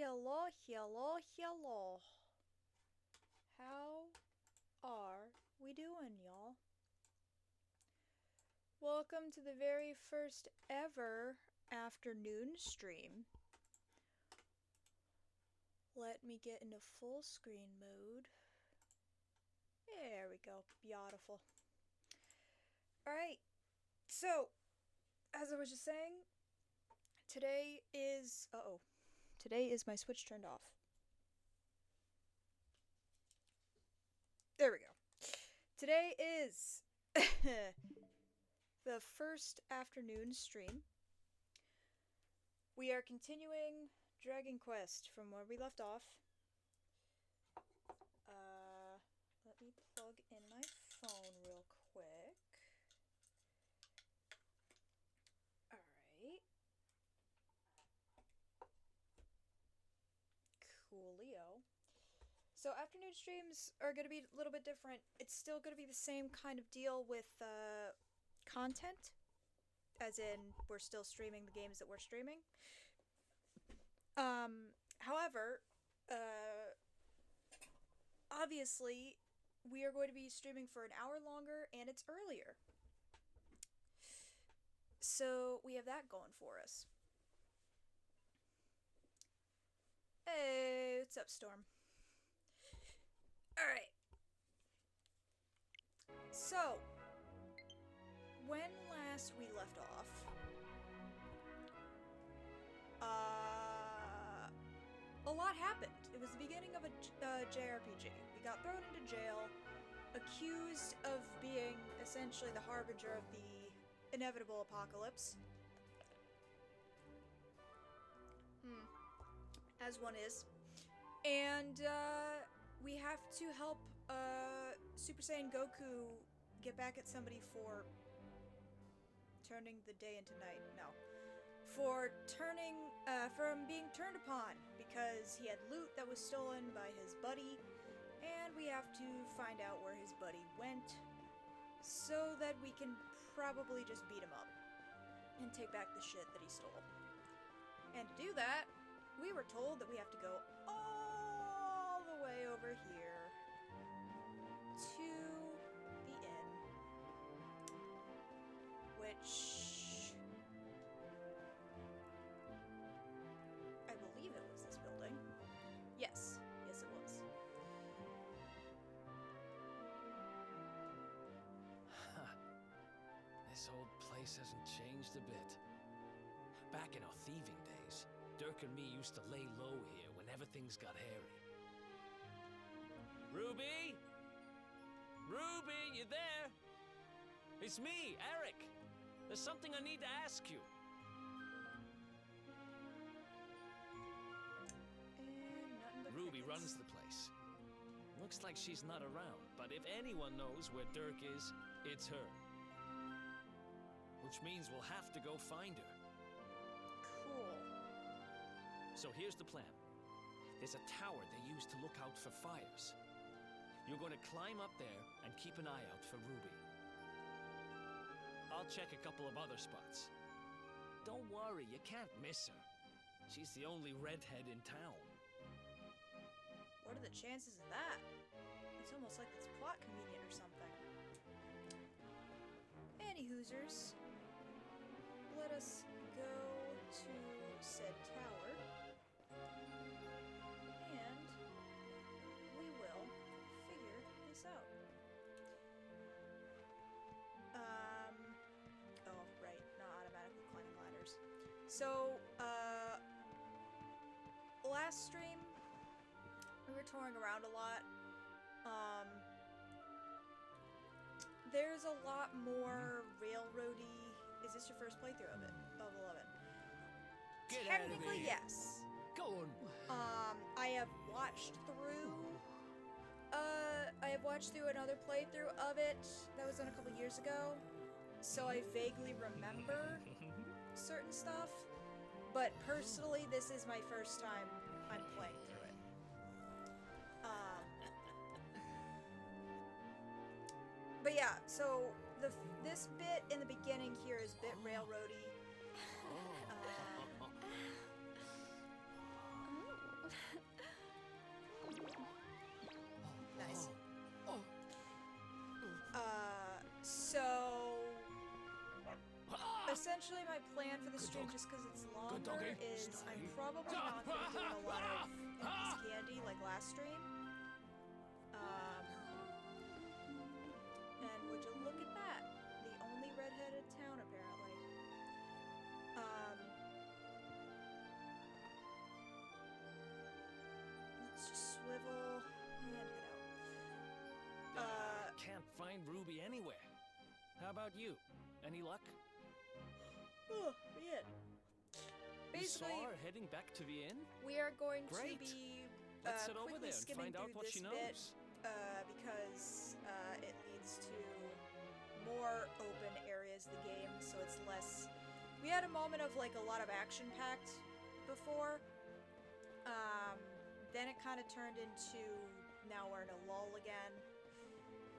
hello, hello, hello. How are we doing, y'all? Welcome to the very first ever afternoon stream. Let me get into full screen mode. There we go. Beautiful. Alright, so, as I was just saying, today is my Switch turned off. There we go. Today is the first afternoon stream. We are continuing Dragon Quest from where we left off. Let me plug in my phone real quick. Alright. Coolio. So afternoon streams are going to be a little bit different. It's still going to be the same kind of deal with content. As in, we're still streaming the games that we're streaming. However, obviously, we are going to be streaming for an hour longer, and it's earlier. So, we have that going for us. Hey, what's up, Storm? Alright. So, when last we left off, a lot happened. It was the beginning of a JRPG. We got thrown into jail, accused of being essentially the harbinger of the inevitable apocalypse. As one is. And, we have to help, Super Saiyan Goku get back at somebody for turning the day into night. No. For turning, from being turned upon because he had loot that was stolen by his buddy, and we have to find out where his buddy went so that we can probably just beat him up and take back the shit that he stole. And to do that, we were told that we have to go all the way over here to the inn, which I believe it was this building. Yes, it was. This old place hasn't changed a bit. Back in our thieving days, Dirk and me used to lay low here whenever things got hairy. Ruby? Ruby, you there? It's me, Eric. There's something I need to ask you. Ruby runs the place. Looks like she's not around, but if anyone knows where Dirk is, it's her. Which means we'll have to go find her. Cool. So here's the plan. There's a tower they use to look out for fires. You're going to climb up there and keep an eye out for Ruby. I'll check a couple of other spots. Don't worry, you can't miss her. She's the only redhead in town. What are the chances of that? It's almost like it's plot convenient or something. Any hoosers, let us go to said tower, and we will figure this out. Oh, right, not automatically climbing ladders. So, last stream, we were touring around a lot. There's a lot more railroady. Is this your first playthrough of it? Of 11? Get out of Technically, here. yes. Go on. I have watched through. I have watched through another playthrough of it that was done a couple years ago, so I vaguely remember certain stuff. But personally, this is my first time I'm playing through it. But yeah, so this bit in the beginning here is a bit railroady. essentially my plan for the Good stream, dog. just because it's Good longer, doggy. is I'm Stay. probably not going to be doing a lot of Emmy's candy like last stream. And would you look at that? The only redheaded town, apparently. Let's just swivel and head out. Can't find Ruby anywhere. How about you? Any luck? Oh, man. You saw Basically, her heading back to the inn? we are going Great. to be Let's head over quickly there and skimming find out through what this she bit, knows. because it leads to more open areas of the game, so it's less... We had a moment of, like, a lot of action-packed before. Then it kind of turned into, now we're in a lull again.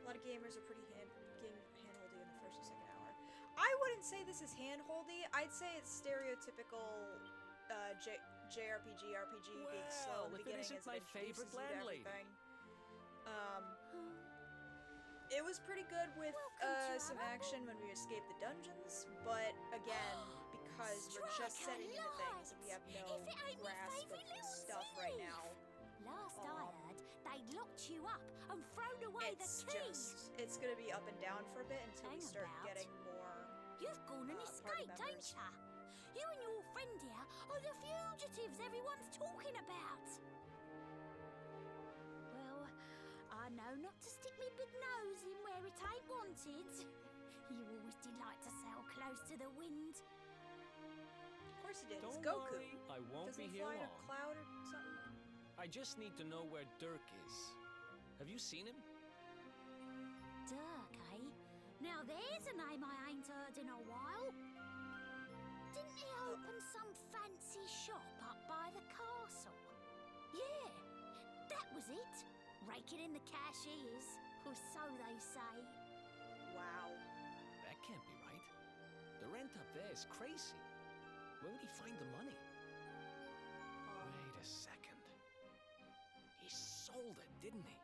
A lot of gamers are pretty hand-holdy in the first or second hour. I wouldn't say this is hand-holdy. I'd say it's stereotypical JRPG, RPG being slow in the Well, if it beginning isn't as my it introduces favorite you to landlady. everything. It was pretty good with Welcome to some our action when we escaped the dungeons, but again, because we're just Strike a setting into things and we have no If it ain't my grasp of favourite little stuff right thief. now, Last I heard, they'd locked you up and thrown away the it's key. it's gonna be up and down for a bit until we Hang start about. getting more. You've gone and party escaped, members. ain't ya? You and your friend here are the fugitives everyone's talking about. Well, I know not to stick me big nose in where it ain't wanted. You always delight to sail close to the wind. Of course he did. It's Don't Goku. worry, I won't Doesn't be he here fly in a long. cloud or something? I just need to know where Dirk is. Have you seen him? Dirk, eh? Now there's a name I ain't heard in a while. Didn't he open some fancy shop up by the castle? Yeah, that was it. Raking in the cash he is, or so they say. Wow. That can't be right. The rent up there is crazy. Where would he find the money? Wait a second. He sold it, didn't he?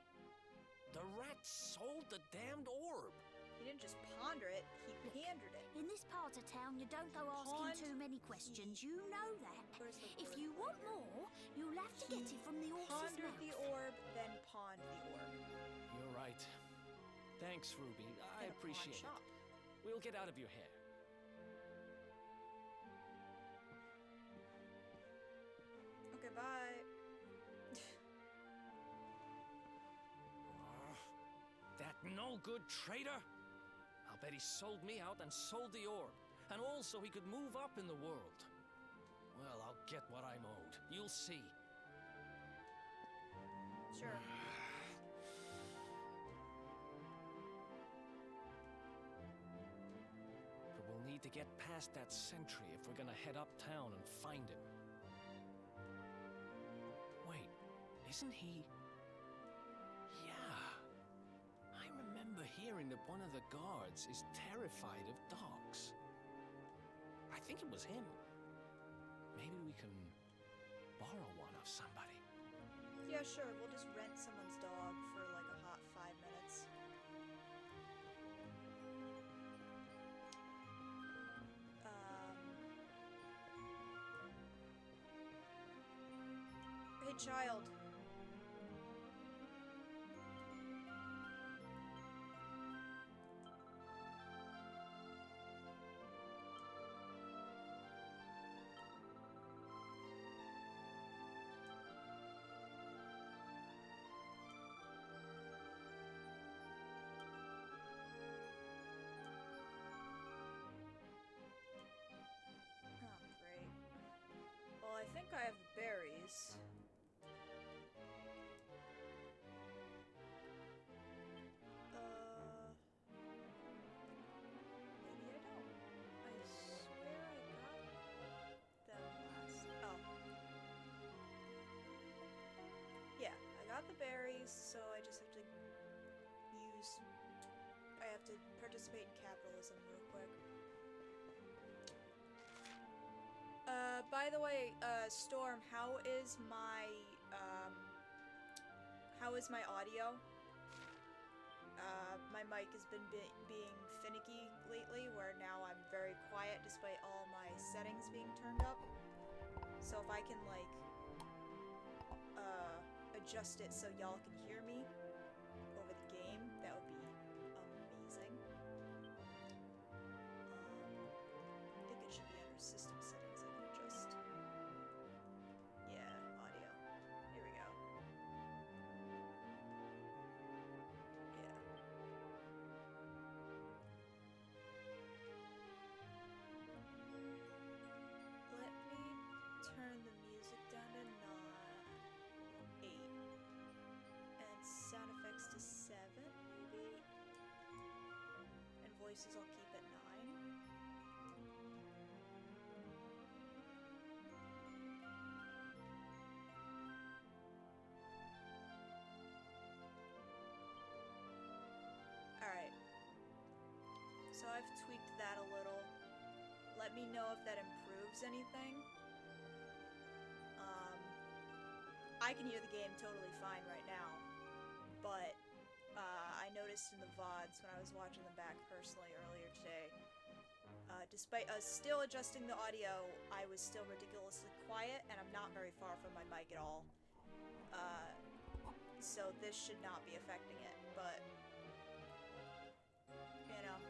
The rat sold the damned orb. He didn't just ponder it, he pandered it. In this part of town, you don't go asking Pawned too many questions. You know that. Where's the If word you for want it? more, you'll have to get it from the horse's Pondered mouth. the orb, then pawned the orb. You're right. Thanks, Ruby. I In a pawn appreciate it. shop. We'll get out of your hair. Okay, bye. That no-good traitor? I'll bet he sold me out and sold the orb. And also he could move up in the world. Well, I'll get what I'm owed. You'll see. Sure. But we'll need to get past that sentry if we're gonna head uptown and find him. Wait, isn't he... Yeah. I remember hearing that one of the guards is terrified of dogs. I think it was him. Maybe we can borrow one of somebody. Yeah, sure. We'll just rent someone's dog for like a hot 5 minutes. Hey, child. Oh, great. Well, I think I have the berries. Maybe I don't. I swear I got them last. Oh. Yeah, I got the berries, so I just have to use. I have to participate in capitalism real quick. By the way, Storm, how is my audio? My mic has been being finicky lately, where now I'm very quiet despite all my settings being turned up. So if I can, like, adjust it so y'all can hear me over the game, that would be amazing. I think it should be under system settings. I can adjust. Yeah, audio. Here we go. Yeah. Let me turn the music down to 8 and sound effects to 7, maybe? And voices I'll keep at 9. Alright. So I've tweaked that a little. Let me know if that improves anything. I can hear the game totally fine right now, but I noticed in the VODs when I was watching them back personally earlier today, despite us still adjusting the audio, I was still ridiculously quiet, and I'm not very far from my mic at all. So this should not be affecting it, but, you know.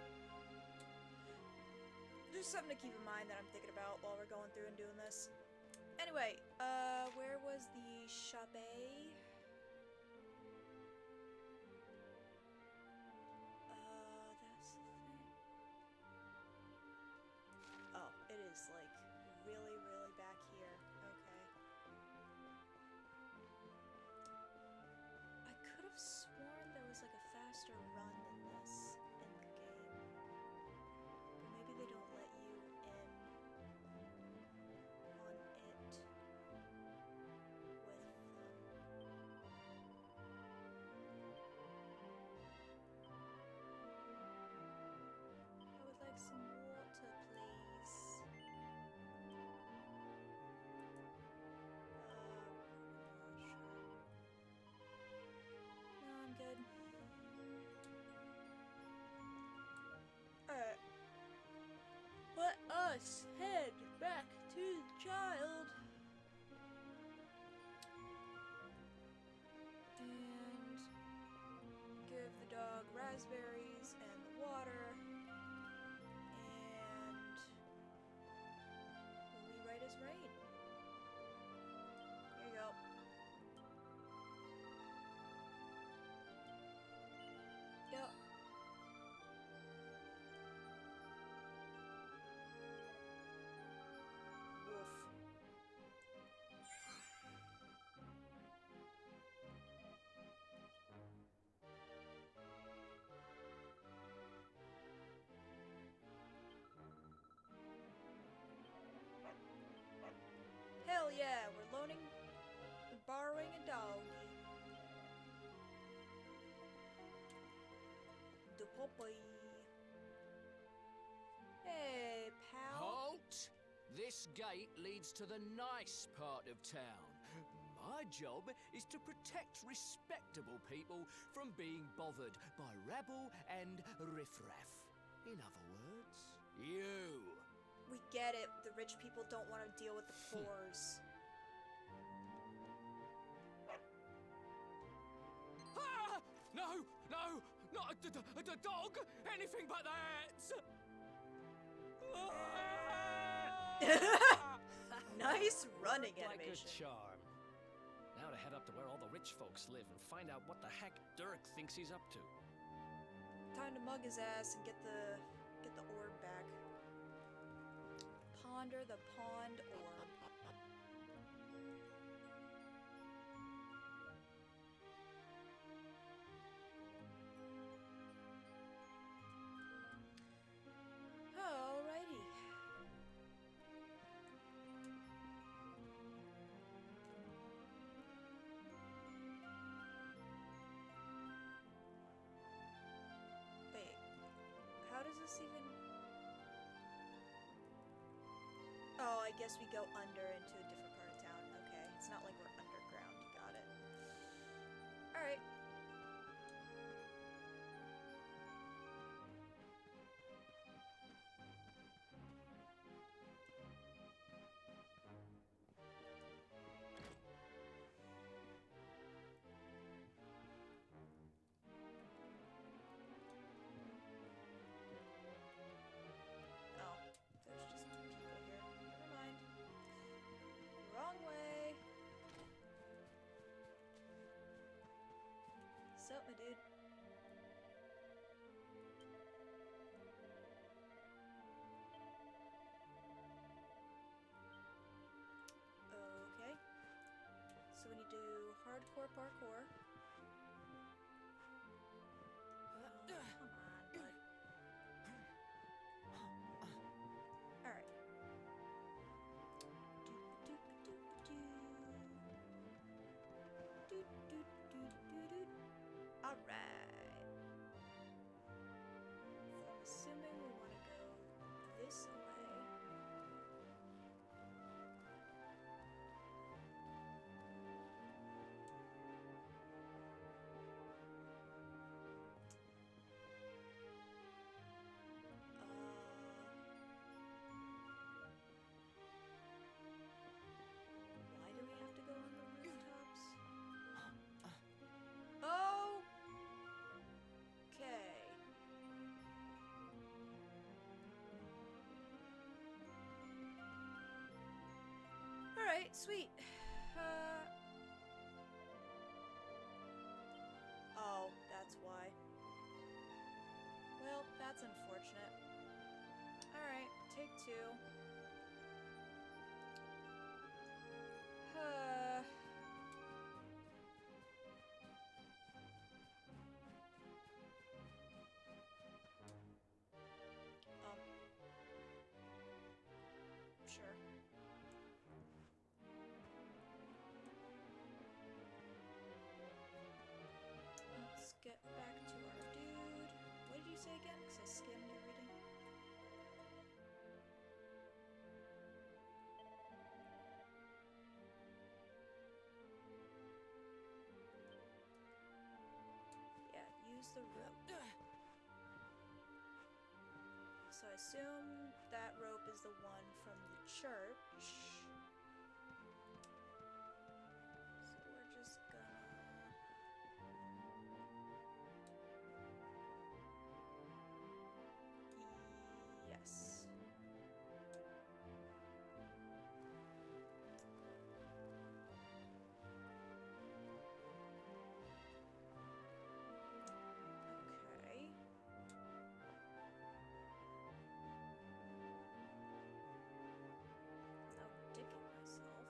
Just something to keep in mind that I'm thinking about while we're going through and doing this. Anyway, where was the Shabay? That's the thing. Oh, it is, like, really, really back here. Okay. I could have sworn there was, like, a faster run than this in the game. But maybe they don't let you in on it with I would like some water, please. Sure. No, I'm good. Alright. Let us head back to the child. And give the dog raspberries and the water. And we'll be right as rain. Here you go. Yep. Woof. Hell yeah, we're borrowing a doggy. The puppy. Hey, pal. Halt! This gate leads to the nice part of town. My job is to protect respectable people from being bothered by rabble and riffraff. In other words, you. We get it. The rich people don't want to deal with the poors. Ah! No! No! Not the dog! Anything but that! Nice running Like a animation. charm. Now to head up to where all the rich folks live and find out what the heck Dirk thinks he's up to. Time to mug his ass and get the orb back. Ponder the pond orb. Alrighty. Wait, how does this even... Oh, I guess we go under into a different part of town. Okay, it's not like we're underground. Got it. Alright. up, my dude? Okay. So we need to do hardcore parkour. Oh, come on, bud. Alright. Alright. So I'm assuming we want to go this way. Why do we have to go on the rooftops? Okay. Alright, sweet. Oh, that's why. Well, that's unfortunate. Alright, take two. Sure. Let's get back to our dude. What did you say again? Because I skimmed your reading. Yeah, use the rope. So I assume that rope is the one from the church. So we're just gonna... Yes. Okay. Without dicking myself.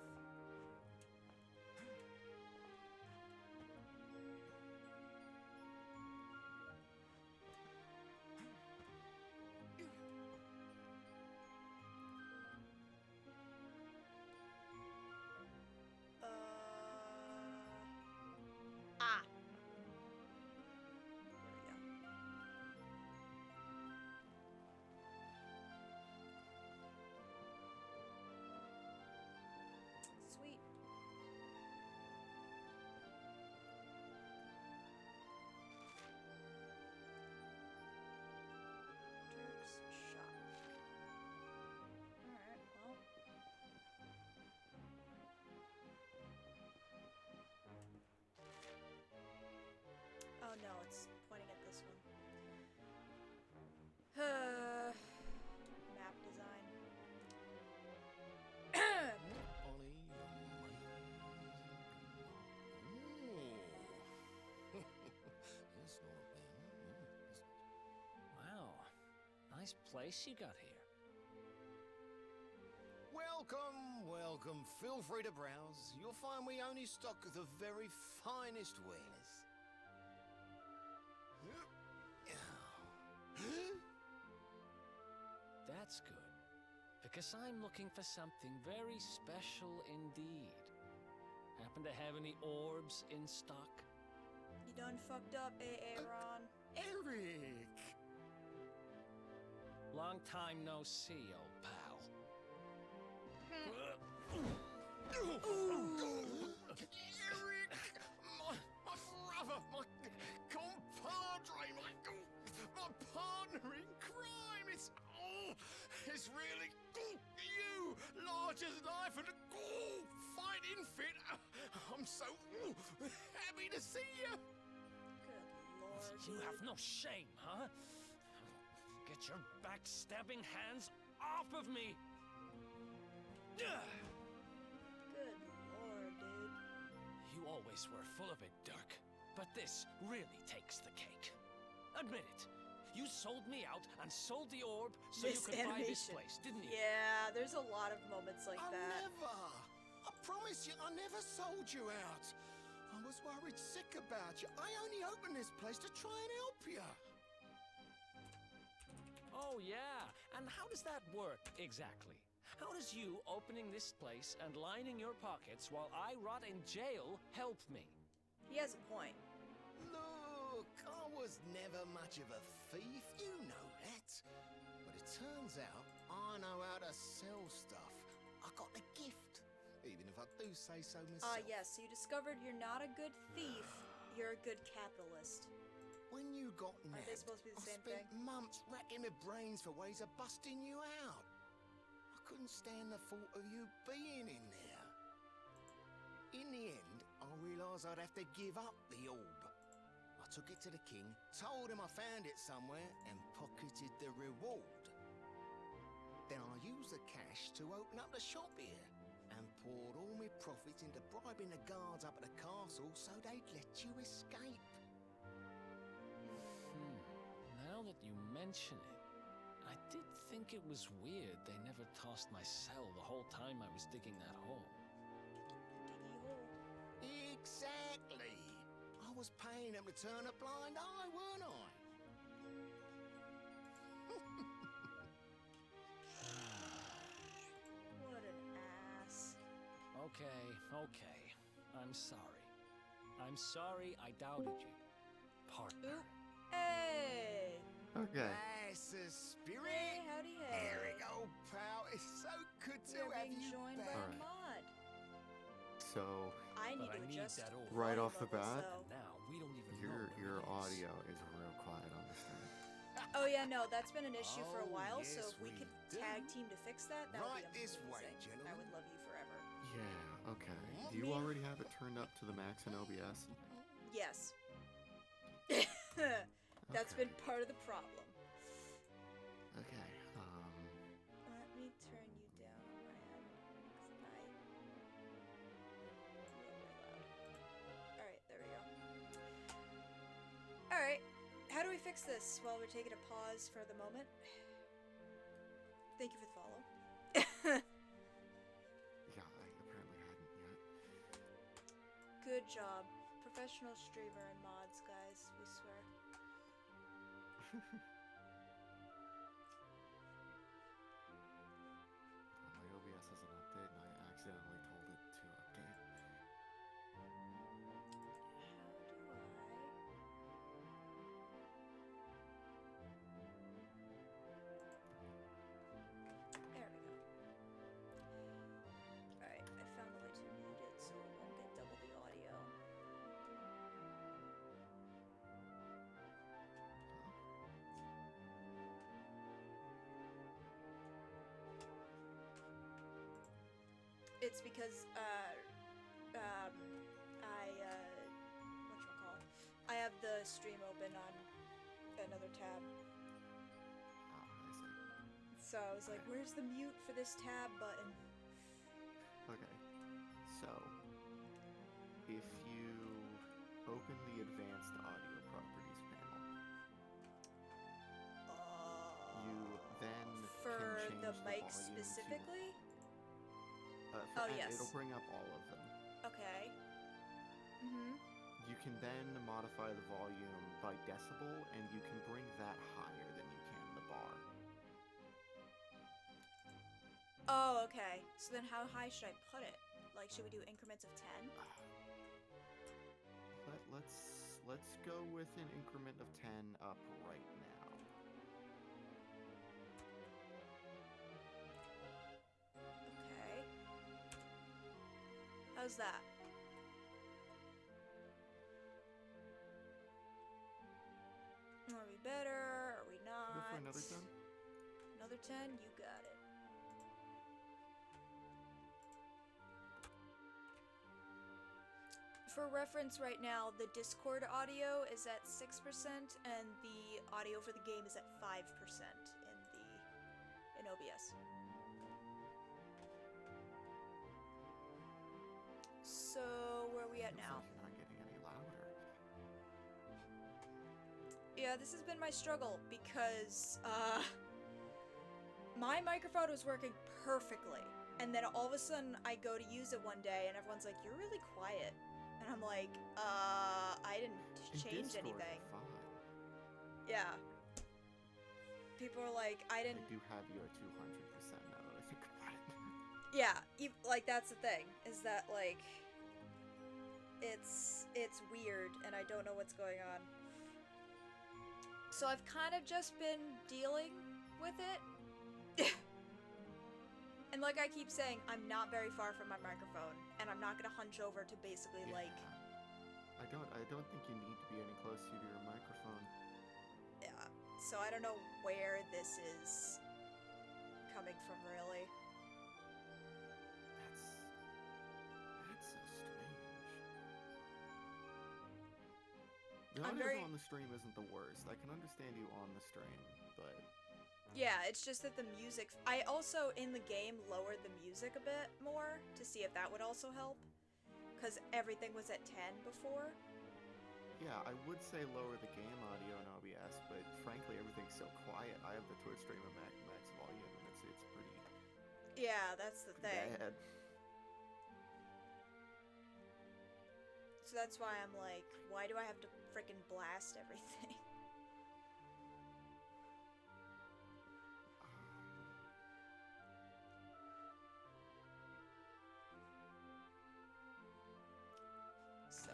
Ah. There we go. Sweet. Turk's shop. Alright, well. Oh no, it's pointing at this one. Map design. Ollie, That's not bad. Wow, nice place you got here. Welcome, welcome. Feel free to browse. You'll find we only stock the very finest wieners. That's good, because I'm looking for something very special indeed. Happen to have any orbs in stock? You done fucked up, Aaron. Eric! Long time no see, old pal. Eric! My brother, my compadre, my partner in crime. It's really you, large as life and fighting fit. I'm so happy to see you. Good lord. You have no shame, huh? Get your backstabbing hands off of me! Good lord, dude. You always were full of it, Dirk. But this really takes the cake. Admit it. You sold me out and sold the orb so you This could buy this animation. place, didn't you? Yeah, there's a lot of moments like I that. never. I promise you, I never sold you out. I was worried sick about you. I only opened this place to try and help you. Oh, yeah. And how does that work exactly? How does you opening this place and lining your pockets while I rot in jail help me? He has a point. Look, I was never much of a thief, you know that. But it turns out I know how to sell stuff. I got the gift, even if I do say so myself. Yes, so you discovered you're not a good thief, you're a good capitalist. When you got Aren't nabbed, they supposed to be the I same spent thing? months racking my brains for ways of busting you out. I couldn't stand the thought of you being in there. In the end, I realised I'd have to give up the orb. I took it to the king, told him I found it somewhere, and pocketed the reward. Then I used the cash to open up the shop here, and poured all my profits into bribing the guards up at the castle so they'd let you escape. Now that you mention it, I did think it was weird they never tossed my cell the whole time I was digging that hole. Diggy hole. Exactly. I was paying them to turn a blind eye, weren't I? What an ass. Okay, okay. I'm sorry. I'm sorry I doubted you, partner. Oop. Hey! Okay. That's the spirit. Hey, howdy, hey. Here we go, pal. It's so good to We're have being you joined back. by a Alright. mod. So I need But to I need adjust that orb. Right volume off the levels, bat? though. Now we don't even your know where your it is. audio is real quiet on this thing. Oh yeah, no, that's been an issue for a Oh, while, so yes, if we we could do. tag team to fix that, that Right would be this amazing. way, I gentlemen. would love you forever. Yeah. Okay. Want Do you me? already have it turned up to the max in OBS? Yes. That's Okay. been part of the problem. Okay. Let me turn you down on my end, 'cause I... You're way loud. Alright, there we go. Alright, how do we fix this while we're taking a pause for the moment? Thank you for the follow. Yeah, I apparently hadn't yet. Good job. Professional streamer and mods, guys, we swear. My OBS is an update, and I accidentally told it to update. There we go. Alright, I found the way to mute it so it won't get double the audio. It's because, I have the stream open on another tab. Ah, I see. So I was like, where's the mute for this tab button? Okay. So, if you open the advanced audio properties panel, you then For can change the mic volume to- specifically? Oh yes. It'll bring up all of them. Okay. Mm-hmm. You can then modify the volume by decibel, and you can bring that higher than you can the bar. Oh, okay. So then how high should I put it? Like, should we do increments of 10? Let's go with an increment of 10 up right now. Okay. How's that? Are we better? Are we not? Go for another 10? Another 10? You got it. For reference right now, the Discord audio is at 6% and the audio for the game is at 5% in OBS. So where are we at Feels now? like you're not getting any louder. Yeah, this has been my struggle because, my microphone was working perfectly. And then all of a sudden I go to use it one day and everyone's like, you're really quiet. And I'm like, I didn't In change Discord, anything. fine. Yeah. People are like, I I didn't. do have you at 200% now that I think about it. Yeah, like that's the thing, is that like, it's weird and I don't know what's going on. So I've kind of just been dealing with it. And like I keep saying, I'm not very far from my microphone, and I'm not gonna hunch over to basically Yeah. like, I don't think you need to be any closer to your microphone. yeah. So I don't know where this is coming from, really. That's so strange. The I'm audio very- on the stream isn't the worst. I can understand you on the stream, but Yeah, it's just that the music. I also in the game lowered the music a bit more to see if that would also help, because everything was at 10 before. yeah, I would say lower the game audio in OBS, but frankly, everything's so quiet. I have the Twitch stream at max volume, and it's pretty Yeah, that's the thing. bad. So that's why I'm like, why do I have to freaking blast everything? So,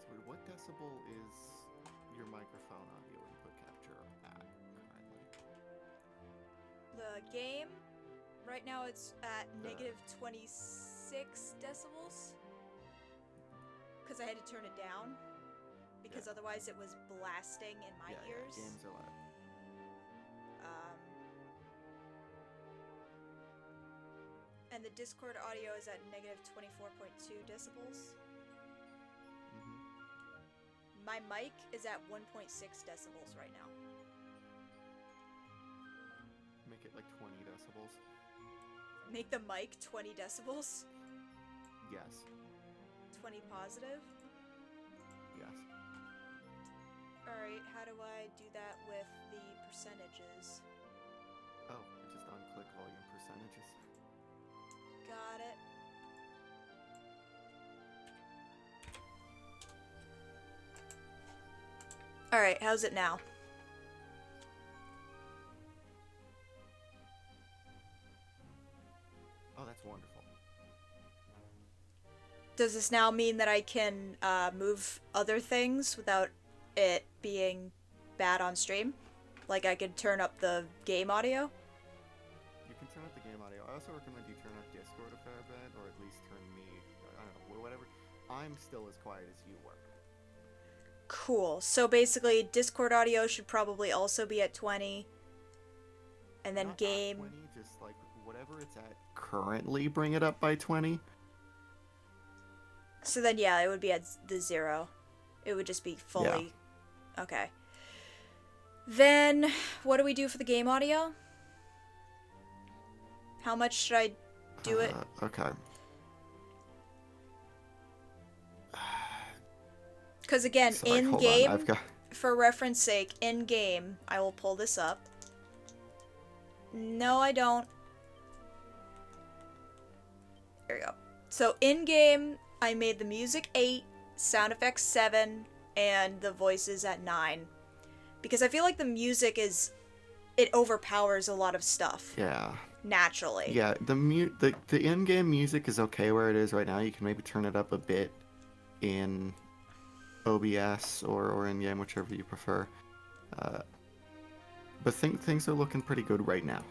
So what decibel is your microphone audio input capture at currently? the game, right now it's at The- negative 26 decibels. Because I had to turn it down. Because Yeah. otherwise it was blasting in my ears. Yeah, games are loud. And the Discord audio is at negative 24.2 decibels. Mm-hmm. My mic is at 1.6 decibels right now. Make it like 20 decibels. Make the mic 20 decibels? Yes. 20 positive? Yes. Alright, how do I do that with the percentages? Oh, just unclick volume percentages. Got it. Alright, how's it now? Oh, that's wonderful. Does this now mean that I can move other things without it being bad on stream? Like I could turn up the game audio? You can turn up the game audio. I also recommend you turn up Discord a fair bit, or at least turn me, I don't know, whatever. I'm still as quiet as you were. Cool. So basically, Discord audio should probably also be at 20. And then Not game... 20, just like whatever it's at currently, bring it up by 20. So then, yeah, it would be at the 0. It would just be fully... Okay. Then, what do we do for the game audio? How much should I do it? Okay. Because again, So, like, hold on, in-game, I've got... for reference sake, in-game, I will pull this up. No, I don't. There we go. So, in-game, I made the music 8, sound effects 7, and the voices at 9. Because I feel like the music is... It overpowers a lot of stuff, Yeah. naturally. Yeah, the in-game music is okay where it is right now. You can maybe turn it up a bit in OBS or in-game, whichever you prefer. But things are looking pretty good right now.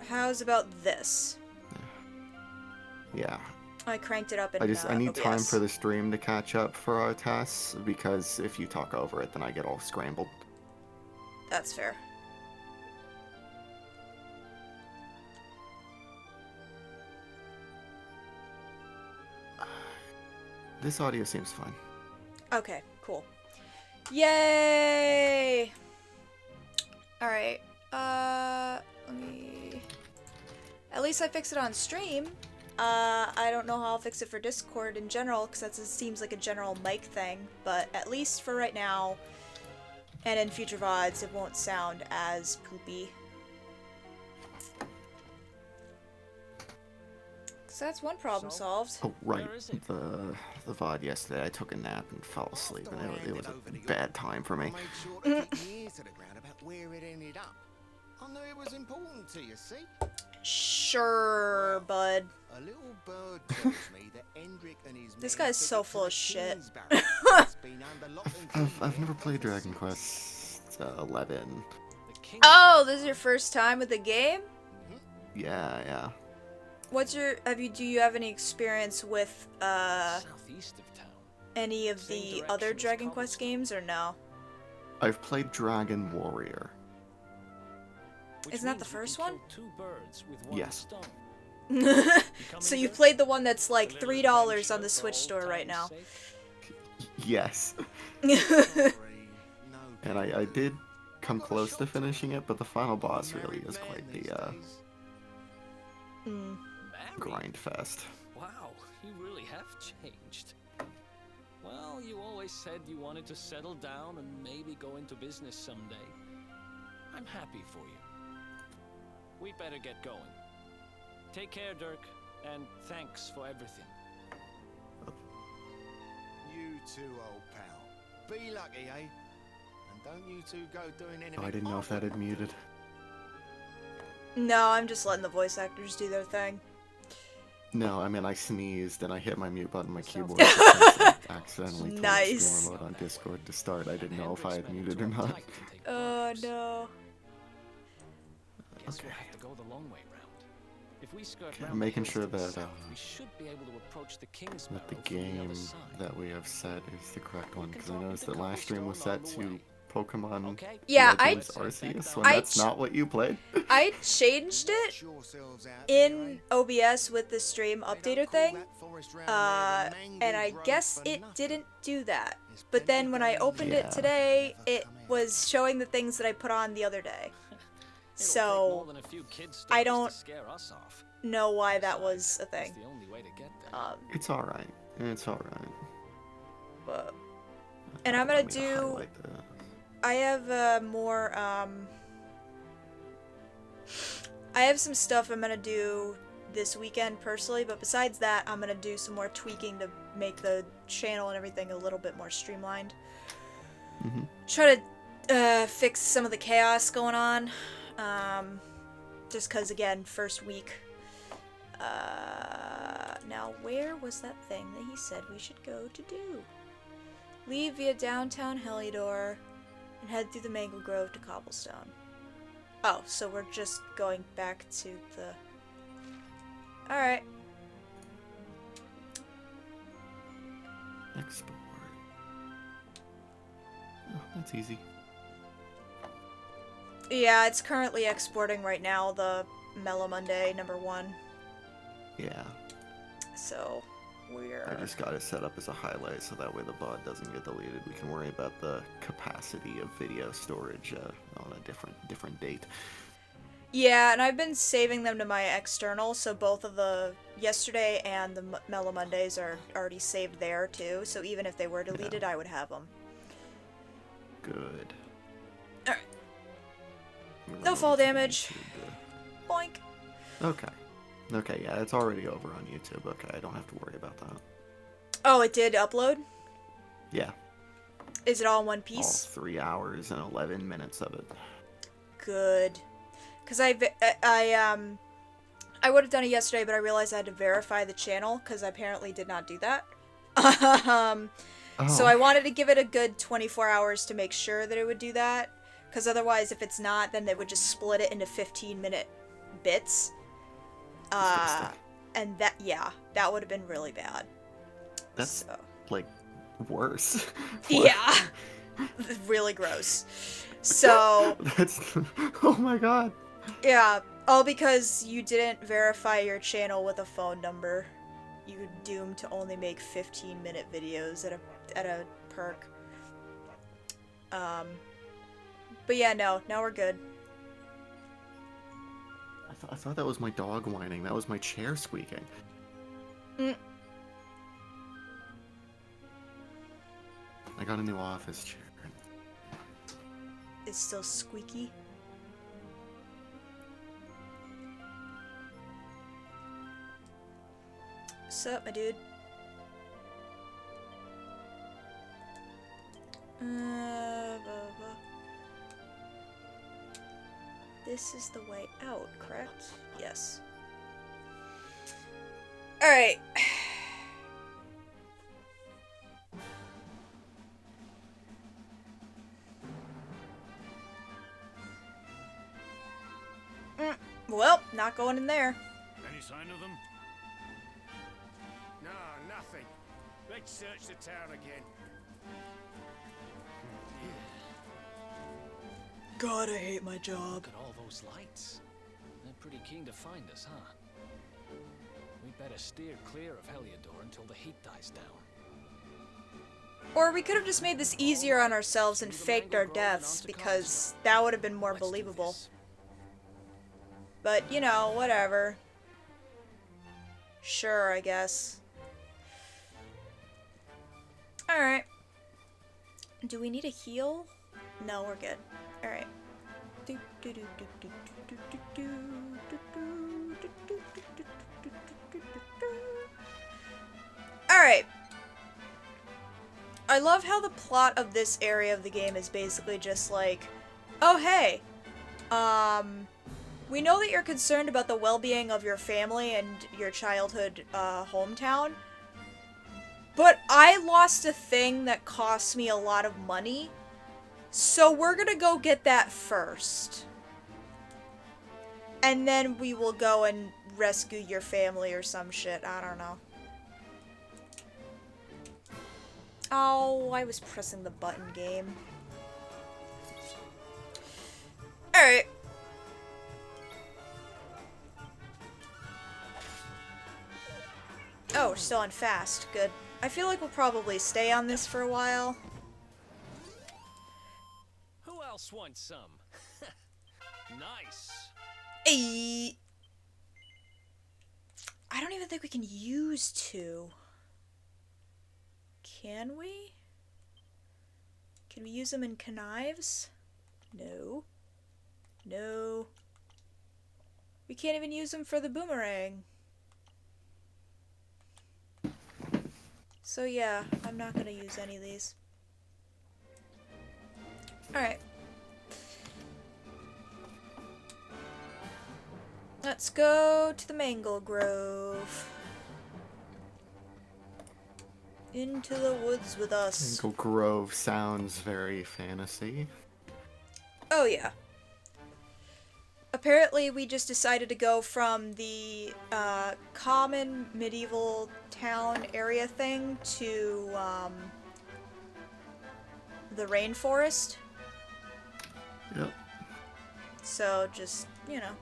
How's about this? Yeah. I cranked it up in I need time OBS. for the stream to catch up for our tests, because if you talk over it, then I get all scrambled. That's fair. This audio seems fine. Okay, cool. Yay! Alright, let me... At least I fixed it on stream. I don't know how I'll fix it for Discord in general, because that seems like a general mic thing, but at least for right now, and in future VODs, it won't sound as poopy. So that's one problem solved. Oh, right. Where is it? The VOD yesterday, I took a nap and fell asleep, and it was a bad time for me. I made sure to keep my ears to the ground about where it ended up. I knew it was important to you, see? Sure, bud. A little bird tells me that Hendrik and his This men guy's took so it to full the of shit. King's barracks. It's been under lock and key I've never there played ever Dragon since. Quest 11. The king. Oh, this is your first time with the game? Yeah. What's your do you have any experience with Southeast of town. any of Same the direction other as Dragon Quest Cobblestone. games or no? I've played Dragon Warrior. Which Isn't that the means we first can one? kill 2 birds with 1 Yes. stone. So coming, you Dirk? played the one that's A like little $3 adventure on the for Switch old store right time's now. sake? Yes. Sorry, no And I can do. did come I've got a close shop to to finishing it, but the final I'm a boss really married is man quite these the days. Mm. Married? grind fest. Wow, you really have changed. Well, you always said you wanted to settle down and maybe go into business someday. I'm happy for you. We better get going. Take care, Dirk, and thanks for everything. You too, old pal. Be lucky, eh? And don't you two go doing anything. Oh, I didn't know if that had muted. No, I'm just letting the voice actors do their thing. No, I mean I sneezed and I hit my mute button on my keyboard. Sounds because I accidentally told Nice. streamer mode on Discord to start. I didn't know if I had Hendrik's muted or men are too not. uptight to take Oh bribes. no. Guess Okay. we'll have to go the long way round. If we skirt Okay, round I'm the making hills sure to the that, south, we should be able to approach the King's That the Barrow from the game other side. that we have set is the correct one, can because I talk noticed with that the last stream was set cobblestone on to the way. Pokemon Okay? Yeah, Legends Let's head back Arceus, down. when that's not what you played. I changed it Watch yourselves out in there, eh? OBS with the stream They don't updater call thing. that forest round there the And mango I grove guess for it nothing. didn't do that. There's But plenty then when I going opened Yeah. it today, Never it come out. was showing the things that I put on the other day. It'll take So, more than a few kids' I stories don't to scare us off. know why that Besides, was a thing. It's the only way to get there. It's alright. It's alright. But, and I'm gonna Let me do. highlight the- I have more. I have some stuff I'm gonna do this weekend personally, but besides that, I'm gonna do some more tweaking to make the channel and everything a little bit more streamlined. Mhm. Try to fix some of the chaos going on. Just cause again, first week. Now where was that thing that he said we should go to do? Leave via downtown Heliodor and head through the Mango Grove to Cobblestone. Oh, so we're just going back to the... Alright. Export. Oh, that's easy. Yeah, it's currently exporting right now, the Mellow Monday #1. Yeah. So, we're... I just got it set up as a highlight so that way the VOD doesn't get deleted. We can worry about the capacity of video storage on a different date. Yeah, and I've been saving them to my external, so both of the yesterday and the Mellow Mondays are already saved there too, so even if they were deleted, I would have them. Good. Alright. We're No on fall to damage. YouTube. Boink. Okay. Okay, yeah, it's already over on YouTube. Okay, I don't have to worry about that. Oh, it did upload? Yeah, Is it all in one all piece? 3 hours and 11 minutes of it. Good. Because I would have done it yesterday, but I realized I had to verify the channel, because I apparently did not do that. So Oh. I wanted to give it a good 24 hours to make sure that it would do that, because otherwise if it's not, then they would just split it into 15-minute bits. Disgusting. And that would have been really bad. That's So. like worse. Yeah. Really gross. So, That's oh my god. yeah, all because you didn't verify your channel with a phone number. You're doomed to only make 15-minute videos at a perk. But yeah, no, now we're good. I thought that was my dog whining. That was my chair squeaking. Mm. I got a new office chair. It's still squeaky. Sup, my dude? Blah, blah. This is the way out, correct? Yes. Alright. Well, not going in there. Any sign of them? No, nothing. Let's search the town again. God, I hate my job. Look at all those lights. They're pretty keen to find us, huh? We better steer clear of Heliodor until the heat dies down. Or we could have just made this easier on ourselves and faked our deaths, because that would have been more Let's do believable. this. But, you know, whatever. Sure, I guess. Alright. Do we need a heal? No, we're good. Alright. Alright. I love how the plot of this area of the game is basically just like, oh hey, we know that you're concerned about the well-being of your family and your childhood hometown, but I lost a thing that cost me a lot of money, so we're gonna go get that first. And then we will go and rescue your family or some shit, I don't know. Oh, I was pressing the button, game. Alright. Oh, we're still on fast. Good. I feel like we'll probably stay on this for a while. Who else wants some? Nice. Ay. I don't even think we can use two. Can we? Can we use them in connives? No. No. We can't even use them for the boomerang. So yeah, I'm not gonna use any of these. Alright. Let's go to the Mangle Grove. Into the woods with us. Mangle Grove sounds very fantasy. Oh yeah. Apparently we just decided to go from the common medieval town area thing to the rainforest. Yep. So just, you know.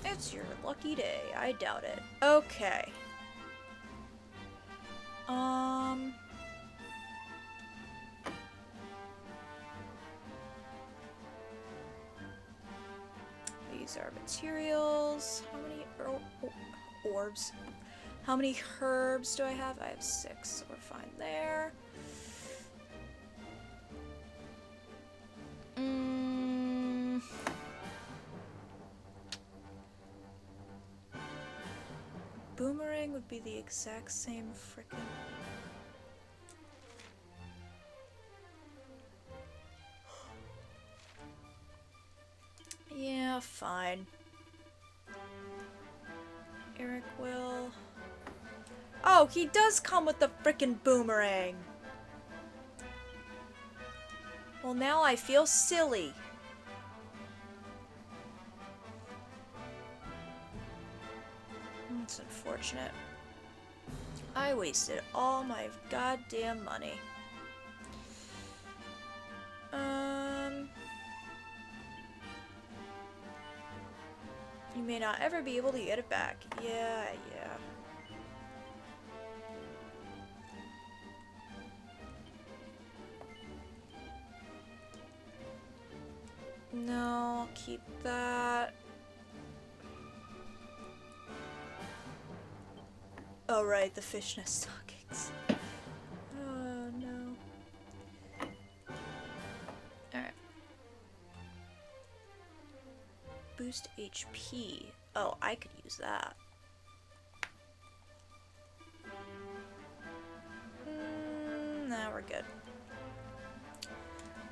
It's your lucky day. I doubt it. Okay. These are materials. How many orbs? How many herbs do I have? I have 6, so we're fine there. Boomerang would be the exact same frickin'. Yeah, fine. Eric will. Oh, he does come with the frickin' boomerang. Well, now I feel silly. That's unfortunate. I wasted all my goddamn money. You may not ever be able to get it back. Yeah. No, I'll keep that. Oh, right, the fishnet stockings. Oh, no. Alright. Boost HP. Oh, I could use that. Nah, we're good.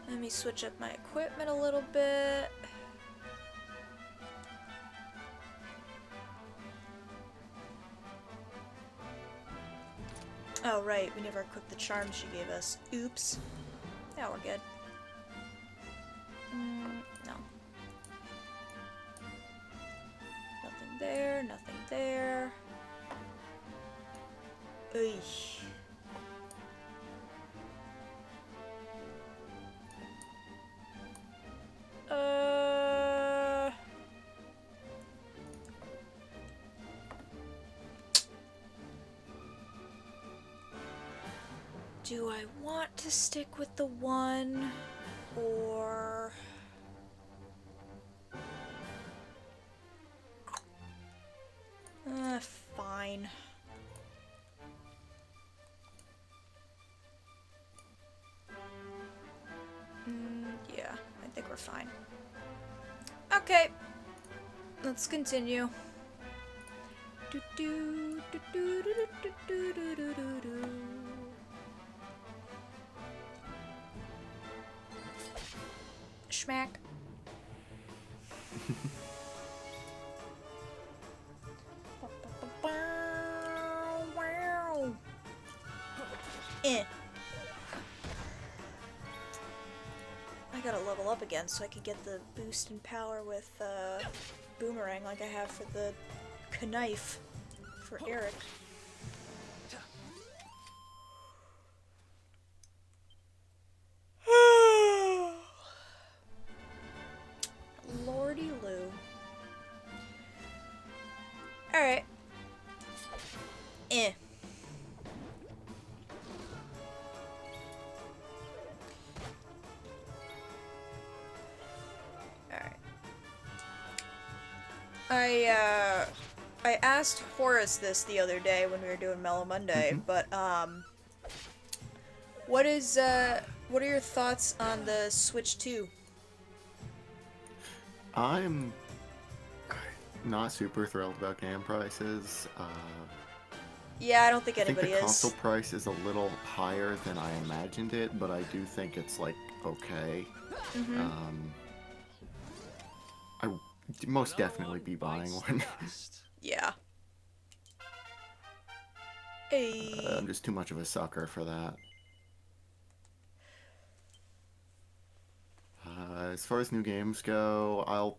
Let me switch up my equipment a little bit. Oh, right, we never equipped the charms she gave us. Oops. Yeah, we're good. No. Nothing there, nothing there. Ugh. Do I want to stick with the one, or... fine. Yeah, I think we're fine. Okay, let's continue. Schmack. Eh. I gotta level up again so I can get the boost in power with Boomerang like I have for the knife for Eric. Lordy Lou. Alright. Eh. I asked Horace this the other day when we were doing Mellow Monday, but what are your thoughts on the Switch 2? I'm not super thrilled about game prices. Yeah, I don't think I think anybody the is. console price is a little higher than I imagined it, but I do think it's like okay. I would most definitely be buying one. Yeah. Hey. I'm just too much of a sucker for that. As far as new games go, I've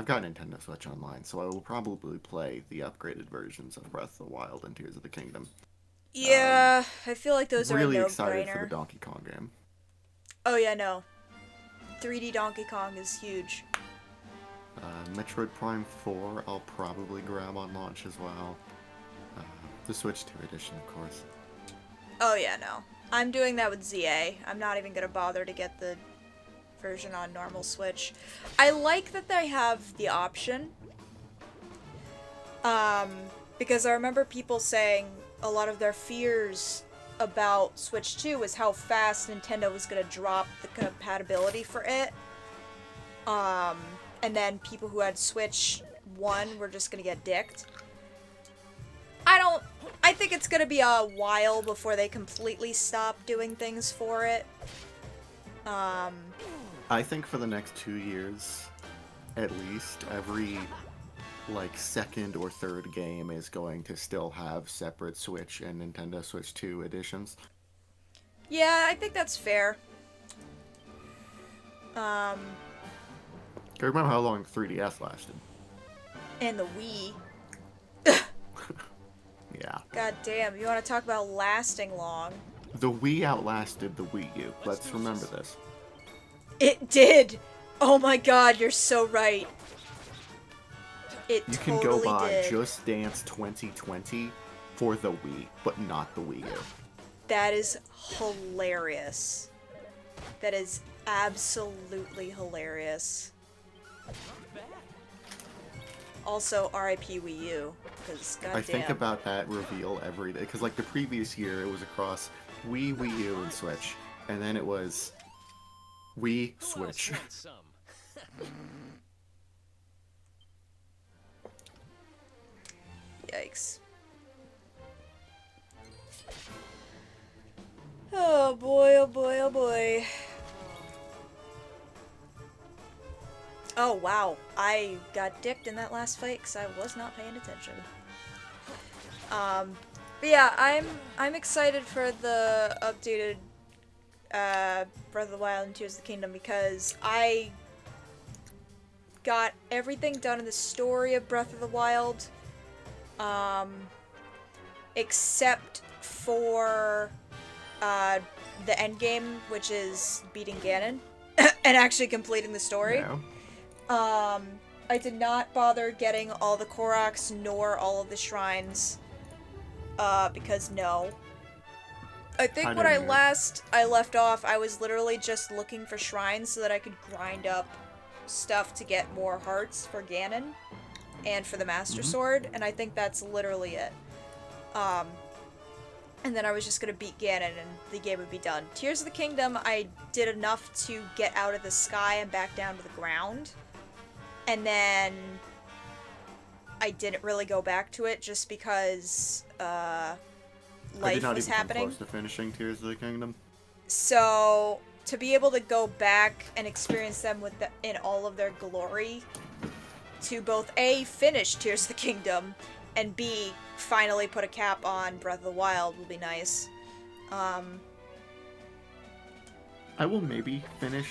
got Nintendo Switch Online, so I will probably play the upgraded versions of Breath of the Wild and Tears of the Kingdom. Yeah, I feel like those are really a excited for no-brainer. the Donkey Kong game. Oh yeah, no. 3D Donkey Kong is huge. Metroid Prime 4 I'll probably grab on launch as well. The Switch 2 edition, of course. Oh yeah, no. I'm doing that with ZA. I'm not even gonna bother to get the version on normal Switch. I like that they have the option. Because I remember people saying a lot of their fears about Switch 2 was how fast Nintendo was gonna drop the compatibility for it. And then people who had Switch 1 were just gonna get dicked. I think it's gonna be a while before they completely stop doing things for it. I think for the next 2 years, at least, every second or third game is going to still have separate Switch and Nintendo Switch 2 editions. Yeah, I think that's fair. I remember how long 3DS lasted. And the Wii. Yeah. God damn, you want to talk about lasting long? The Wii outlasted the Wii U. Let's remember this. It did! Oh my god, you're so right. It You totally can go buy did. Just Dance 2020 for the Wii, but not the Wii U. That is hilarious. That is absolutely hilarious. Not bad. Also, R.I.P. Wii U, because goddamn. I think about that reveal every day because like the previous year it was across Wii, Wii U, and Switch, and then it was Wii, Who Switch. else wants some? Yikes. Oh boy, oh boy, oh boy. Oh wow, I got dicked in that last fight because I was not paying attention. But yeah, I'm excited for the updated Breath of the Wild and Tears of the Kingdom because I got everything done in the story of Breath of the Wild, except for the end game, which is beating Ganon and actually completing the story. No. I did not bother getting all the Koroks nor all of the shrines, because no. I think when I didn't either. I left off, I was literally just looking for shrines so that I could grind up stuff to get more hearts for Ganon and for the Master Sword, and I think that's literally it. And then I was just gonna beat Ganon and the game would be done. Tears of the Kingdom, I did enough to get out of the sky and back down to the ground. And then I didn't really go back to it just because I life did not was even come happening. close to finishing Tears of the Kingdom. So to be able to go back and experience them with in all of their glory, to both A, finish Tears of the Kingdom, and B, finally put a cap on Breath of the Wild will be nice. I will maybe finish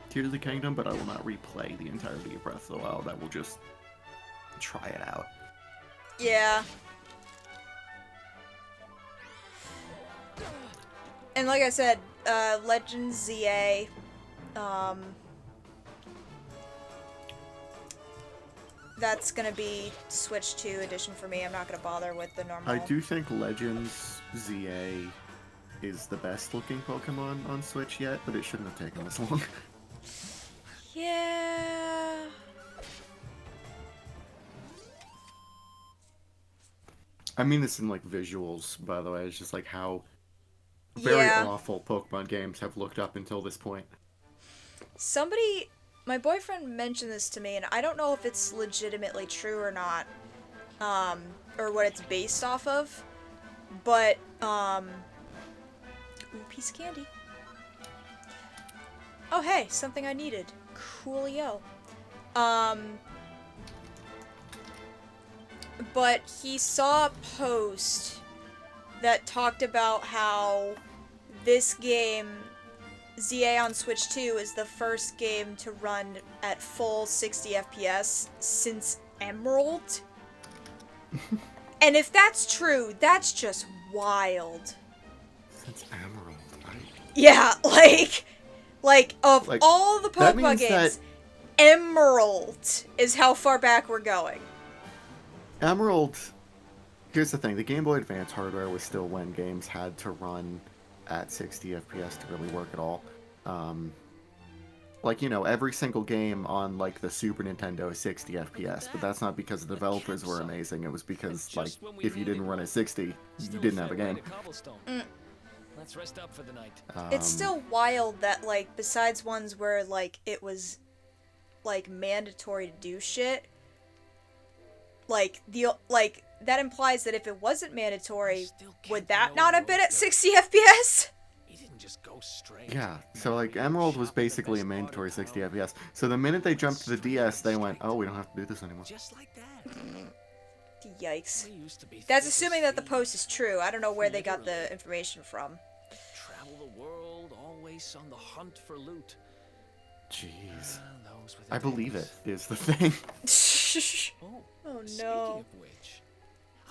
Tears of the Kingdom, but I will not replay the entirety of Breath of the Wild. I will just try it out. Yeah. And like I said, Legends ZA, that's gonna be Switch 2 edition for me. I'm not gonna bother with the normal. I do think Legends ZA is the best looking Pokemon on Switch yet, but it shouldn't have taken this long. Yeah. I mean this in like visuals, by the way. It's just like how very Yeah. awful Pokemon games have looked up until this point. Somebody, my boyfriend mentioned this to me, and I don't know if it's legitimately true or not, or what it's based off of, but, ooh, piece of candy. Oh, hey, something I needed. Coolio. But he saw a post that talked about how this game, ZA on Switch 2, is the first game to run at full 60 FPS since Emerald. And if that's true, that's just wild. Since Emerald, Yeah, like of Like, all the that Pokemon means games, Emerald is how far back we're going. Emerald. Here's the thing: the Game Boy Advance hardware was still when games had to run at 60 FPS to really work at all. Like, you know, every single game on like the Super Nintendo is 60 FPS, but that's not because the developers were amazing. It was because like if you didn't run at 60, you didn't have a game. Let's rest up for the night. It's still wild that, like, besides ones where, like, it was, like, mandatory to do shit, like, that implies that if it wasn't mandatory, would that not have been at 60 FPS? He didn't just go straight. Yeah, so like Emerald was basically a mandatory 60 FPS. So the minute they jumped to the DS, they went, "Oh, we don't have to do this anymore." Just like that. Yikes. We used to be That's thick as assuming that the thieves. post is true. I don't know where they got the information from. Travel the world, always on the hunt for loot. Jeez, Those were the I believe it days. is the thing. Oh, Oh, no. Speaking of which,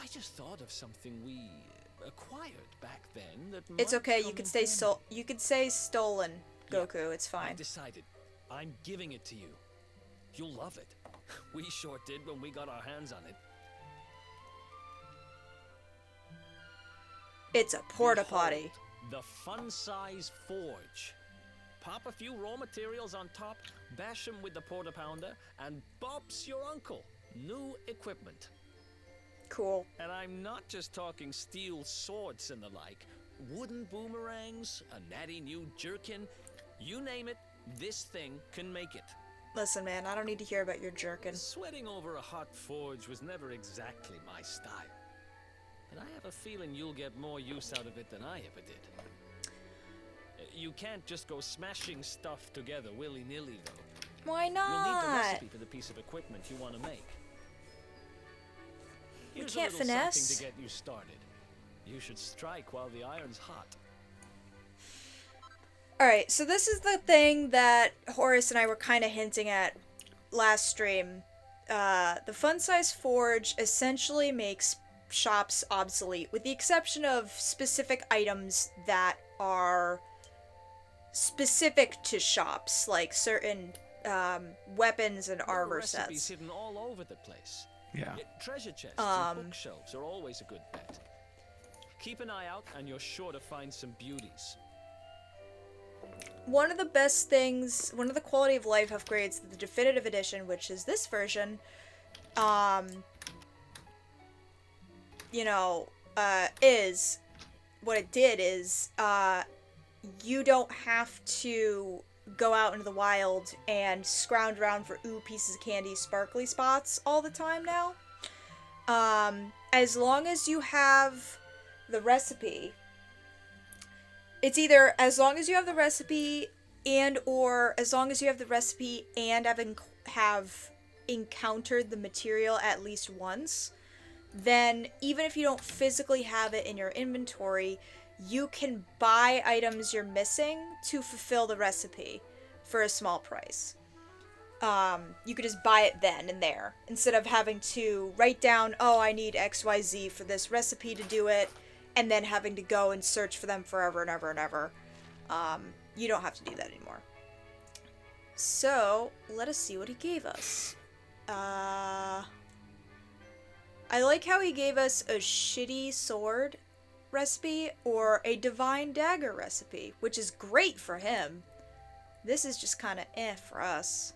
I just thought of something we acquired back then that It's might okay. You come could in say handy. you could say stolen, Yeah, Goku. It's fine. I've decided. I'm giving it to you. You'll love it. We sure did when we got our hands on it. It's a porta potty. Behold, the Fun Size Forge. pop a few raw materials on top, bash 'em with the porta pounder, and Bob's your uncle. New equipment. Cool. And I'm not just talking steel swords and the like. Wooden boomerangs, a natty new jerkin. You name it, this thing can make it. Listen, man, I don't need to hear about your jerkin. Sweating over a hot forge was never exactly my style. But I have a feeling you'll get more use out of it than I ever did. You can't just go smashing stuff together willy-nilly, though. Why You'll need the not? recipe for the piece of equipment you want to make. Here's can't a little finesse. something to get you started. You should strike while the iron's hot. Alright, so this is the thing that Horace and I were kind of hinting at last stream. The fun-size forge essentially makes shops obsolete, with the exception of specific items that are specific to shops, like certain weapons and There are armor recipes sets. hidden all over the place. Yeah. Treasure chests and bookshelves are always a good bet. Keep an eye out, and you're sure to find some beauties. One of the best things, one of the quality of life upgrades that the definitive edition, which is this version, is, what it did is, you don't have to go out into the wild and scrounge around for pieces of candy, sparkly spots all the time now. As long as you have the recipe, it's either as long as you have the recipe and or as long as you have the recipe and have encountered the material at least once, then even if you don't physically have it in your inventory, you can buy items you're missing to fulfill the recipe for a small price. You could just buy it then and there, instead of having to write down, oh, I need XYZ for this recipe to do it, and then having to go and search for them forever and ever and ever. You don't have to do that anymore. So, let us see what he gave us. I like how he gave us a shitty sword recipe or a divine dagger recipe, which is great for him. This is just kind of for us.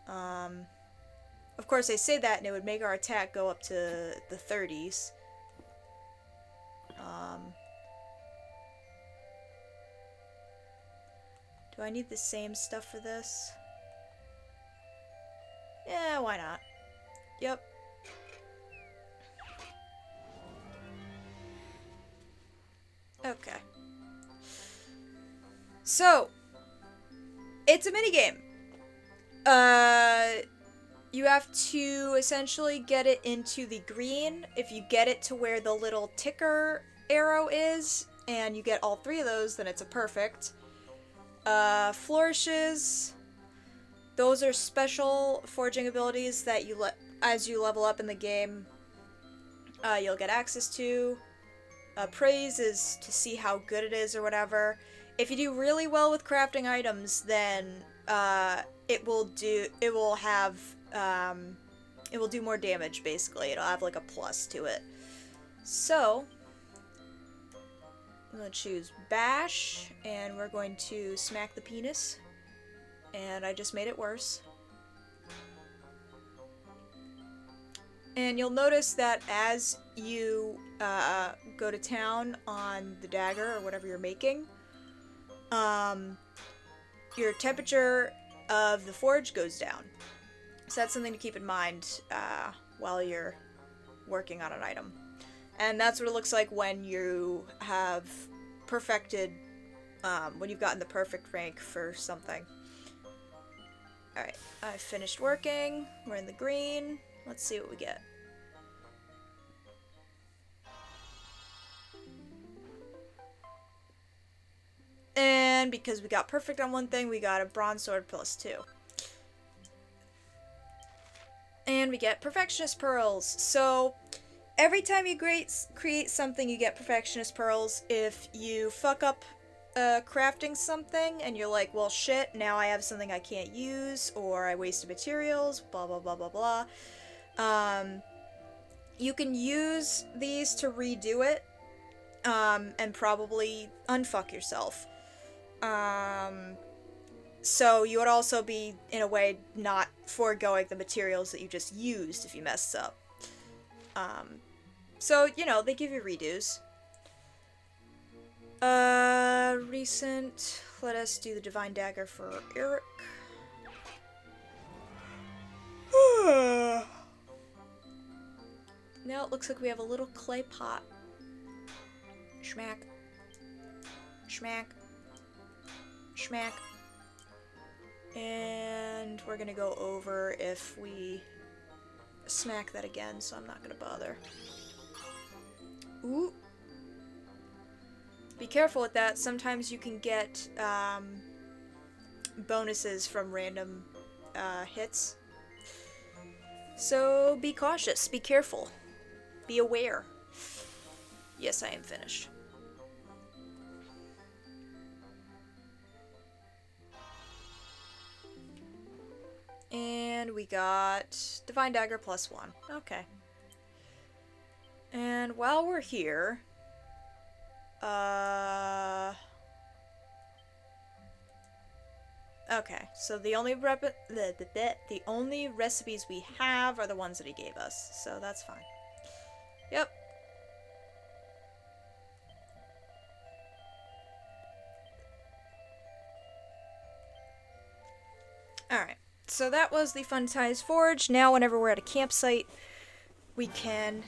Of course, I say that and it would make our attack go up to the 30s. Do I need the same stuff for this? Yeah, why not? Yep. Okay. So, it's a minigame. You have to essentially get it into the green. If you get it to where the little ticker arrow is, and you get all three of those, then it's a perfect. Flourishes. Those are special forging abilities that as you level up in the game, you'll get access to. Praise is to see how good it is or whatever. If you do really well with crafting items, then it will do more damage, basically. It'll have like a plus to it. So, I'm gonna choose bash, and we're going to smack the penis. And I just made it worse. And you'll notice that as you go to town on the dagger or whatever you're making, your temperature of the forge goes down. So that's something to keep in mind while you're working on an item. And that's what it looks like when you have perfected, when you've gotten the perfect rank for something. Alright, I finished working. We're in the green. Let's see what we get. And because we got perfect on one thing, we got a bronze sword +2. And we get perfectionist pearls. So every time you create something, you get perfectionist pearls. If you fuck up crafting something and you're like, well shit, now I have something I can't use, or I wasted materials, blah blah blah blah blah, you can use these to redo it, and probably unfuck yourself. So you would also be, in a way, not foregoing the materials that you just used if you mess up. So, you know, they give you redos. Recent. Let us do the Divine Dagger for Eric. Now it looks like we have a little clay pot. Schmack. Schmack. Schmack. And we're gonna go over if we smack that again, so I'm not gonna bother. Ooh. Be careful with that. Sometimes you can get bonuses from random hits. So be cautious, be careful, be aware. Yes, I am finished. And we got Divine Dagger +1. Okay. And while we're here, okay, so the only recipes we have are the ones that he gave us, so that's fine. Yep. Alright, so that was the Fun Ties Forge. Now whenever we're at a campsite, we can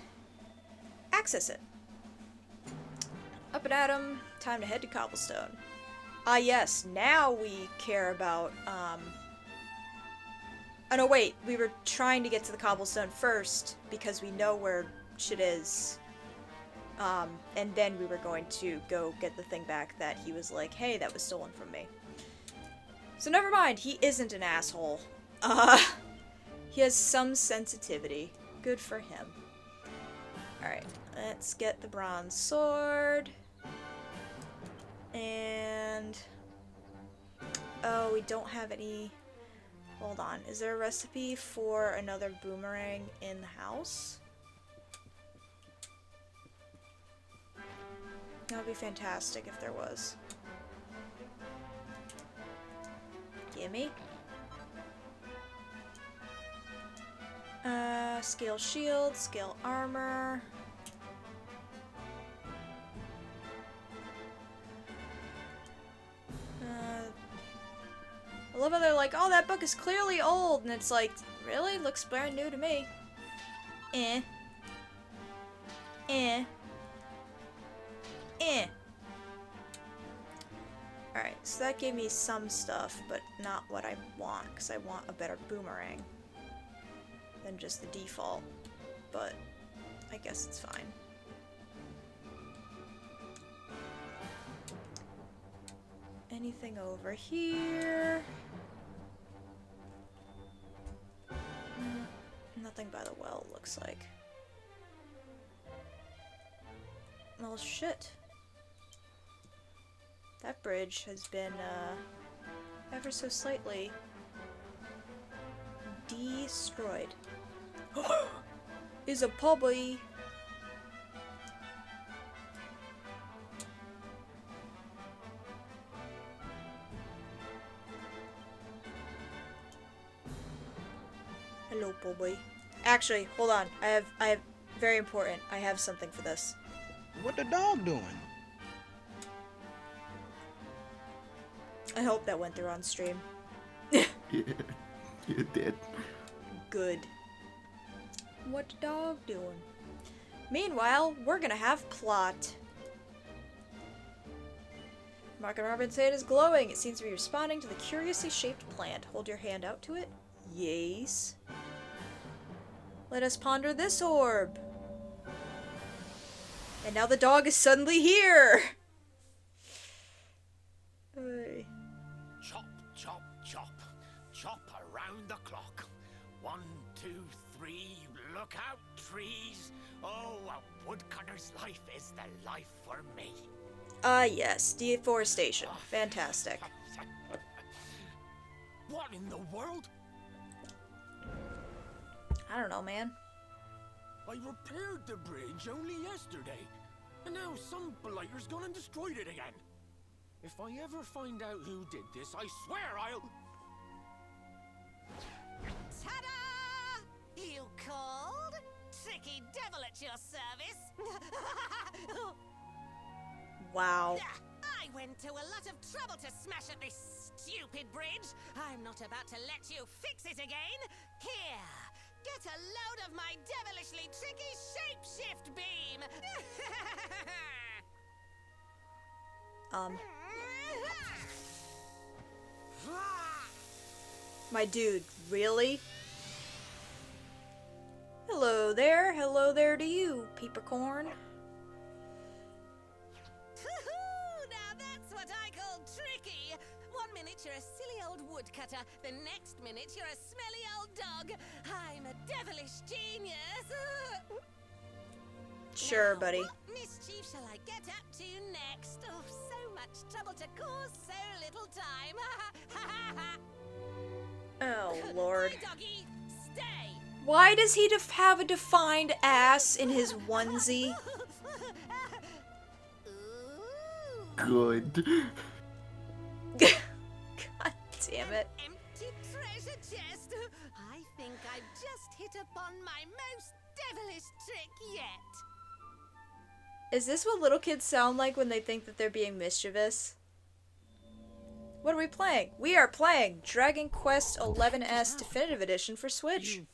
access it. Up and at 'em, time to head to Cobblestone. Ah yes, now we care about, oh no wait, we were trying to get to the Cobblestone first because we know where shit is. And then we were going to go get the thing back that he was like, hey, that was stolen from me. So never mind, he isn't an asshole. He has some sensitivity. Good for him. Alright, let's get the bronze sword. And... oh, we don't have any... hold on, is there a recipe for another boomerang in the house? That would be fantastic if there was. Gimme. Scale shield, scale armor. I love how they're like, oh, that book is clearly old, and it's like, really? Looks brand new to me. Eh. Eh. Eh. Alright, so that gave me some stuff, but not what I want, because I want a better boomerang than just the default. But I guess it's fine. Anything over here? Nothing by the well, looks like. Well, shit. That bridge has been, ever so slightly destroyed. Is a pobby. Hello, pobby. Actually, hold on. I have very important. I have something for this. What the dog doing? I hope that went through on stream. Yeah, it did. Good. What the dog doing? Meanwhile, we're gonna have plot. Mark and Robin say it is glowing. It seems to be responding to the curiously shaped plant. Hold your hand out to it. Yes. Let us ponder this orb. And now the dog is suddenly here. Hey. Chop, chop, chop. Chop around the clock. 1, 2, 3. Look out, trees. Oh, a woodcutter's life is the life for me. Yes. Deforestation. Fantastic. What in the world? I don't know, man. I repaired the bridge only yesterday. And now some blighter's gone and destroyed it again. If I ever find out who did this, I swear I'll... Ta-da! You called? Tricky devil at your service. Wow. I went to a lot of trouble to smash at this stupid bridge. I'm not about to let you fix it again. Here, get a load of my devilishly tricky shapeshift beam. My dude, really? Hello there to you, Peepercorn. Now that's what I call tricky. 1 minute you're a silly old woodcutter, the next minute you're a smelly old dog. I'm a devilish genius. Sure, Now, buddy. What mischief shall I get up to next? Oh, so much trouble to cause so little time. Oh, Lord. My doggy, stay. Why does he have a defined ass in his onesie? Ooh. Good. God damn it. Empty treasure chest. I think I've just hit upon my most devilish trick yet. Is this what little kids sound like when they think that they're being mischievous? What are we playing? We are playing Dragon Quest XI-S Definitive Edition for Switch. You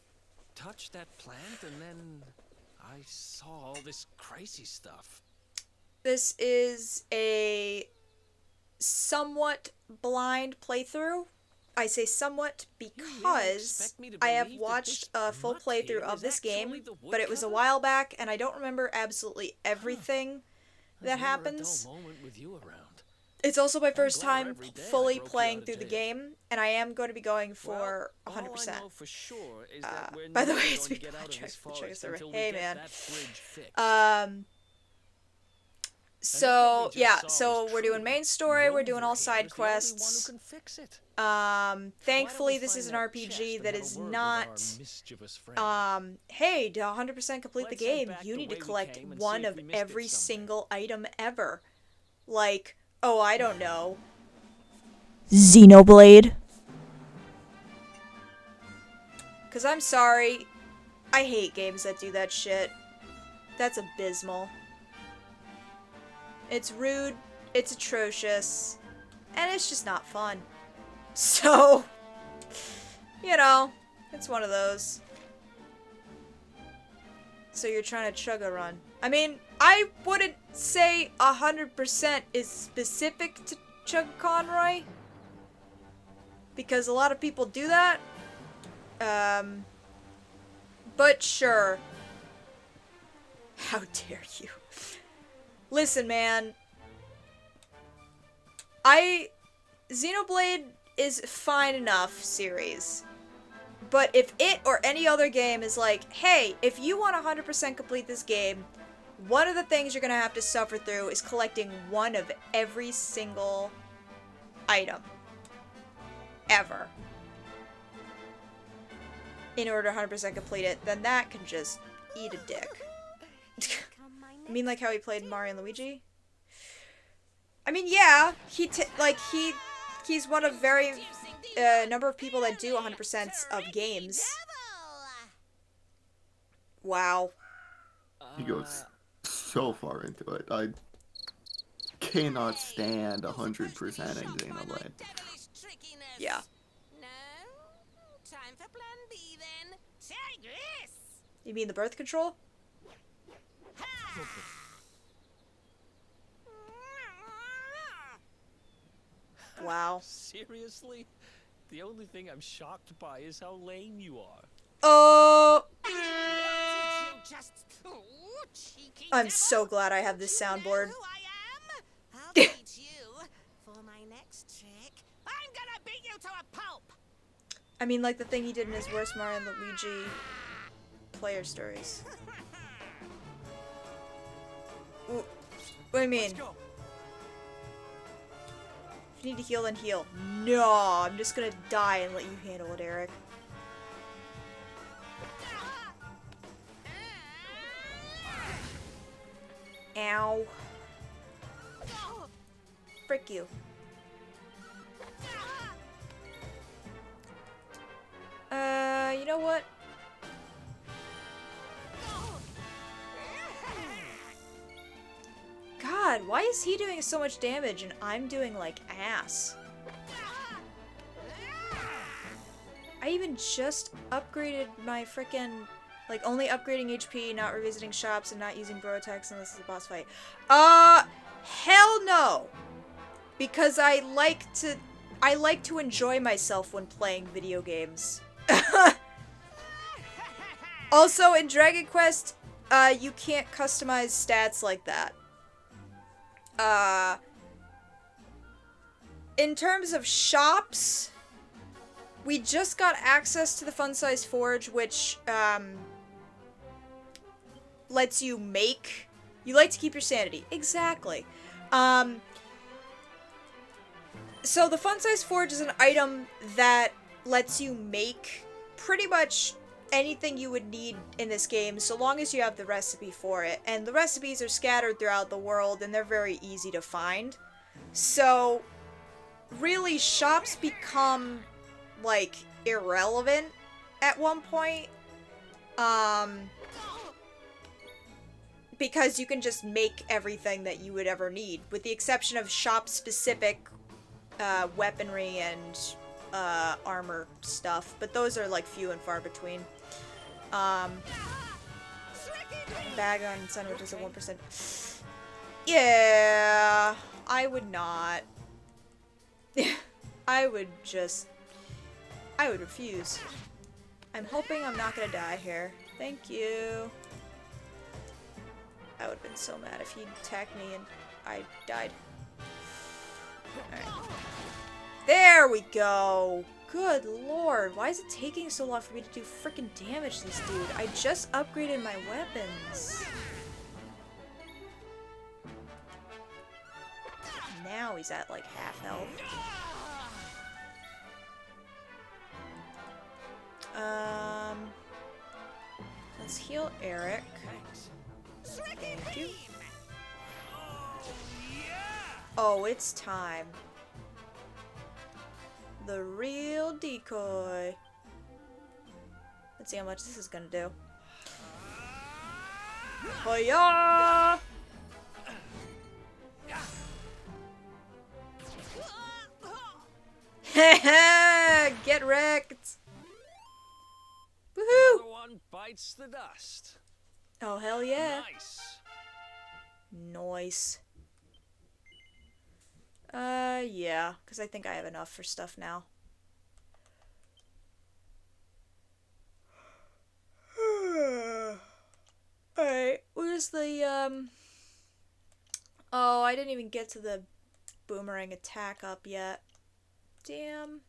touched that plant and then I saw all this crazy stuff. This is a somewhat blind playthrough. I say somewhat because expect me to I have believe that watched this a full mutt playthrough here of is this game, actually the but it was a woodcutter? while back, and I don't remember absolutely everything that I've never a dull happens. moment with you around. It's also my first glad time every day I fully broke you playing out of through the jail. game, and I am going to be going for Well, 100%. All I know for sure is that we're By the never way, going it's to me, get out of Patrick, this the Trigger forest server. until we Hey, get man. that bridge fixed. So just yeah, saw so was we're doing true. main story, we're doing all Rover side here is the only one who quests. can fix it. Thankfully Why don't this we is an find that RPG chest that and have is a word with not our mischievous friend? hey, to 100% complete the Let's head game, back you the need to way we collect came and one see if of we missed it every somewhere. single item ever. Like, oh, I don't know. Xenoblade. Cause I'm sorry, I hate games that do that shit. That's abysmal. It's rude, it's atrocious, and it's just not fun. So, you know, it's one of those. So you're trying to chug a run. I mean, I wouldn't say 100% is specific to Chug Conroy, because a lot of people do that. But sure. How dare you? Listen, man. Xenoblade is fine enough series. But if it or any other game is like, hey, if you want to 100% complete this game, one of the things you're going to have to suffer through is collecting one of every single item. Ever. In order to 100% complete it, then that can just eat a dick. I mean, like how he played Mario and Luigi? I mean, yeah, he's one of very number of people that do 100% of games. Wow. He goes so far into it. I cannot stand 100% in Xenoblade. Yeah. No? Time for plan B then. Take this! You mean the birth control? Wow. Seriously? The only thing I'm shocked by is how lame you are. Oh, Did you just... cheeky I'm devil? so glad I have this Do you know soundboard. who I am? I'll beat you. For my next trick, I'm gonna beat you to a pulp. I mean, like the thing he did in his worst Mario and Luigi player stories. What do you mean? Let's go. If you need to heal, then heal. No, I'm just gonna die and let you handle it, Eric. Ow. Frick you. You know what? God, why is he doing so much damage and I'm doing like ass? I even just upgraded my frickin' like only upgrading HP, not revisiting shops, and not using bro attacks unless it's a boss fight. Hell no! Because I like to enjoy myself when playing video games. Also, in Dragon Quest, you can't customize stats like that. In terms of shops, we just got access to the Fun Size Forge, which, lets you make... You like to keep your sanity. Exactly. So the Fun Size Forge is an item that lets you make pretty much anything you would need in this game, so long as you have the recipe for it. And the recipes are scattered throughout the world, and they're very easy to find. So, really, shops become, like, irrelevant at one point. Because you can just make everything that you would ever need, with the exception of shop-specific weaponry and armor stuff, but those are like few and far between. Bag on sandwiches at 1%. Yeah, I would not. I would refuse. I'm hoping I'm not gonna die here. Thank you. I would have been so mad if he'd attacked me and I died. Alright. There we go! Good lord, why is it taking so long for me to do freaking damage to this dude? I just upgraded my weapons. Now he's at like half health. Let's heal Eric. Thank you. Oh, it's time. The real decoy. Let's see how much this is gonna do. Hiya! Get wrecked! Woohoo! Another one bites the dust. Oh, hell yeah. Nice. Nice. Yeah, because I think I have enough for stuff now. Alright, where's the, Oh, I didn't even get to the boomerang attack up yet. Damn.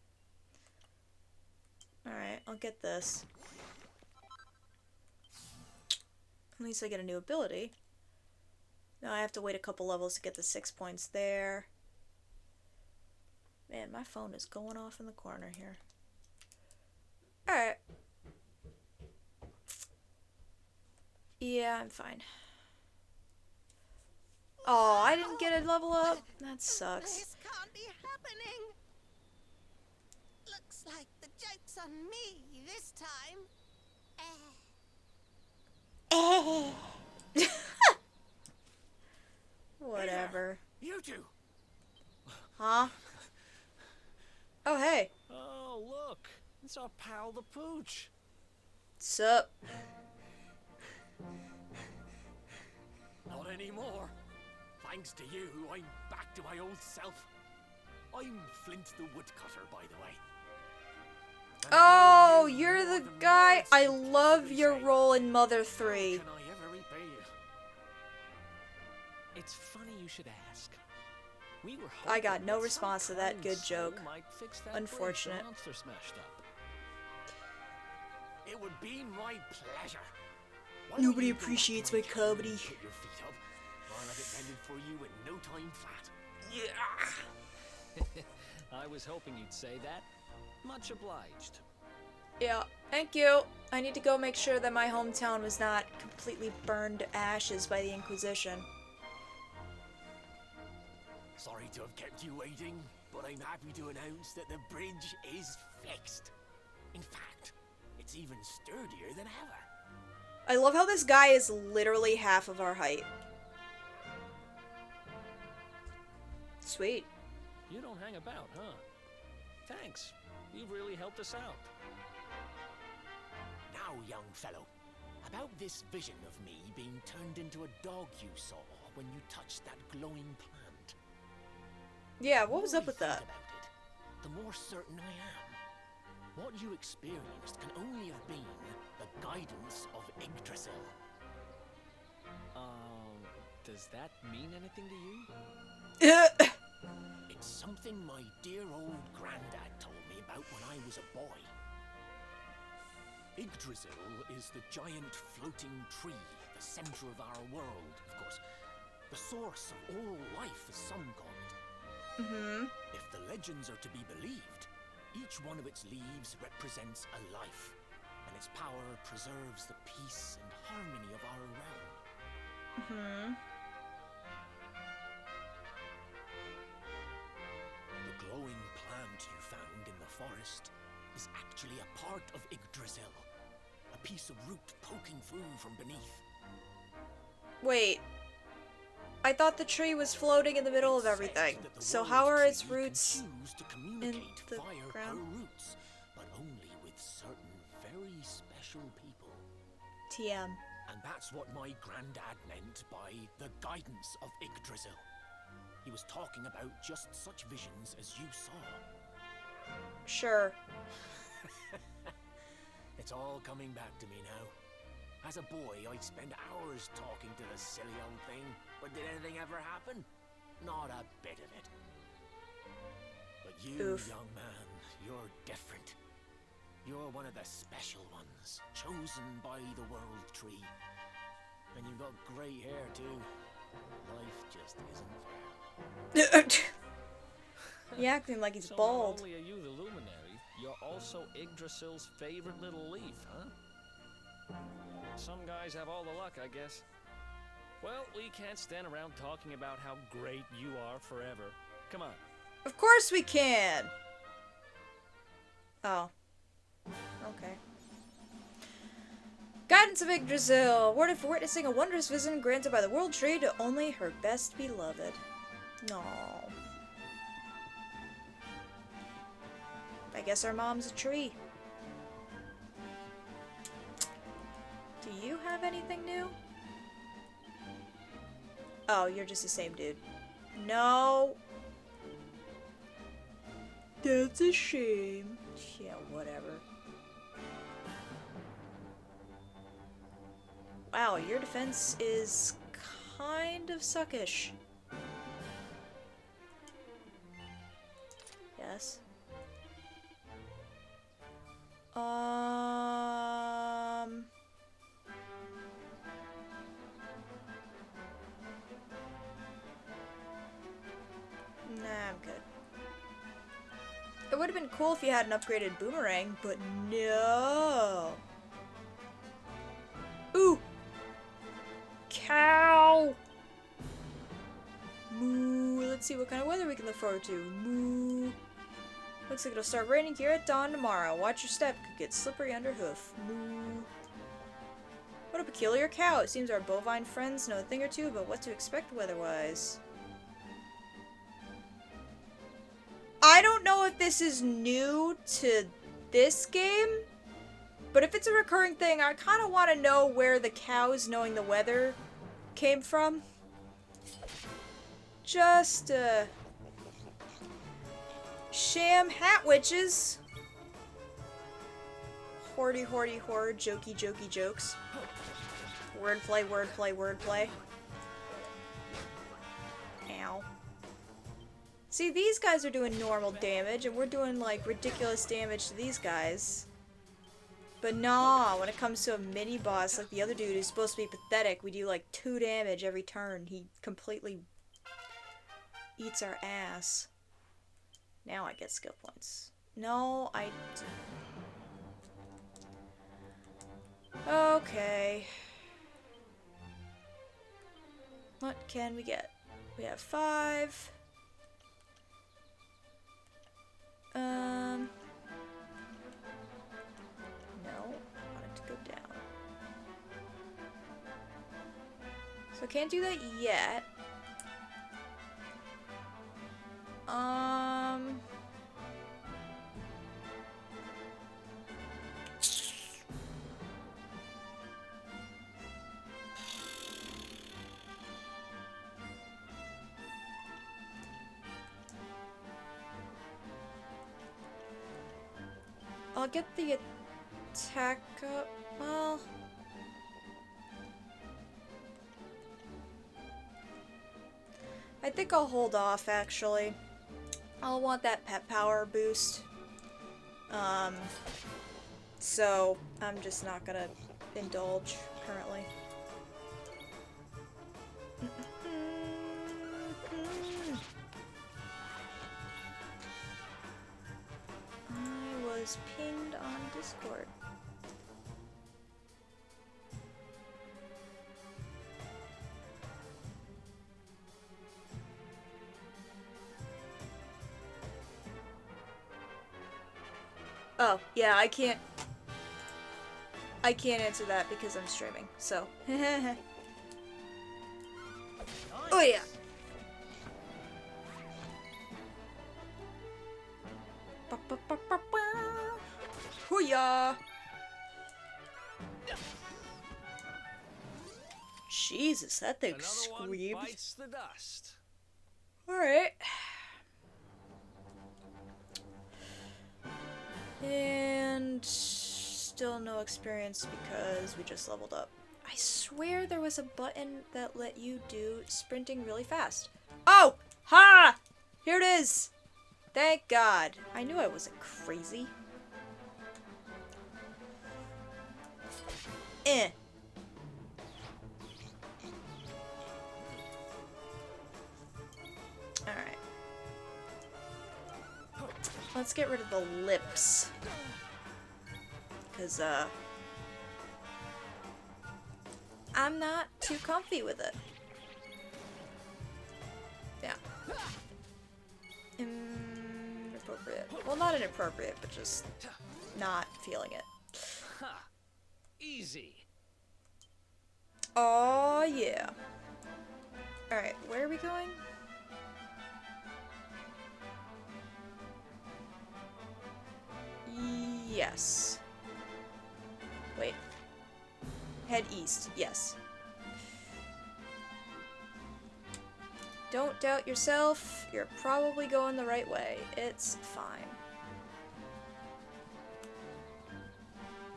Alright, I'll get this. At least I get a new ability. Now I have to wait a couple levels to get the 6 points there. Man, my phone is going off in the corner here. Alright. Yeah, I'm fine. Oh, I didn't get a level up? That sucks. This can't be happening. Looks like the joke's on me this time. Whatever. You two. Huh? Oh, hey. Oh, look. It's our pal the Pooch. Sup? Not anymore. Thanks to you, I'm back to my old self. I'm Flint the Woodcutter, by the way. And Oh, you you're more the than guy. once, I Flint, love as they your say. role in Mother How 3. can I ever repay you? It's funny you should ask. We were I got hoping no that response to some that kind good soul joke. might fix that bridge the Unfortunate. monster smashed up. It would be my pleasure. Why don't Nobody you go back to appreciates my my cabin and comedy. Put your feet up. I'll have it mended for you in no time flat. I was hoping you'd say that. Much obliged. Yeah, thank you. I need to go make sure that my hometown was not completely burned to ashes by the Inquisition. Sorry to have kept you waiting, but I'm happy to announce that the bridge is fixed. In fact, it's even sturdier than ever. I love how this guy is literally half of our height. Sweet. You don't hang about, huh? Thanks. You've really helped us out. Now, young fellow, about this vision of me being turned into a dog you saw when you touched that glowing plant. Yeah, what was The up more with I that? think about it, the more certain I am. What you experienced can only have been the guidance of Yggdrasil. Does that mean anything to you? It's something my dear old granddad told me about when I was a boy. Yggdrasil is the giant floating tree, the center of our world, of course. The source of all life, as some call it. If the legends are to be believed, each one of its leaves represents a life, and its power preserves the peace and harmony of our realm. The glowing plant you found in the forest is actually a part of Yggdrasil, a piece of root poking through from beneath. Wait. I thought the tree was floating in the middle of everything. So how are its roots in the ground? Roots, but only with certain very special people. TM. And that's what my granddad meant by the guidance of Yggdrasil. He was talking about just such visions as you saw. Sure. It's all coming back to me now. As a boy, I'd spend hours talking to the silly old thing, but did anything ever happen? Not a bit of it. But you, Oof. young man, you're different. You're one of the special ones, chosen by the World Tree. And you've got great hair, too. Life just isn't fair. He acting like he's So bald. not only are you the luminary, you're also Yggdrasil's favorite little leaf, huh? Some guys have all the luck, I guess. Well, we can't stand around talking about how great you are forever. Come on. Of course we can! Oh. Okay. Guidance of Yggdrasil, awarded for witnessing a wondrous vision granted by the World Tree to only her best beloved. No. I guess our mom's a tree. Do you have anything new? Oh, you're just the same dude. No. That's a shame. Yeah, whatever. Wow, your defense is kind of suckish. Yes. Nah, I'm good. It would have been cool if you had an upgraded boomerang, but no. Ooh! Cow! Moo. Let's see what kind of weather we can look forward to. Moo. Looks like it'll start raining here at dawn tomorrow. Watch your step, could get slippery under hoof. Moo. What a peculiar cow. It seems our bovine friends know a thing or two about what to expect weather-wise. I don't know if this is new to this game, but if it's a recurring thing, I kind of want to know where the cows knowing the weather came from. Just, sham hat witches. Hoardy, hoardy, hoard, jokey, jokey jokes. Wordplay, wordplay, wordplay. Ow. See, these guys are doing normal damage, and we're doing, like, ridiculous damage to these guys. But nah, when it comes to a mini-boss like the other dude who's supposed to be pathetic, we do, like, 2 damage every turn. He completely eats our ass. Now I get skill points. No, I don't. Okay. What can we get? We have 5. No, I want it to go down. So can't do that yet. I'll get the attack up. Well, I think I'll hold off actually. I'll want that pet power boost. So I'm just not gonna indulge currently. I was pinged on Discord. Oh, yeah, I can't answer that because I'm streaming, so. Oh yeah. Hoo-yah! Jesus, that thing Another one screamed. bites the dust. Alright. And still no experience because we just leveled up. I swear there was a button that let you do sprinting really fast. Oh! Ha! Here it is! Thank God. I knew I wasn't crazy. Eh. Alright. Let's get rid of the lips. Because, I'm not too comfy with it. Yeah. Inappropriate. Well, not inappropriate, but just not feeling it. Ha! Easy. Oh, yeah. Alright, where are we going? Yes. Wait. Head east, yes. Don't doubt yourself. You're probably going the right way. It's fine.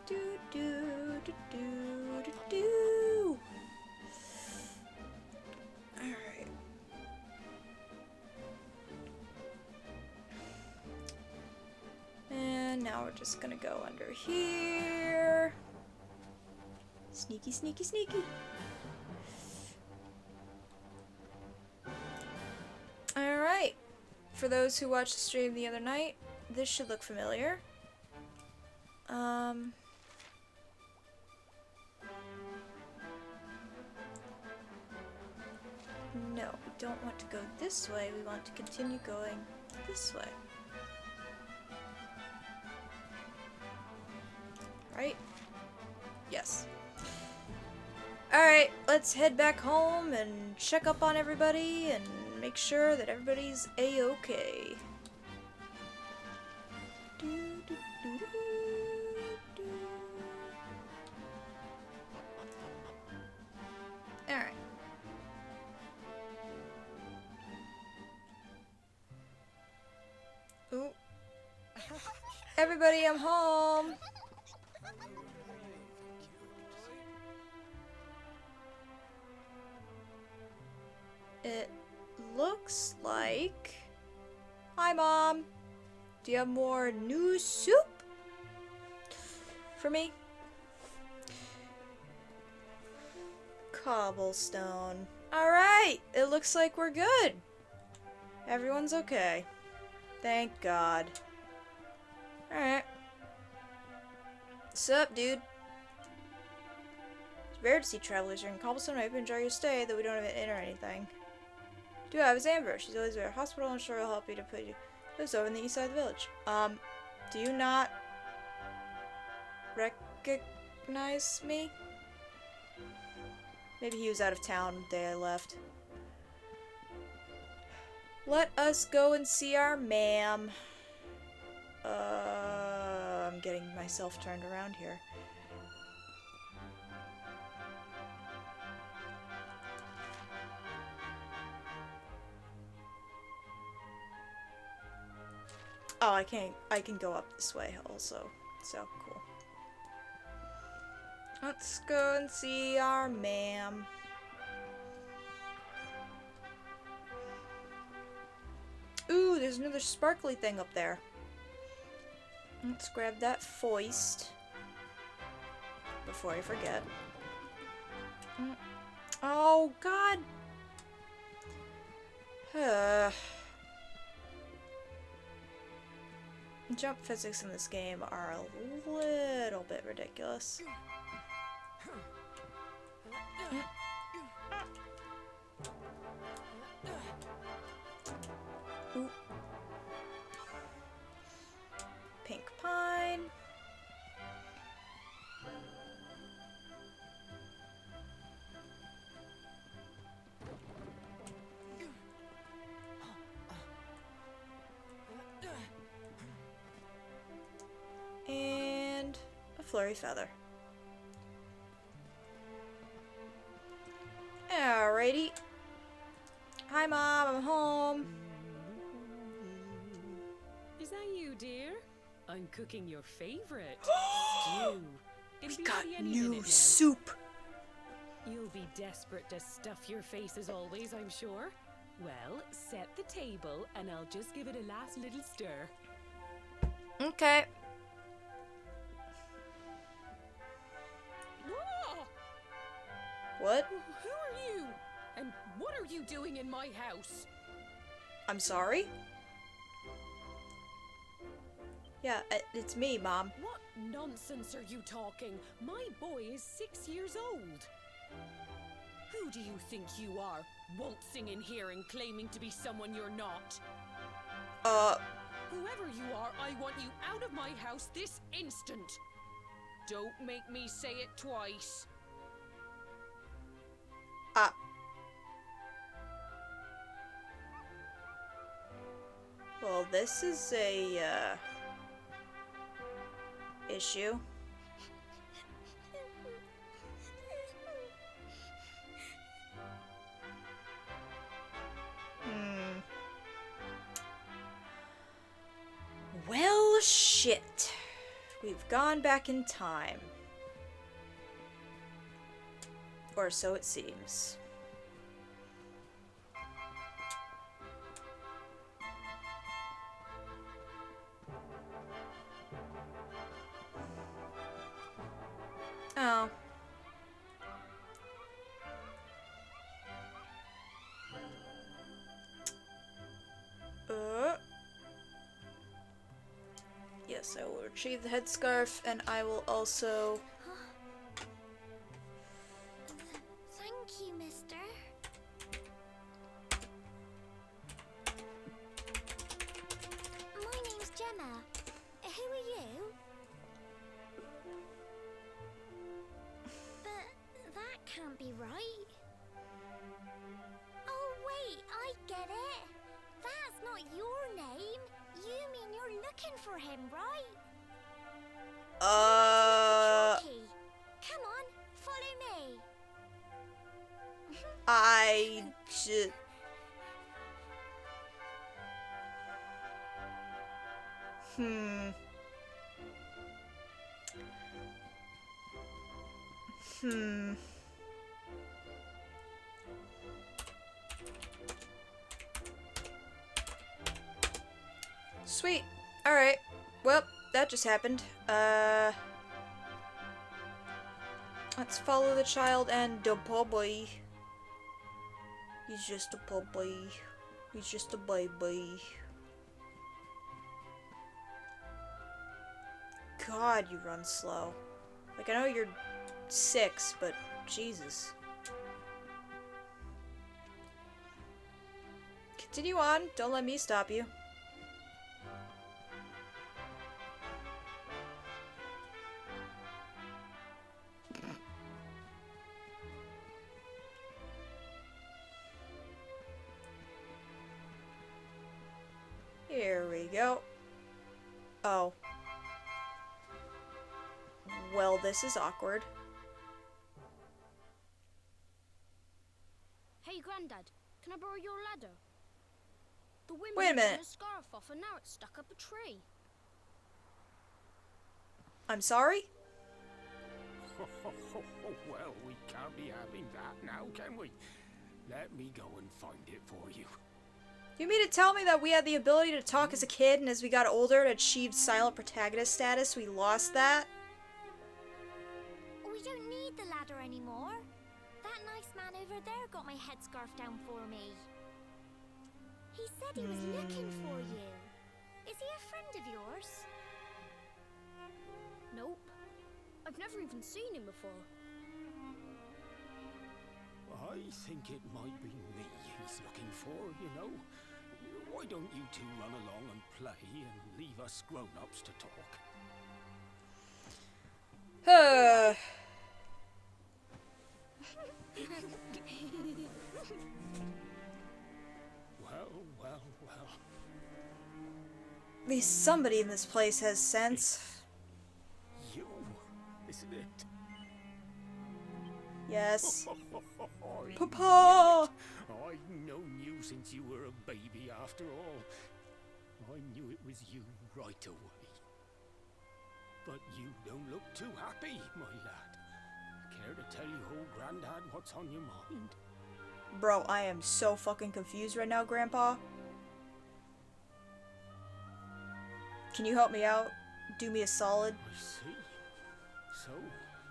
Do do do do do do. Alright. And now we're just gonna go under here. Sneaky, sneaky, sneaky. Alright. For those who watched the stream the other night, this should look familiar. No, we don't want to go this way. We want to continue going this way. Right? Yes. Alright, let's head back home and check up on everybody and make sure that everybody's a-okay. Alright. Ooh. Everybody, I'm home! It looks like... Hi, Mom! Do you have more new soup? For me? Cobblestone. Alright! It looks like we're good! Everyone's okay. Thank God. Alright. Sup, dude? It's rare to see travelers here in Cobblestone. I hope you enjoy your stay, though we don't have an inn or anything. Do have his Amber. She's always at our hospital. I'm sure it'll help you to put you Lives over on the east side of the village. Do you not recognize me? Maybe he was out of town the day I left. Let us go and see our ma'am. I'm getting myself turned around here. Oh, I can go up this way also. So, cool. Let's go and see our ma'am. Ooh, there's another sparkly thing up there. Let's grab that foist before I forget. Oh, God. Jump physics in this game are a little bit ridiculous. Ooh. Pink pine. And a flurry feather. Alrighty. Hi, Mom, I'm home. Is that you, dear? I'm cooking your favorite stew. It'll We be got ready any new minute now. soup. You'll be desperate to stuff your face as always, I'm sure. Well, set the table and I'll just give it a last little stir. Okay. Whoa! What? Who are you? And what are you doing in my house? I'm sorry? Yeah, it's me, Mom. What nonsense are you talking? My boy is 6 years old. Who do you think you are, waltzing in here and claiming to be someone you're not? Whoever you are, I want you out of my house this instant. Don't make me say it twice. Well, this is a, issue. Well, shit. We've gone back in time. Or so it seems. Oh. Yes, I will retrieve the headscarf, and I will also... Thank you, mister. My name's Gemma. Who are you? But that can't be right. Oh, wait, I get it. That's not your name. You mean you're looking for him, right? Rocky. Come on, follow me. I just... Sweet. Alright. Well, that just happened. Let's follow the child and the poor boy. He's just a poor boy. He's just a baby. God, you run slow. Like, I know you're 6, but Jesus. Continue on. Don't let me stop you. Here we go. Oh. Well, this is awkward. Hey, Grandad, can I borrow your ladder? The wind Wait a blew minute. the scarf off and now it's stuck up a tree. I'm sorry? Well, we can't be having that now, can we? Let me go and find it for you. You mean to tell me that we had the ability to talk as a kid, and as we got older and achieved silent protagonist status, we lost that? We don't need the ladder anymore. That nice man over there got my headscarf down for me. He said he was looking for you. Is he a friend of yours? Nope. I've never even seen him before. I think it might be me he's looking for, you know. Why don't you two run along and play and leave us grown-ups to talk? Well. At least somebody in this place has sense. You, isn't it? Yes. I Papa! I've known you since you were a baby, after all. I knew it was you right away. But you don't look too happy, my lad. Care to tell your old granddad what's on your mind? Bro, I am so fucking confused right now, Grandpa. Can you help me out? Do me a solid? I see. So,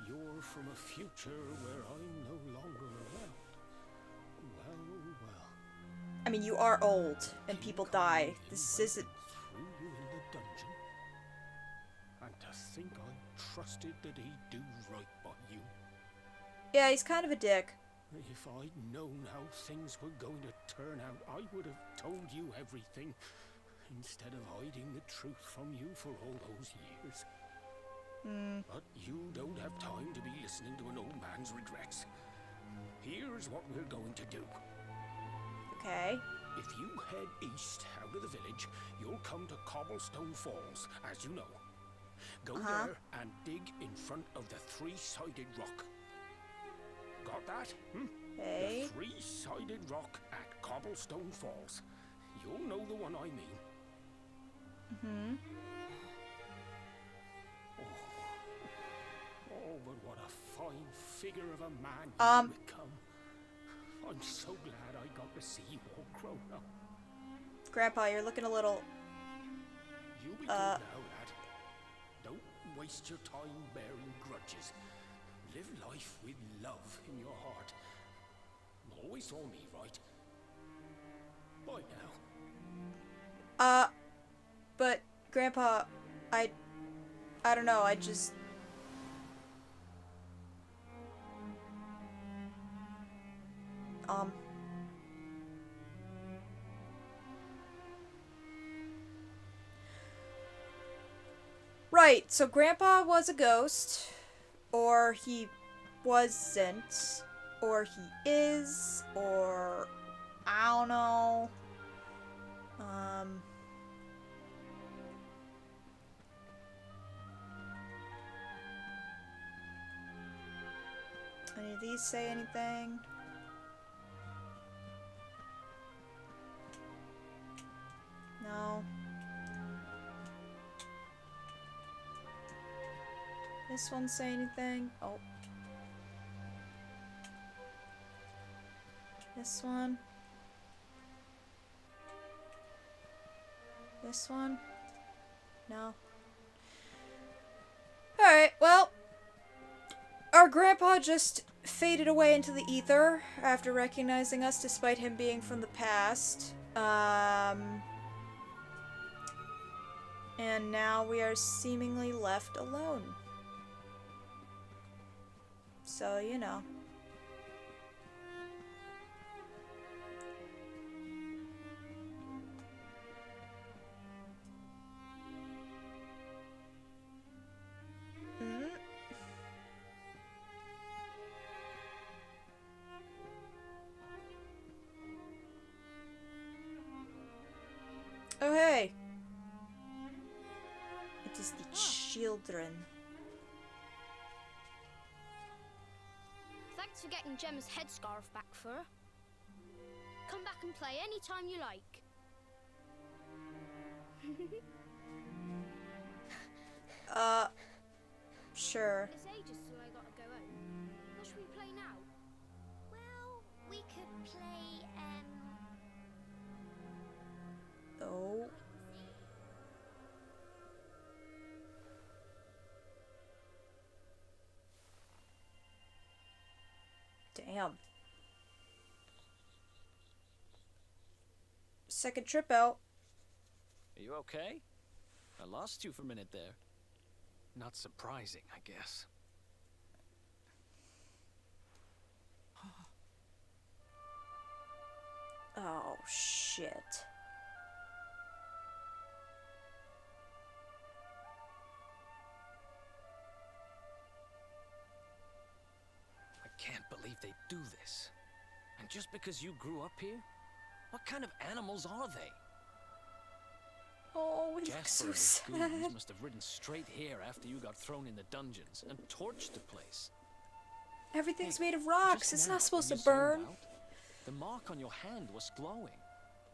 you're from a future where I'm no longer around. Well. I mean, you are old, and people die. This isn't... Threw you in the dungeon. And to think I trusted that he'd do right by you. Yeah, he's kind of a dick. If I'd known how things were going to turn out, I would have told you everything, instead of hiding the truth from you for all those years. But you don't have time to be listening to an old man's regrets. Here's what we're going to do. Okay. If you head east out of the village, you'll come to Cobblestone Falls, as you know. Go there and dig in front of the three-sided rock. Got that? Okay. The three-sided rock at Cobblestone Falls. You'll know the one I mean. Oh, but what a fine figure of a man you've become. I'm so glad I got to see you all grown up. Grandpa, you're looking a little... You be good now, lad. Don't waste your time bearing grudges. Live life with love in your heart. Always saw me right. Bye now. But, Grandpa, I don't know, I just... Right, so Grandpa was a ghost, or he wasn't, or he is, or I don't know. Any of these say anything? No. This one say anything? Oh. This one. This one? No. Alright, well. Our grandpa just faded away into the ether after recognizing us despite him being from the past. And now we are seemingly left alone. So, you know. Oh, hey. It is the children. Thanks for getting Gemma's headscarf back for her. Come back and play anytime you like. Sure. It's ages till I gotta go home. What should we play now? Well, we could play, Oh. Damn. Second trip out. Are you okay? I lost you for a minute there. Not surprising, I guess. Oh, shit. I can't believe they do this. And just because you grew up here? What kind of animals are they? Oh, we look Jasper so and his sad. goons must have ridden straight here after you got thrown in the dungeons and torched the place. Everything's Hey, made of rocks. just It's now, not supposed when to you zoned burn. out, the mark on your hand was glowing,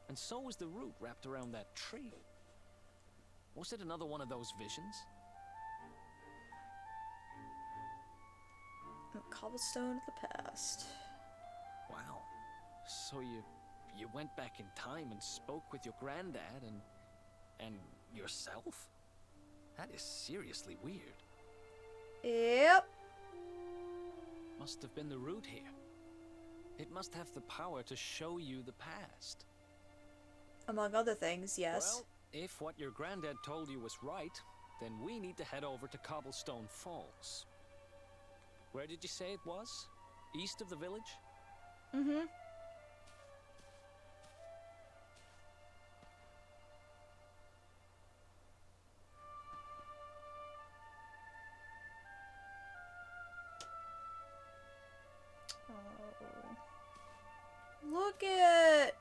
and so was the root wrapped around that tree. Was it another one of those visions? Cobblestone of the past. Wow. So you went back in time and spoke with your granddad and yourself? That is seriously weird. Yep. Must have been the root here. It must have the power to show you the past. Among other things, yes. Well, if what your granddad told you was right, then we need to head over to Cobblestone Falls. Where did you say it was? East of the village? Mm-hmm. Look at.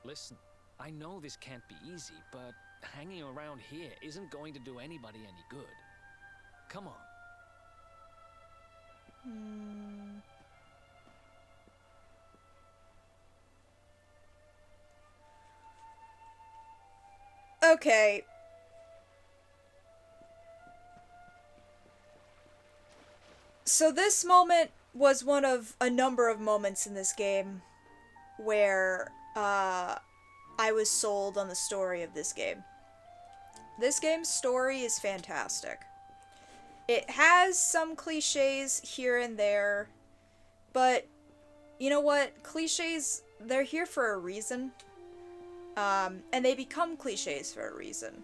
Listen, I know this can't be easy, but hanging around here isn't going to do anybody any good. Come on. Okay. So this moment was one of a number of moments in this game where I was sold on the story of this game. This game's story is fantastic. It has some cliches here and there, but you know what? Cliches, they're here for a reason. And they become cliches for a reason.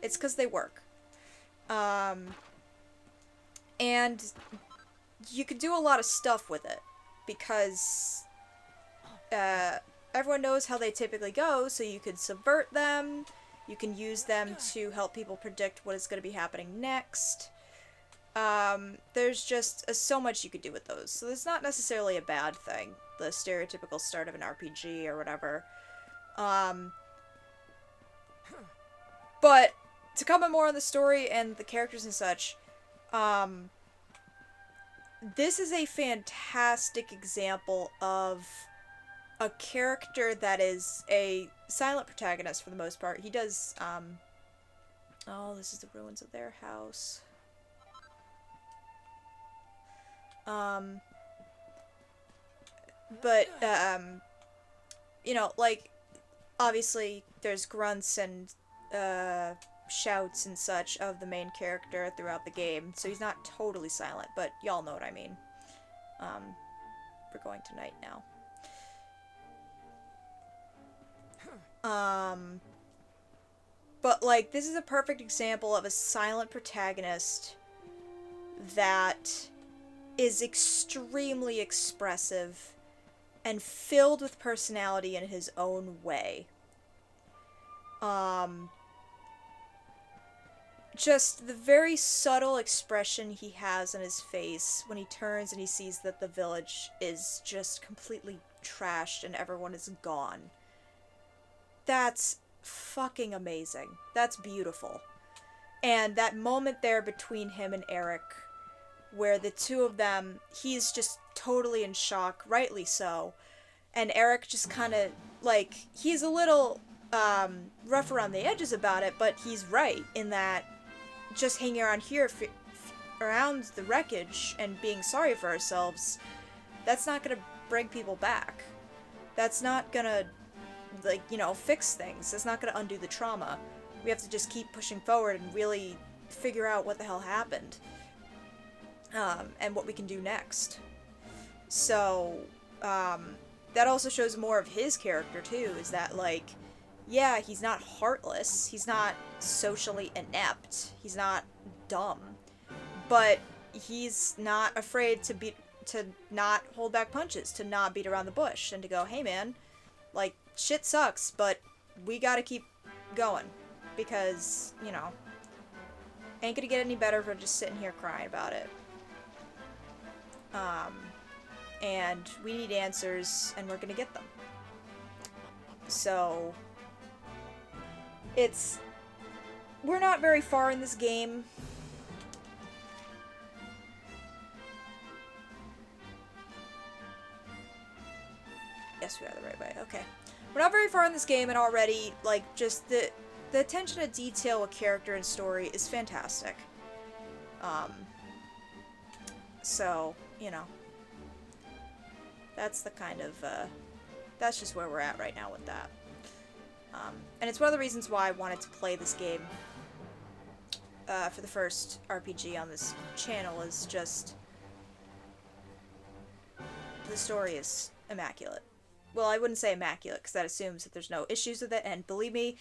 It's because they work. And you could do a lot of stuff with it because everyone knows how they typically go, so you could subvert them, you can use them to help people predict what is going to be happening next. There's just so much you could do with those, so it's not necessarily a bad thing, the stereotypical start of an RPG or whatever. But to comment more on the story and the characters and such, this is a fantastic example of a character that is a silent protagonist for the most part. He does, oh, this is the ruins of their house. But, you know, like, obviously there's grunts and, shouts and such of the main character throughout the game, so he's not totally silent, but y'all know what I mean. We're going to night now. But, like, this is a perfect example of a silent protagonist that is extremely expressive and filled with personality in his own way. Just the very subtle expression he has on his face when he turns and he sees that the village is just completely trashed and everyone is gone. That's fucking amazing. That's beautiful. And that moment there between him and Eric, where the two of them, he's just totally in shock, rightly so. And Eric just kind of, like, he's a little rough around the edges about it, but he's right in that just hanging around here, around the wreckage, and being sorry for ourselves, that's not gonna bring people back. That's not gonna, like, you know, fix things. That's not gonna undo the trauma. We have to just keep pushing forward and really figure out what the hell happened. And what we can do next. So, that also shows more of his character, too, is that, like, yeah, he's not heartless, he's not socially inept, he's not dumb, but he's not afraid to not hold back punches, to not beat around the bush, and to go, hey man, like, shit sucks, but we gotta keep going, because, you know, ain't gonna get any better for just sitting here crying about it. And we need answers, and we're gonna get them. So, we're not very far in this game. Yes, we are the right way, okay. We're not very far in this game, and already, like, just the attention to detail with character and story is fantastic. So, you know, that's the kind of, that's just where we're at right now with that. And it's one of the reasons why I wanted to play this game for the first RPG on this channel, is just the story is immaculate. Well, I wouldn't say immaculate, because that assumes that there's no issues with it, and believe me,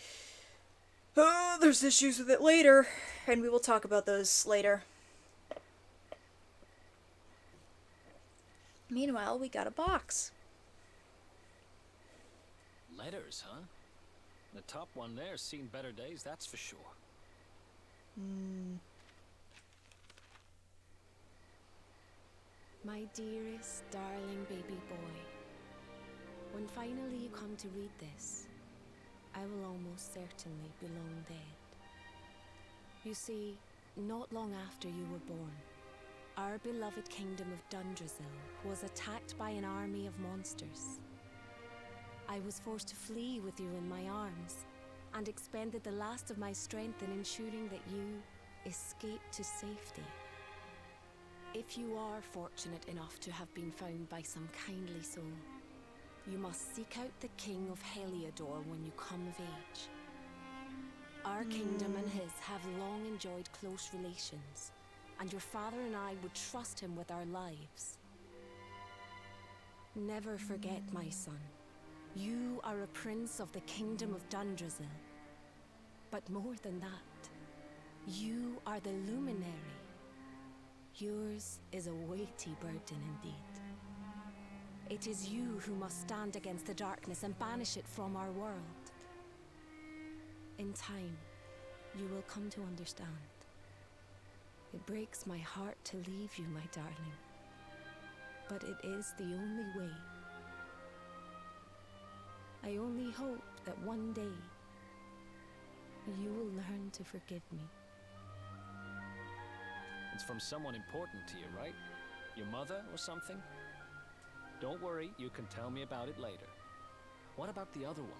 there's issues with it later, and we will talk about those later. Meanwhile, we got a box. Letters, huh? The top one there's seen better days, that's for sure. My dearest, darling baby boy, when finally you come to read this, I will almost certainly be long dead. You see, not long after you were born, our beloved kingdom of Dundrasil was attacked by an army of monsters. I was forced to flee with you in my arms, and expended the last of my strength in ensuring that you escaped to safety. If you are fortunate enough to have been found by some kindly soul, you must seek out the king of Heliodor when you come of age. Our kingdom and his have long enjoyed close relations, and your father and I would trust him with our lives. Never forget, my son, you are a prince of the kingdom of Dundrasil. But more than that, you are the luminary. Yours is a weighty burden indeed. It is you who must stand against the darkness and banish it from our world. In time, you will come to understand. It breaks my heart to leave you, my darling, but it is the only way. I only hope that one day you will learn to forgive me. It's from someone important to you, right? Your mother or something? Don't worry, you can tell me about it later. What about the other one?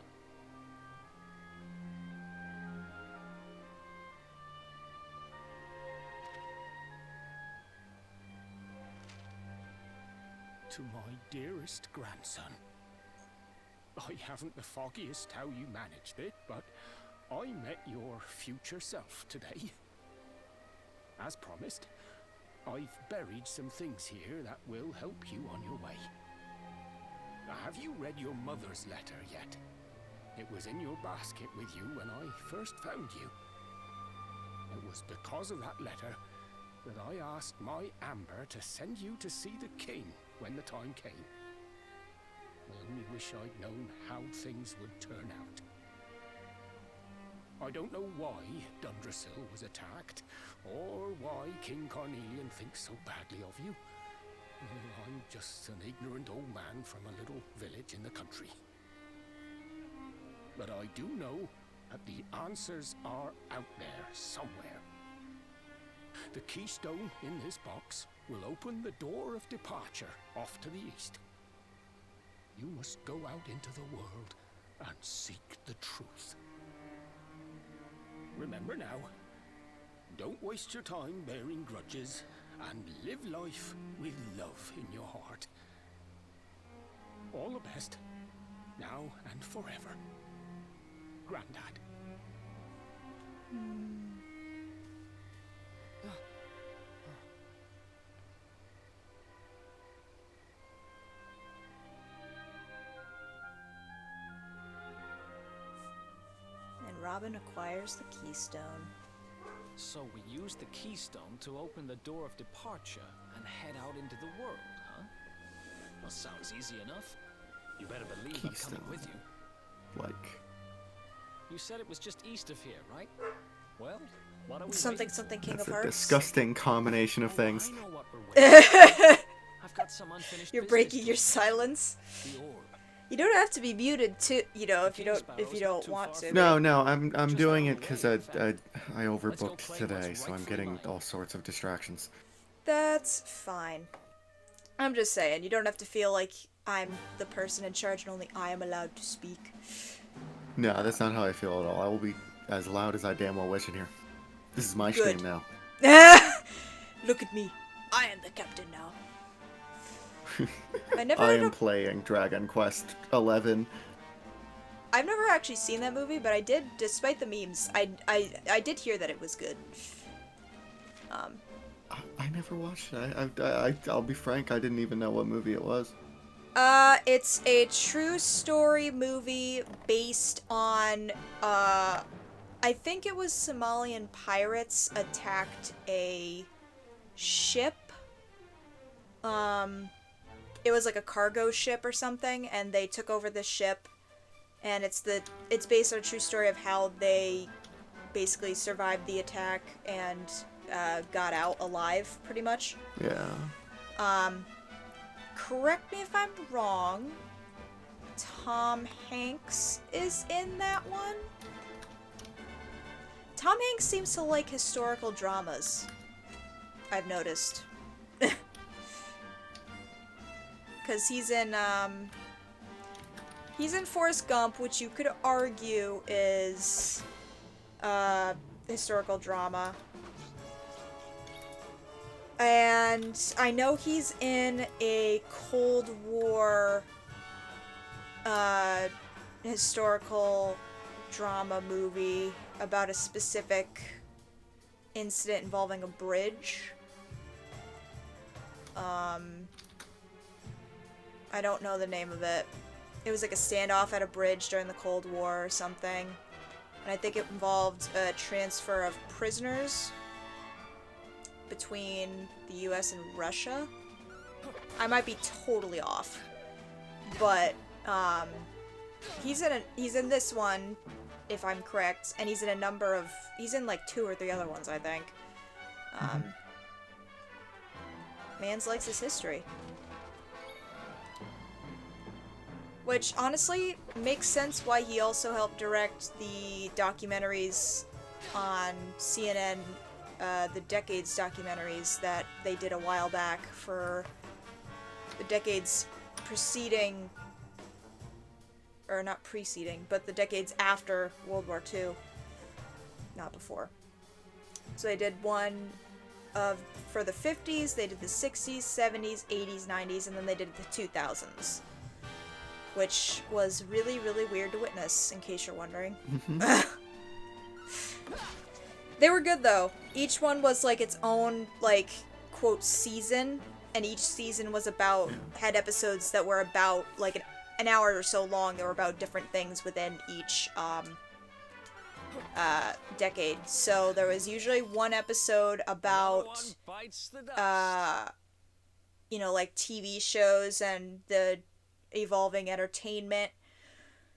To my dearest grandson. I haven't the foggiest how you managed it, but I met your future self today. As promised, I've buried some things here that will help you on your way. Have you read your mother's letter yet? It was in your basket with you when I first found you. It was because of that letter that I asked my Amber to send you to see the king when the time came. I only wish I'd known how things would turn out. I don't know why Dundrasil was attacked, or why King Carnelian thinks so badly of you. I'm just an ignorant old man from a little village in the country. But I do know that the answers are out there somewhere. The keystone in this box will open the door of departure off to the east. You must go out into the world and seek the truth. Remember now, don't waste your time bearing grudges, and live life with love in your heart. All the best, now and forever. Grandad. And Robin acquires the keystone. So we use the keystone to open the door of departure and head out into the world, huh? Well, sounds easy enough. You better believe I'm coming with you. Like, You said it was just east of here, right? Well, what are we Something waiting something for? King that's of a Hearts. disgusting combination of things. I know what we're waiting for. I've got some unfinished You're business breaking to your do. silence. The orb. You don't have to be muted to, you know, if you don't want to. No, I'm Just doing out it of the because way, I in fact. I Let's go overbooked claim today, what's so I'm rightfully getting mine. all sorts of distractions. That's fine. I'm just saying, you don't have to feel like I'm the person in charge and only I am allowed to speak. No, that's not how I feel at all. I will be as loud as I damn well wish in here. This is my Good. stream now. Look at me. I am the captain now. I I am never playing Dragon Quest 11. I've never actually seen that movie, but I did, despite the memes, I did hear that it was good. I never watched it. I'll be frank, I didn't even know what movie it was. It's a true story movie based on, I think it was Somalian pirates attacked a ship. It was like a cargo ship or something, and they took over the ship, and it's based on a true story of how they basically survived the attack and, got out alive, pretty much. Yeah. Correct me if I'm wrong, Tom Hanks is in that one? Tom Hanks seems to like historical dramas, I've noticed. Because he's in Forrest Gump, which you could argue is, historical drama. And I know he's in a Cold War, historical drama movie about a specific incident involving a bridge. I don't know the name of it. It was like a standoff at a bridge during the Cold War or something. And I think it involved a transfer of prisoners between the US and Russia. I might be totally off. But he's in this one, if I'm correct, and he's in like 2 or 3 other ones, I think. Mans likes his history. Which, honestly, makes sense why he also helped direct the documentaries on CNN, the Decades documentaries that they did a while back for the decades preceding, or not preceding, but the decades after World War II. Not before. So they did one for the 50s, they did the 60s, 70s, 80s, 90s, and then they did the 2000s. Which was really, really weird to witness, in case you're wondering. They were good, though. Each one was, like, its own, like, quote, season, and each season was had episodes that were about, like, an hour or so long. They were about different things within each, decade. So there was usually one episode about, you know, like, TV shows and the evolving entertainment.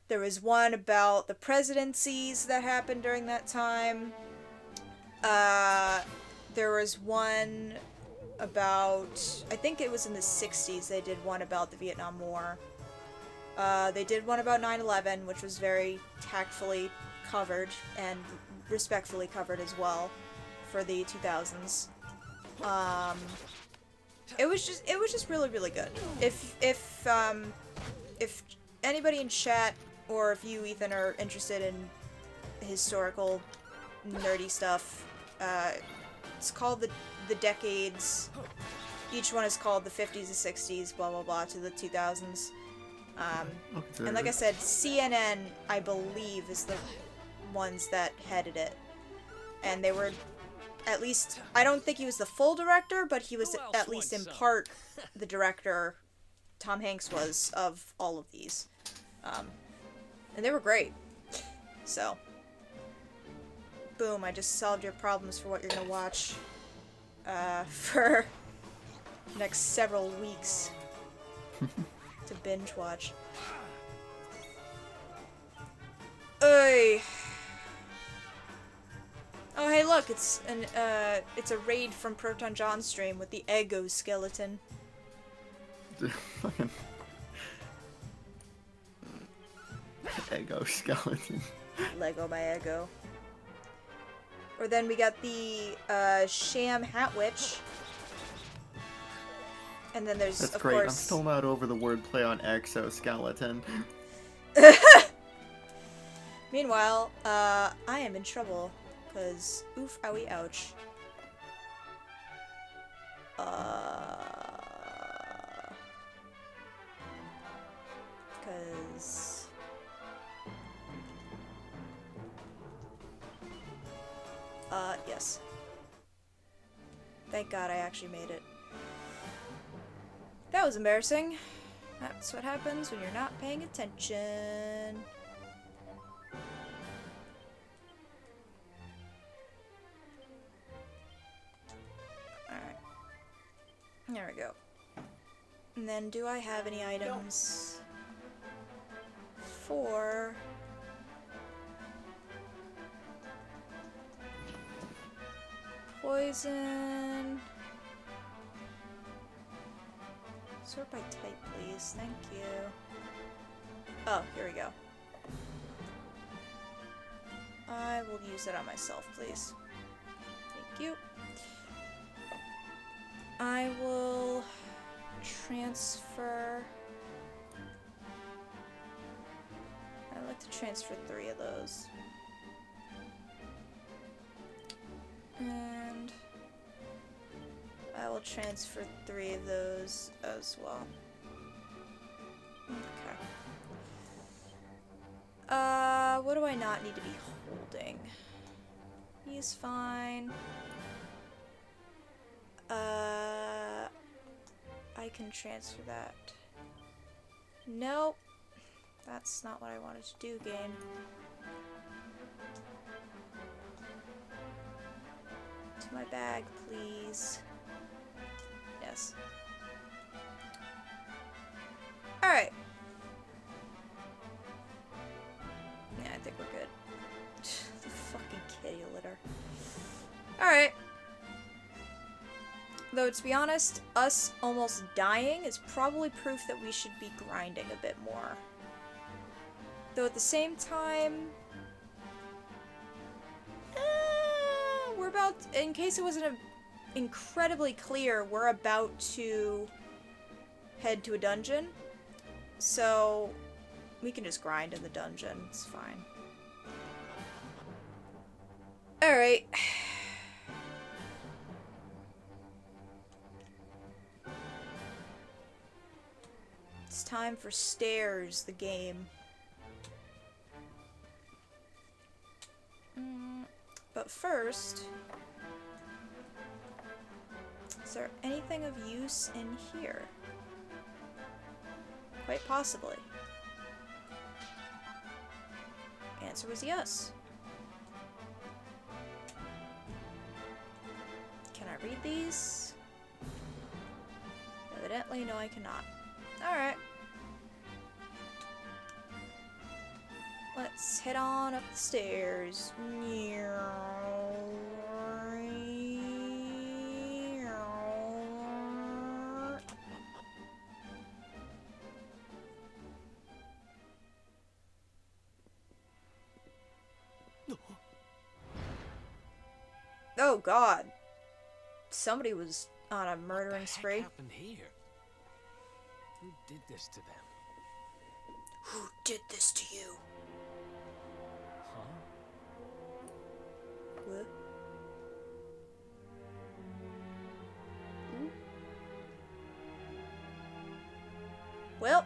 There was one about the presidencies that happened during that time. There was one about, I think it was in the 60s, they did one about the Vietnam War. They did one about 9/11, which was very tactfully covered and respectfully covered as well for the 2000s. It was just really, really good. If anybody in chat, or if you, Ethan, are interested in historical nerdy stuff, it's called the decades. Each one is called the 50s, the 60s, blah blah blah, to the 2000s. And like I said, CNN, I believe, is the ones that headed it. And they were, at least, I don't think he was the full director, but he was at least in part the director, Tom Hanks was, of all of these. And they were great. So, boom, I just solved your problems for what you're gonna watch for the next several weeks to binge watch. Oy. Oh hey, look, it's a raid from Proton John's stream with the Ego skeleton. Fucking Ego skeleton. Lego by Ego. Or then we got the Sham Hat Witch. And then there's, That's of great. course... I'm still not over the wordplay on exoskeleton. Meanwhile, I am in trouble. Because, oof, owie, ouch. Because... yes. Thank God I actually made it. That was embarrassing. That's what happens when you're not paying attention. Alright. There we go. And then do I have any items for... poison? Sort by type, please. Thank you. Oh, here we go. I will use it on myself, please. Thank you. I will transfer... I'd like to transfer 3 of those. And I will transfer 3 of those as well. Okay. What do I not need to be holding? He's fine. I can transfer that. Nope. That's not what I wanted to do, game. To my bag, please. Yes. Alright. Yeah, I think we're good. The fucking kitty litter. Alright. Though, to be honest, us almost dying is probably proof that we should be grinding a bit more. Though at the same time... we're about, in case it wasn't incredibly clear, we're about to head to a dungeon. So, we can just grind in the dungeon. It's fine. Alright. It's time for Stairs, the game. But first, is there anything of use in here? Quite possibly. Answer was yes. Can I read these? Evidently, no, I cannot. Alright. Let's head on up the stairs. Oh god. Somebody was on a murdering spree. What happened here? Who did this to them? Who did this to you? Huh? What? Well,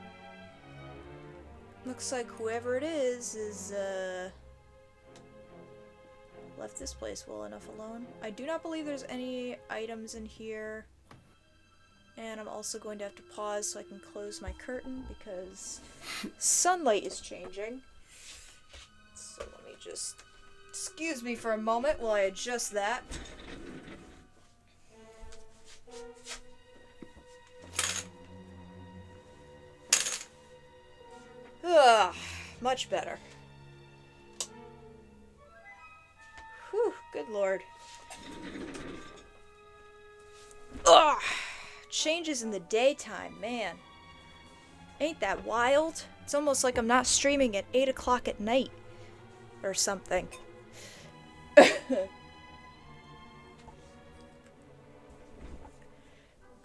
looks like whoever it is left this place well enough alone. I do not believe there's any items in here. And I'm also going to have to pause so I can close my curtain because sunlight is changing. So let me just... Excuse me for a moment while I adjust that. Ugh, much better. Whew, good lord. Ugh, changes in the daytime, man. Ain't that wild? It's almost like I'm not streaming at 8 o'clock at night. Or something.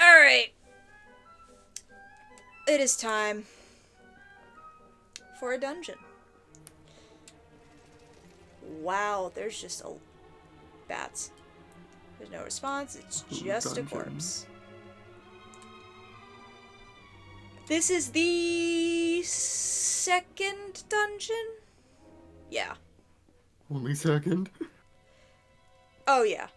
Alright. It is time for a dungeon. Wow, there's just a... bats. There's no response, it's just a corpse. This is the second dungeon? Yeah. Only second? Oh, yeah.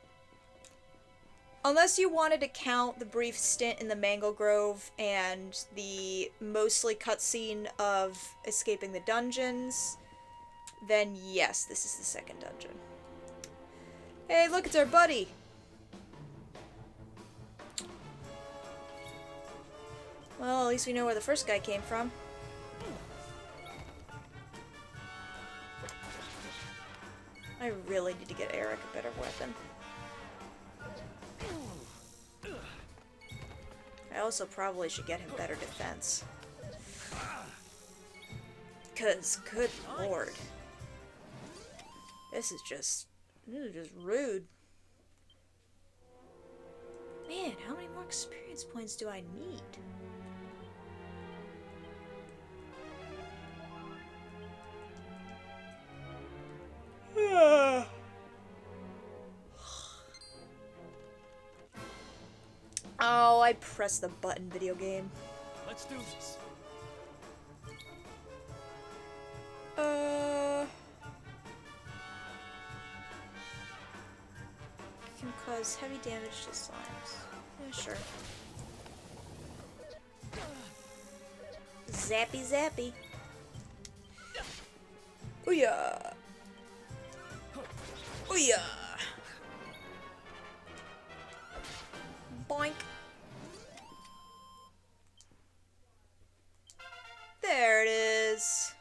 Unless you wanted to count the brief stint in the Mango Grove and the mostly cutscene of escaping the dungeons, then yes, this is the second dungeon. Hey, look, it's our buddy! Well, at least we know where the first guy came from. I really need to get Eric a better weapon. I also probably should get him better defense. 'Cause, good lord. This is just rude. Man, how many more experience points do I need? Oh, I pressed the button, video game. Let's do this. Can cause heavy damage to slimes. Yeah, sure. Zappy zappy. Ooh-yah. Ooh-yah. Boink. There it is.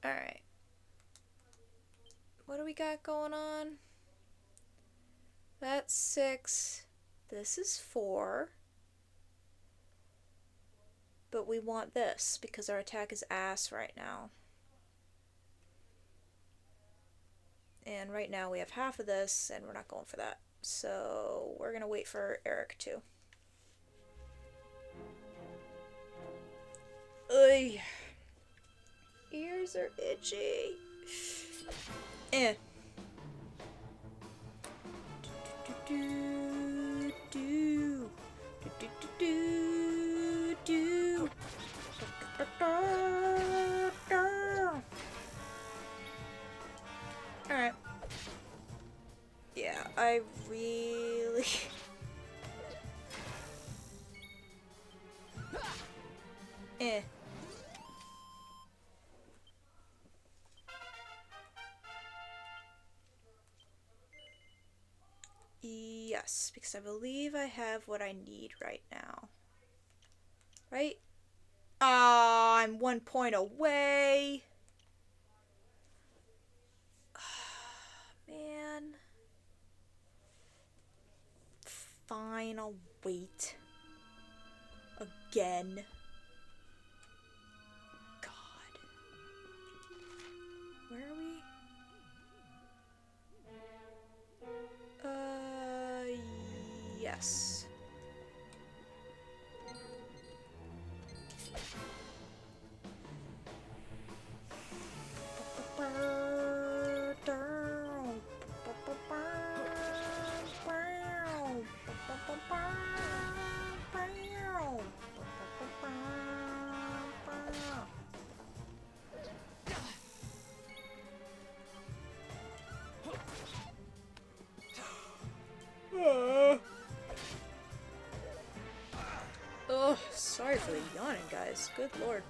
Alright. What do we got going on? That's 6. This is 4. But we want this because our attack is ass right now. And right now we have half of this and we're not going for that. So we're gonna wait for Eric too. Ugh. Ears are itchy. Eh. Alright. Yeah, I really... eh. Yes, because I believe I have what I need right now. Right? Ah, I'm 1 point away. Man. Fine, I'll wait. Again. God. Where are we Oh, sorry for the yawning, guys. Good lord.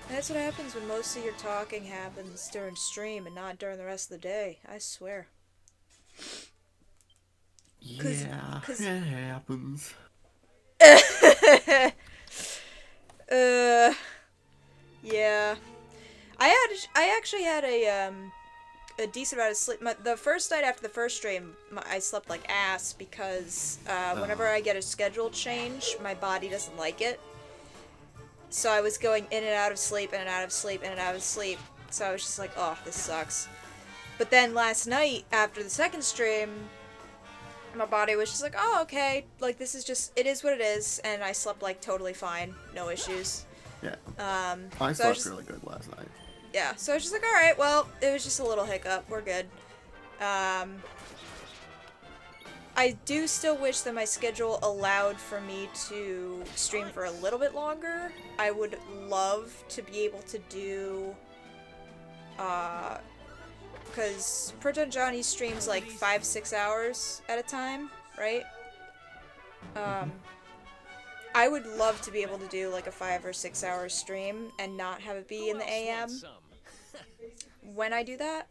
That's what happens when most of your talking happens during stream and not during the rest of the day. I swear. Yeah, it happens. Yeah. I actually had a decent amount of sleep. The first night after the first stream, I slept like ass because whenever I get a schedule change, my body doesn't like it. So I was going in and out of sleep, in and out of sleep, in and out of sleep. So I was just like, oh, this sucks. But then last night, after the second stream, my body was just like, oh, okay. Like, this is just, it is what it is. And I slept, like, totally fine. No issues. Yeah. so I slept really good last night. Yeah, so I was just like, alright, well, it was just a little hiccup. We're good. I do still wish that my schedule allowed for me to stream for a little bit longer. I would love to be able to do, because Proton Johnny streams like 5-6 hours at a time, right? I would love to be able to do like a 5 or 6 hour stream and not have it be in the AM when I do that.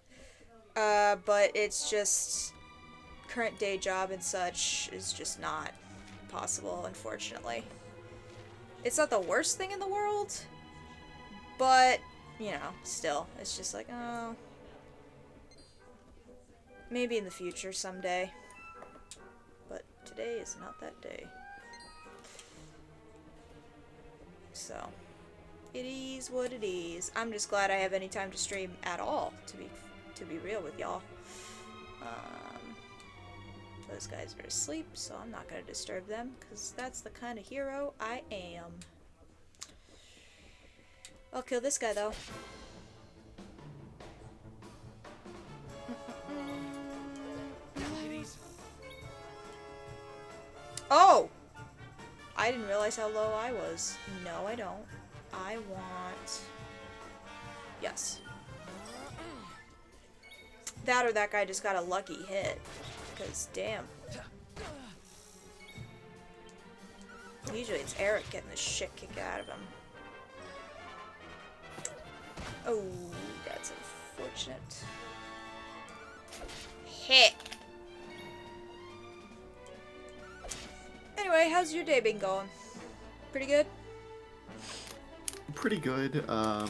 But it's just current day job and such is just not possible, unfortunately. It's not the worst thing in the world, but you know, still, it's just like, oh, maybe in the future someday. But today is not that day. So, it is what it is. I'm just glad I have any time to stream at all, to be real with y'all. Those guys are asleep, so I'm not gonna disturb them, because that's the kind of hero I am. I'll kill this guy, though. Oh! I didn't realize how low I was. No, I don't. I want... Yes. That or that guy just got a lucky hit. Because, damn. Usually it's Eric getting the shit kicked out of him. Oh, that's unfortunate. Hit! Anyway, how's your day been going? Pretty good? Pretty good. I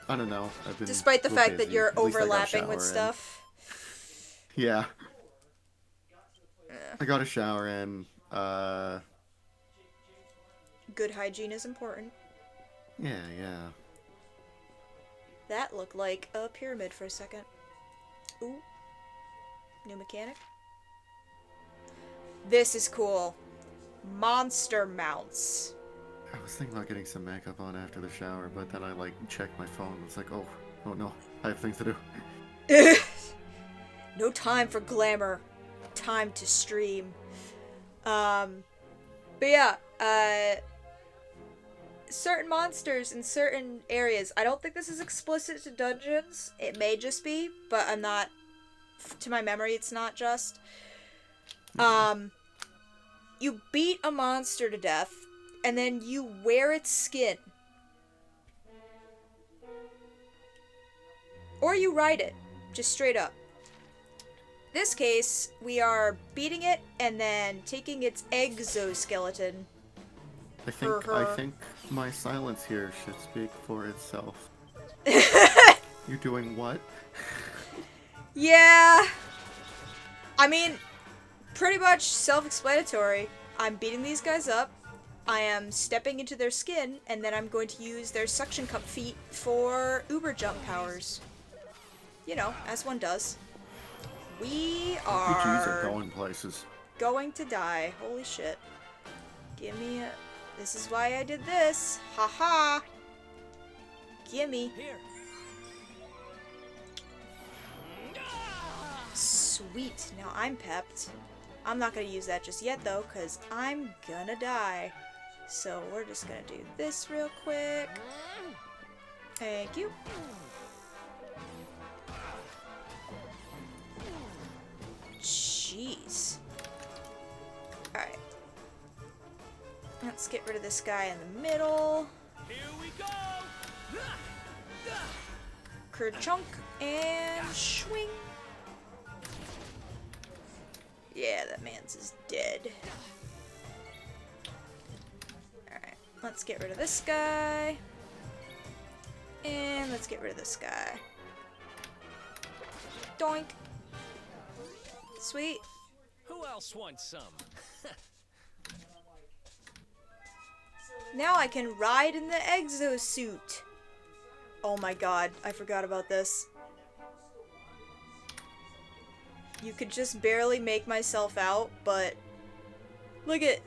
don't know. I've been despite the fact busy. that you're At least I got a overlapping with shower stuff. in. Yeah. I got a shower in. Good hygiene is important. Yeah. That looked like a pyramid for a second. Ooh. New mechanic. This is cool. Monster mounts. I was thinking about getting some makeup on after the shower, but then I like checked my phone. It's like, oh no, I have things to do. No time for glamour. Time to stream. But yeah, certain monsters in certain areas. I don't think this is explicit to dungeons. It may just be, but I'm not. To my memory, it's not just. You beat a monster to death, and then you wear its skin. Or you ride it, just straight up. This case, we are beating it and then taking its exoskeleton. I think my silence here should speak for itself. You're doing what? Yeah. I mean, pretty much self-explanatory. I'm beating these guys up. I am stepping into their skin, and then I'm going to use their suction cup feet for uber jump powers. You know, as one does. We RPGs are are going places. going to die. Holy shit. Give me a... This is why I did this. Haha. Gimme. Here. Sweet. Now I'm pepped. I'm not gonna use that just yet though, because I'm gonna die. So we're just gonna do this real quick. Thank you. Jeez. Alright. Let's get rid of this guy in the middle. Here we go! Kerchunk and swing. Yeah, that man's is dead. Alright, let's get rid of this guy. And let's get rid of this guy. Doink. Sweet. Who else wants some? Now I can ride in the exosuit. Oh my god, I forgot about this. You could just barely make myself out, but look at,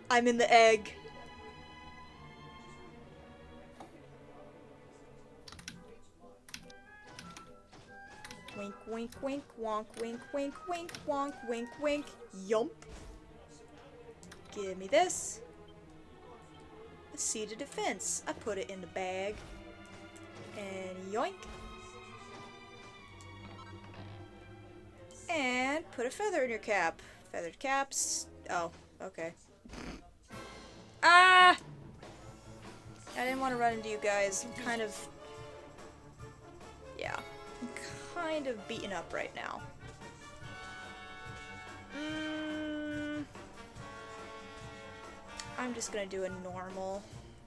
I'm in the egg. Wink, wink, wink, wonk, wink, wink, wink, wonk, wink, wink, yump. Give me this. A seed of defense. I put it in the bag. And yoink. And put a feather in your cap. Feathered caps. Oh, okay. Ah! I didn't want to run into you guys. I'm kind of... yeah. I'm kind of beaten up right now. I'm just gonna do a normal.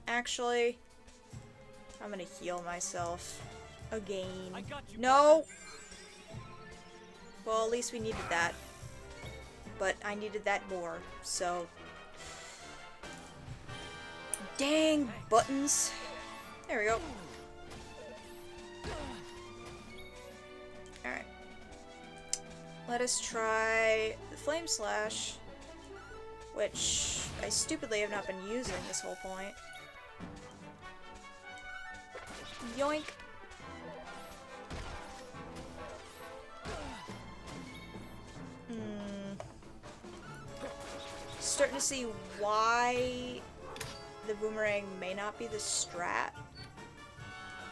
Actually, I'm gonna heal myself again. No! Well, at least we needed that. But I needed that more, so... dang buttons. There we go. Alright. Let us try the Flame Slash, which I stupidly have not been using this whole point. Yoink! Starting to see why the boomerang may not be the strat.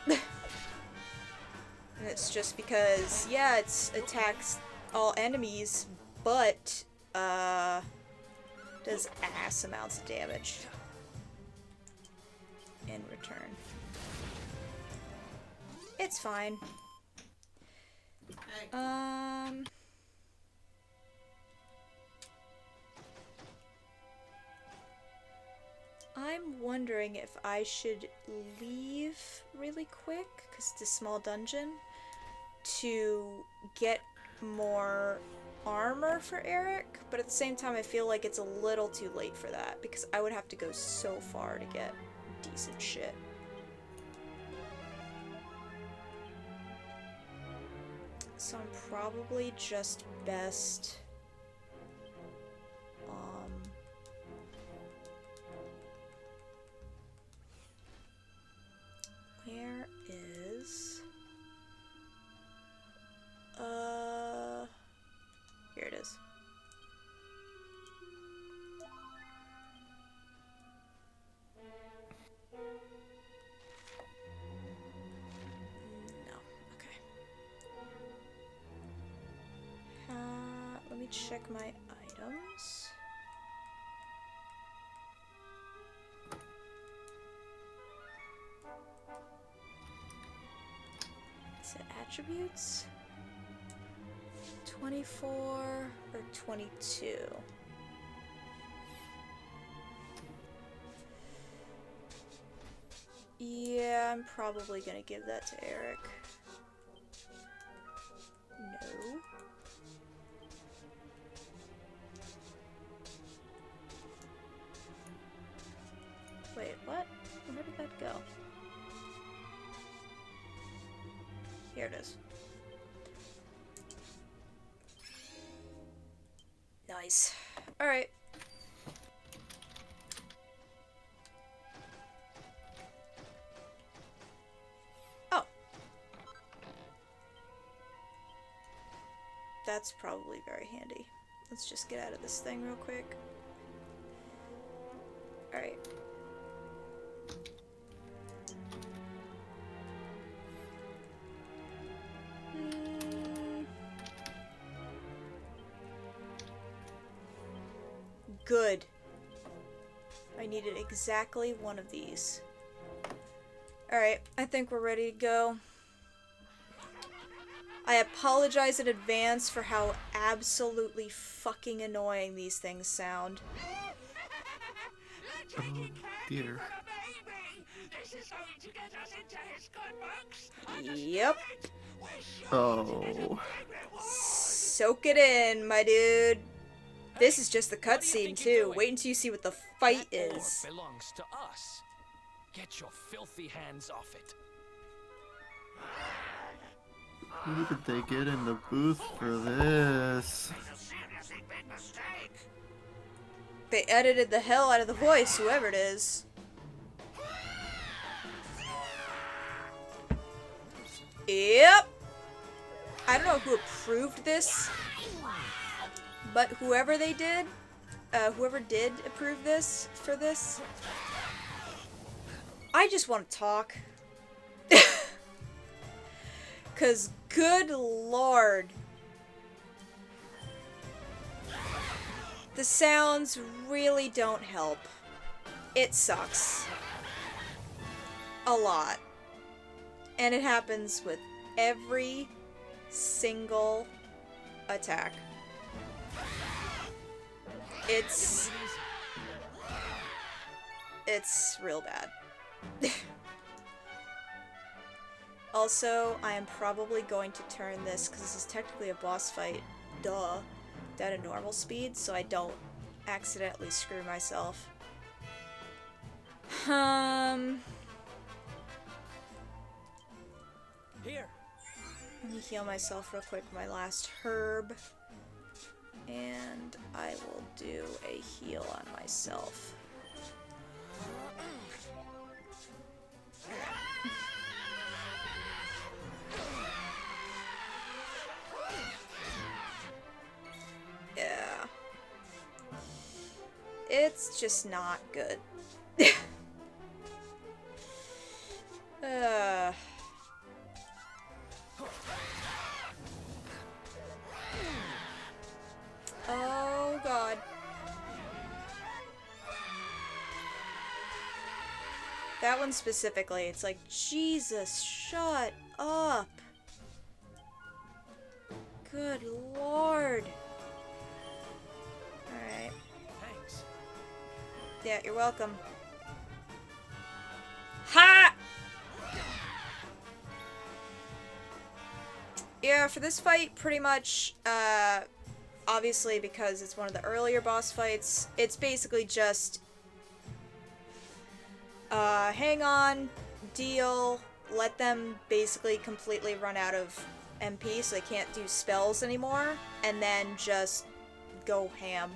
And it's just because, yeah, it attacks all enemies, but does ass amounts of damage in return. It's fine. I'm wondering if I should leave really quick, because it's a small dungeon, to get more armor for Eric, but at the same time I feel like it's a little too late for that, because I would have to go so far to get decent shit. So I'm probably just best... where is... here it is. No, okay. Let me check my items. Is it attributes? 24 or 22? Yeah, I'm probably gonna give that to Eric. No. Wait, what? Where did that go? Here it is. Nice. Alright. Oh. That's probably very handy. Let's just get out of this thing real quick. Alright. Good. I needed exactly one of these. Alright, I think we're ready to go. I apologize in advance for how absolutely fucking annoying these things sound. Oh dear. Yep. Oh. Soak it in, my dude. This is just the cutscene too. Wait until you see what the fight is. Belongs to us. Get your filthy hands off it. Who did they get in the booth for this? They edited the hell out of the voice, whoever it is. Yep. I don't know who approved this, but whoever did approve this for this, I just want to talk. 'Cause good lord. The sounds really don't help. It sucks. A lot. And it happens with every single attack. It's real bad. Also, I am probably going to turn this, because this is technically a boss fight, duh, down to normal speed, so I don't accidentally screw myself. Here. Let me heal myself real quick with my last herb. And I will do a heal on myself. Yeah. It's just not good. Oh god. That one specifically, it's like, Jesus, shut up. Good lord. Alright. Thanks. Yeah, you're welcome. Ha! Yeah, for this fight, pretty much, obviously because it's one of the earlier boss fights, it's basically just hang on, deal, let them basically completely run out of MP so they can't do spells anymore, and then just go ham.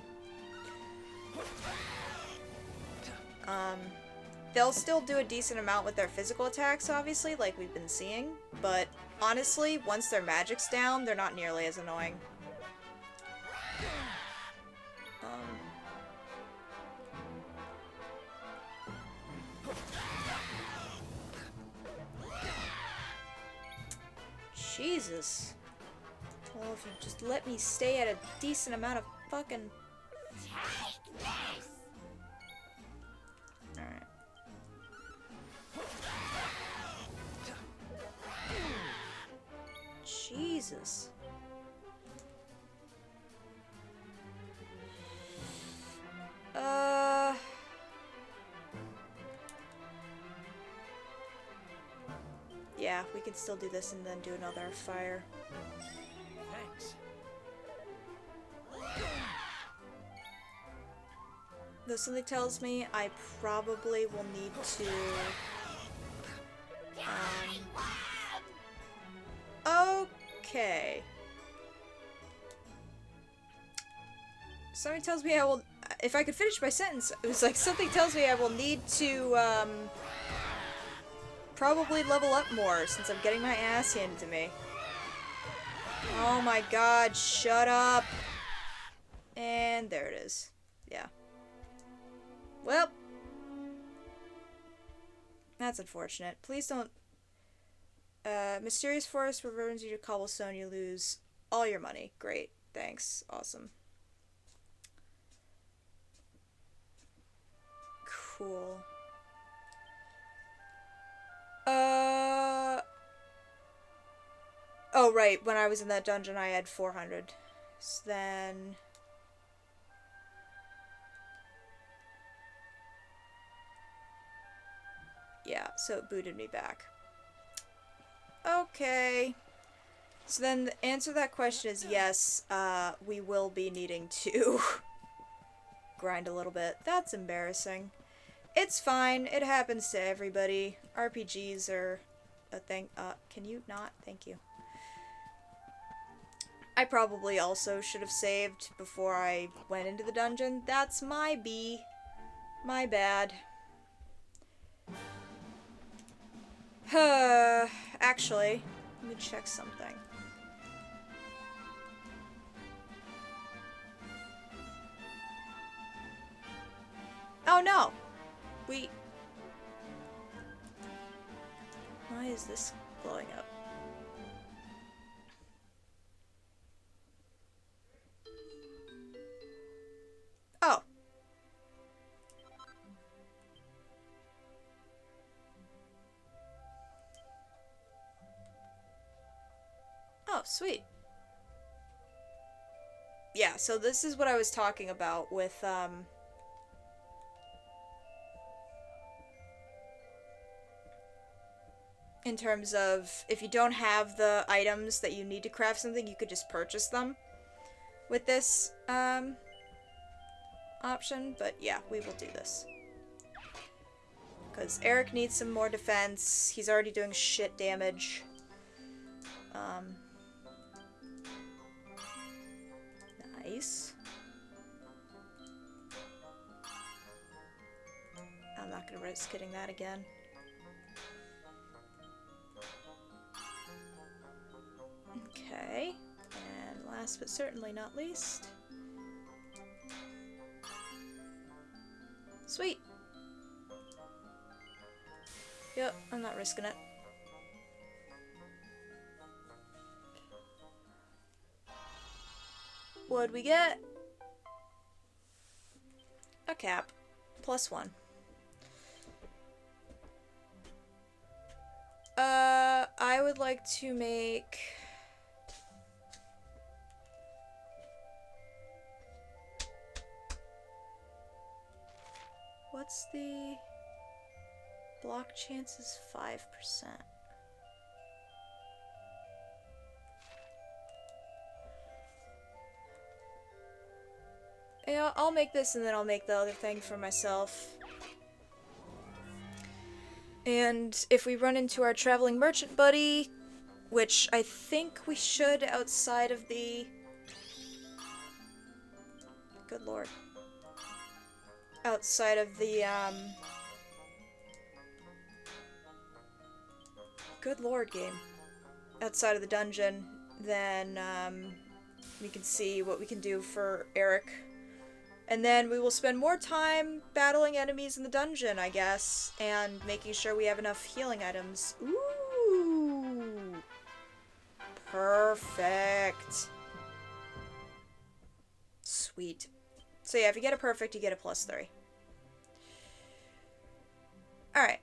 They'll still do a decent amount with their physical attacks, obviously, like we've been seeing, but honestly, once their magic's down, they're not nearly as annoying. Jesus. Well, if you just let me stay at a decent amount of fucking... Alright. Jesus. Yeah, we could still do this and then do another fire. Thanks. Though something tells me I probably will need to... Okay. Something tells me I will... If I could finish my sentence, it was like, something tells me I will need to, probably level up more, since I'm getting my ass handed to me. Oh my god, shut up! And there it is. Yeah. Well. That's unfortunate. Please don't... Mysterious Forest returns you to Cobblestone, you lose all your money. Great. Thanks. Awesome. Cool. Oh, right. When I was in that dungeon, I had 400. So then... yeah, so it booted me back. Okay. So then the answer to that question is yes, we will be needing to grind a little bit. That's embarrassing. It's fine. It happens to everybody. RPGs are a thing. Can you not? Thank you. I probably also should have saved before I went into the dungeon. That's my B. My bad. Actually, let me check something. Oh no! Why is this blowing up? Oh. Oh, sweet. Yeah, so this is what I was talking about with, in terms of, if you don't have the items that you need to craft something, you could just purchase them with this, option. But yeah, we will do this. Because Eric needs some more defense. He's already doing shit damage. Nice. I'm not gonna risk hitting that again. Okay, and last but certainly not least. Sweet. Yep, I'm not risking it. What'd we get? A cap. +1. I would like to make... What's the... block chances? 5%. Yeah, I'll make this and then I'll make the other thing for myself. And if we run into our traveling merchant buddy, which I think we should outside of the... Good lord. Outside of the, Good lord, game. Outside of the dungeon, then, we can see what we can do for Eric. And then we will spend more time battling enemies in the dungeon, I guess, and making sure we have enough healing items. Ooh! Perfect. Sweet. So yeah, if you get a perfect, you get a +3. Alright.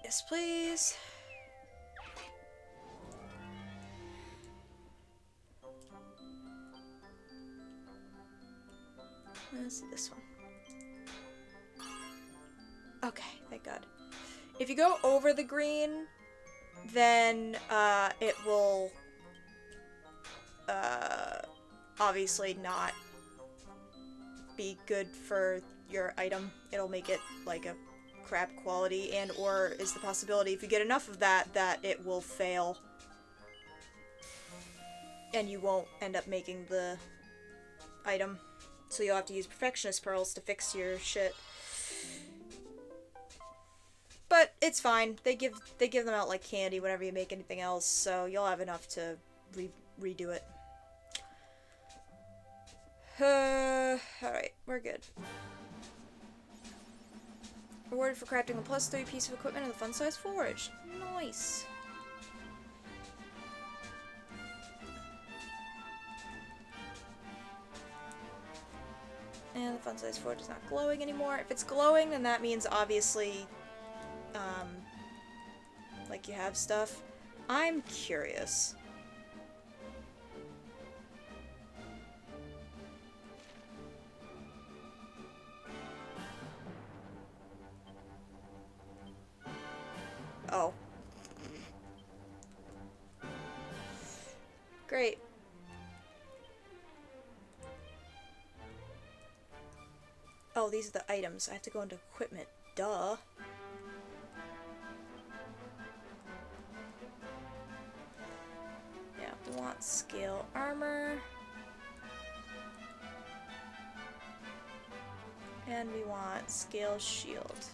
Yes, please. Let's see this one. Okay, thank God. If you go over the green, then it will obviously not be good for your item. It'll make it like a crap quality, and or is the possibility if you get enough of that it will fail and you won't end up making the item. So you'll have to use Perfectionist Pearls to fix your shit. But it's fine. They give them out like candy whenever you make anything else, so you'll have enough to redo it. Alright, we're good. Rewarded for crafting a +3 piece of equipment in the fun-size forge. Nice. fun size 4 is not glowing anymore. If it's glowing, then that means obviously, like you have stuff. I'm curious. Oh. Great. Oh, these are the items. I have to go into equipment. Duh. Yeah, we want scale armor. And we want scale shield.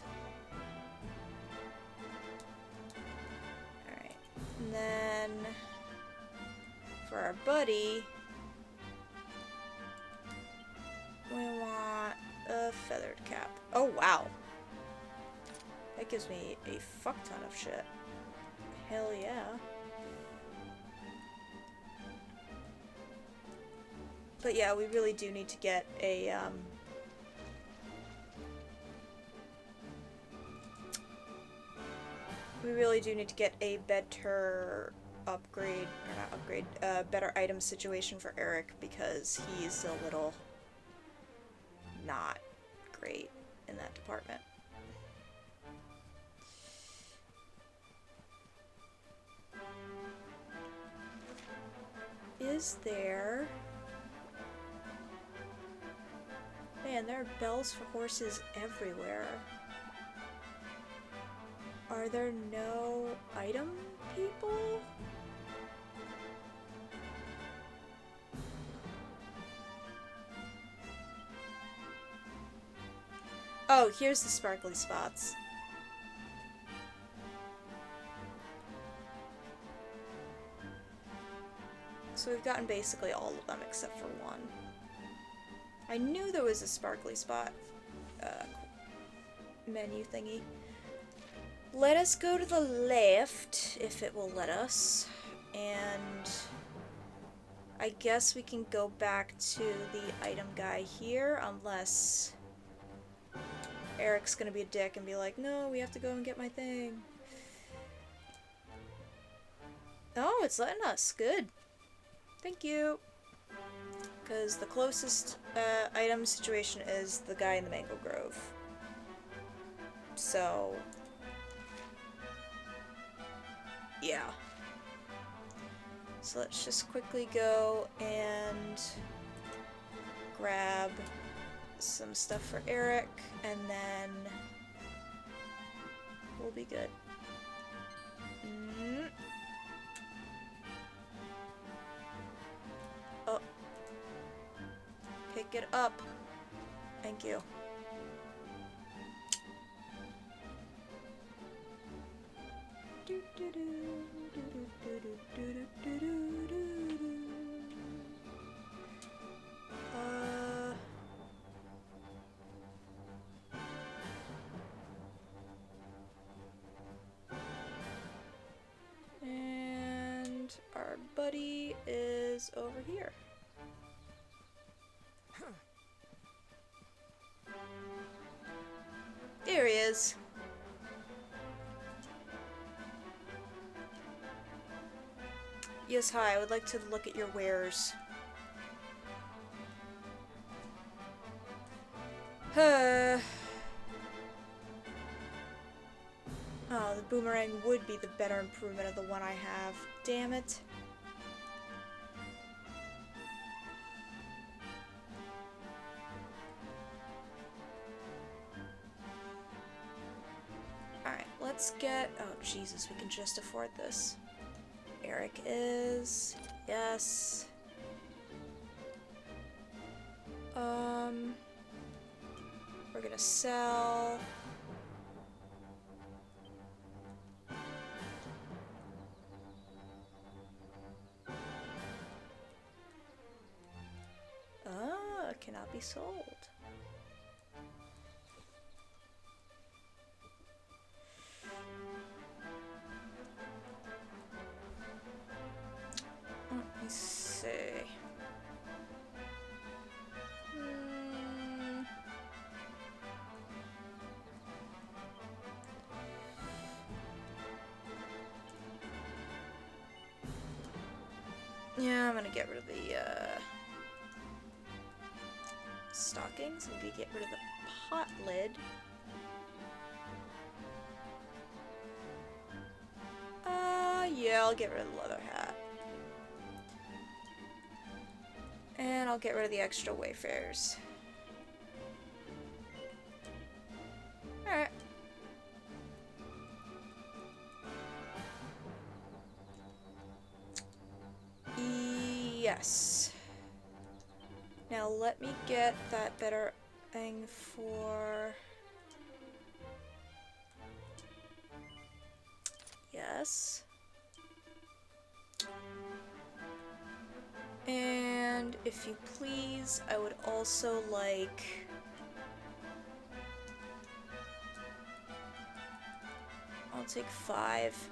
Alright. And then for our buddy, we want a feathered cap. Oh wow. That gives me a fuck ton of shit. Hell yeah. But yeah, we really do need to get a we really do need to get a better upgrade, or not upgrade, better item situation for Eric, because he's a little not great in that department. Is there... Man, there are bells for horses everywhere. Are there no item people? Oh, here's the sparkly spots. So we've gotten basically all of them except for one. I knew there was a sparkly spot menu thingy. Let us go to the left, if it will let us. And I guess we can go back to the item guy here, unless Eric's gonna be a dick and be like, no, we have to go and get my thing. Oh, it's letting us. Good. Thank you. Because the closest item situation is the guy in the Mango Grove. So... yeah. So let's just quickly go and grab some stuff for Eric, and then we'll be good. Oh. Pick it up. Thank you. And our buddy is over here. There he is. Yes, hi, I would like to look at your wares. Oh, the boomerang would be the better improvement of the one I have. Damn it. Alright, let's get... oh, Jesus, we can just afford this. Eric is... yes. We're gonna sell... ah, cannot be sold. Let me see. gonna get rid of the stockings. I'm gonna get rid of the pot lid. Yeah, I'll get rid of the leather hat. And I'll get rid of the extra wayfarers. Alright. Yes. Now let me get that better thing for... Yes. And if you please, I would also like... I'll take 5.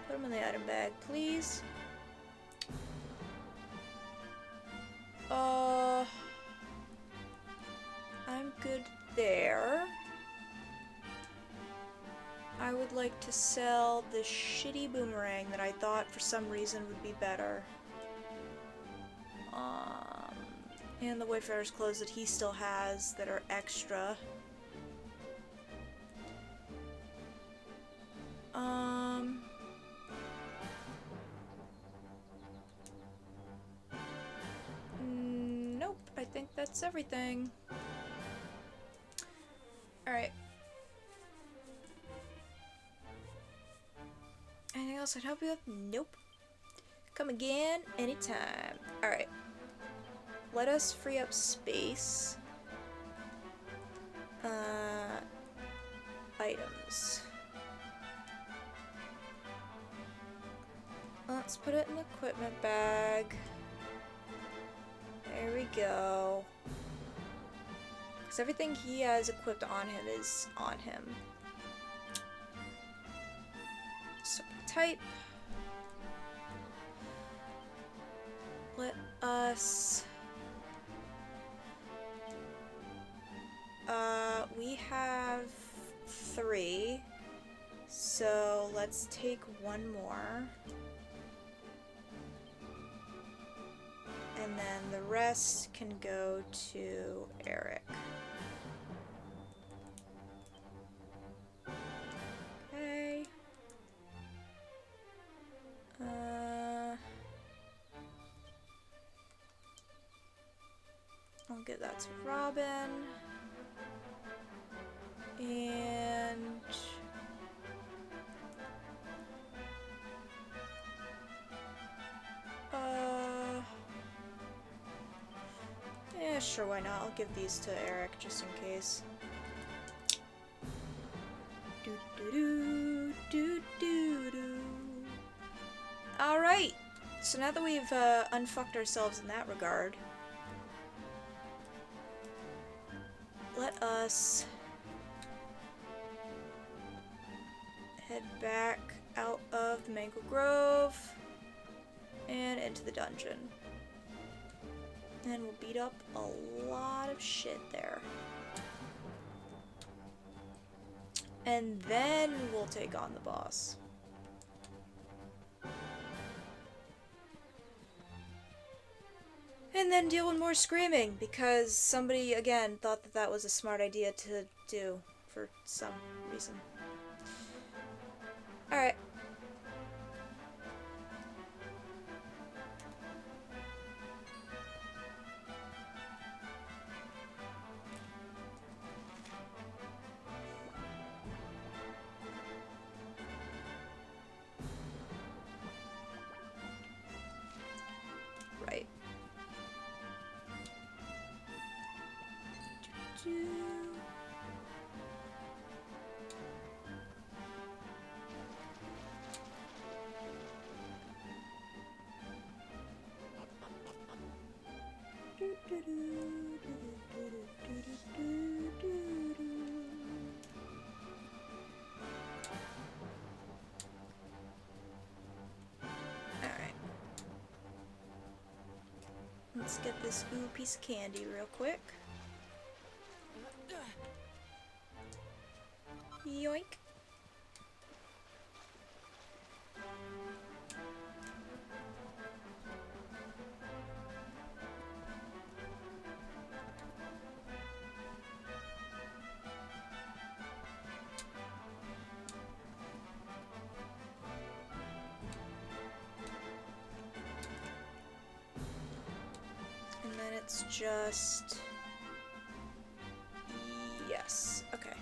Put them in the item bag, please. I'm good there. I would like to sell the shitty boomerang that I thought for some reason would be better. And the Wayfarer's clothes that he still has that are extra. Nope, I think that's everything. Alright. Anything else I'd help you with? Nope. Come again, anytime. Alright. Let us free up space. Items. Let's put it in the equipment bag. There we go. Because everything he has equipped on him is on him. So type. Let us... we have 3. So let's take 1 more. And then the rest can go to Eric. Okay. I'll give that to Robin. And... yeah, sure, why not? I'll give these to Eric just in case. Alright! So now that we've unfucked ourselves in that regard, let us head back out of the Mangle Grove and into the dungeon. And we'll beat up a lot of shit there. And then we'll take on the boss. And then deal with more screaming, because somebody, again, thought that that was a smart idea to do for some reason. Alright. Right. Alright. Let's get this ooh piece of candy real quick. Yoink. Let's just... Yes, okay.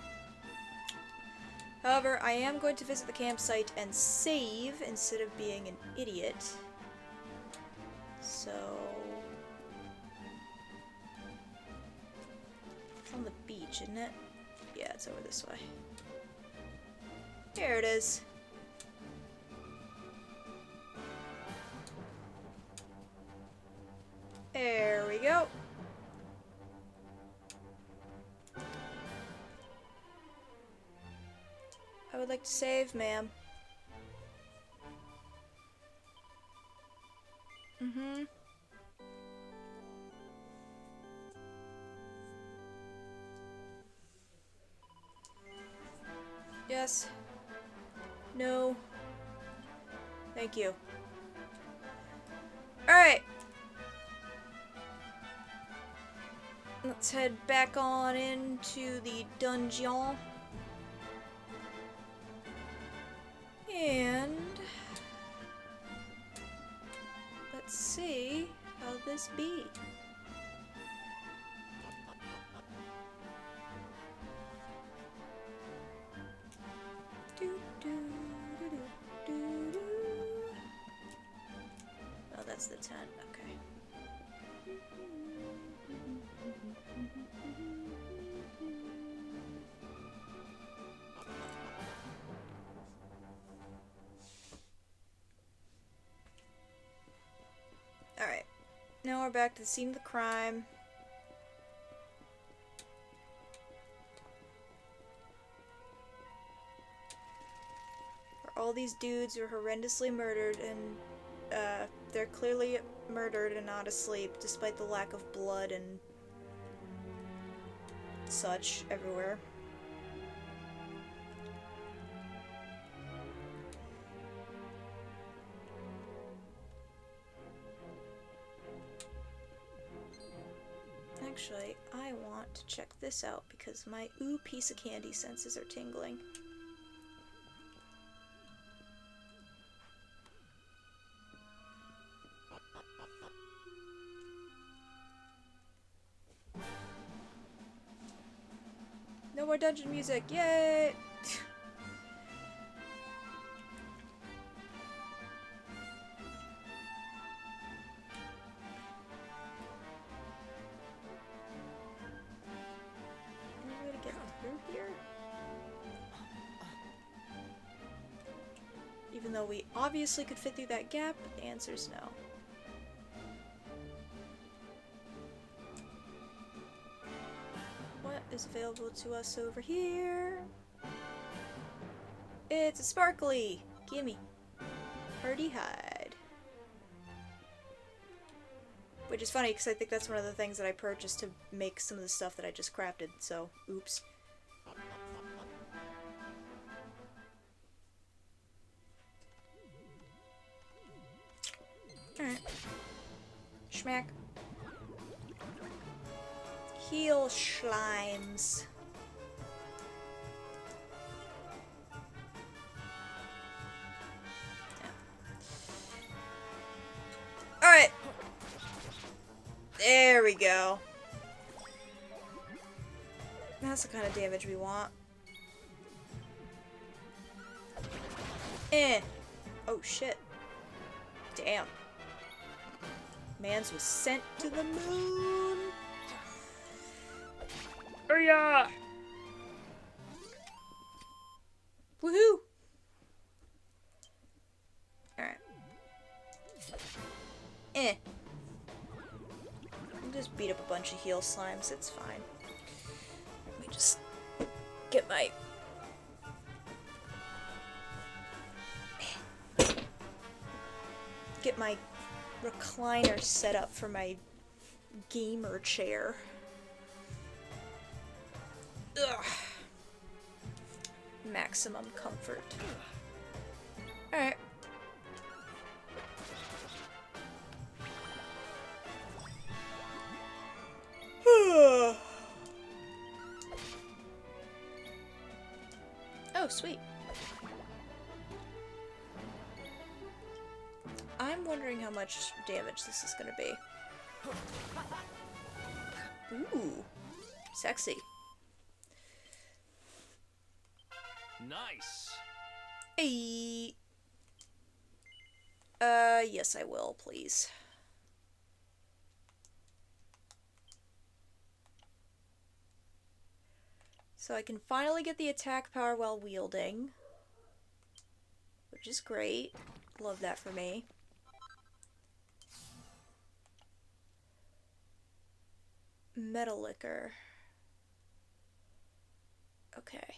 However, I am going to visit the campsite and save instead of being an idiot. So... It's on the beach, isn't it? Yeah, it's over this way. Here it is. There we go. I would like to save, ma'am. Mm-hmm. Yes. No. Thank you. Alright. Let's head back on into the dungeon. And let's see how this be. Oh, that's the tent. Okay. Alright. Now we're back to the scene of the crime. Where all these dudes are horrendously murdered, and they're clearly murdered and not asleep, despite the lack of blood and such everywhere. Actually, I want to check this out because my ooh piece of candy senses are tingling. No more dungeon music, yay! Any way to get through here? Even though we obviously could fit through that gap, the answer is no. What is available to us over here? It's a sparkly! Gimme. Hardy hide. Which is funny because I think that's one of the things that I purchased to make some of the stuff that I just crafted, so oops. Alright. Schmack. Heal slimes. Yeah. Alright. There we go. That's the kind of damage we want. Eh. Oh shit. Damn. Mans was sent to the moon. Oh yeah. Woohoo. Alright. Eh. I'll just beat up a bunch of heal slimes, it's fine. Let me just get my recliner set up for my gamer chair. Ugh. Maximum comfort. Alright. Oh, sweet. I'm wondering how much damage this is gonna be. Ooh, sexy. Nice. Hey. Yes, I will, please. So I can finally get the attack power while wielding, which is great. Love that for me. Metal Liquor. Okay.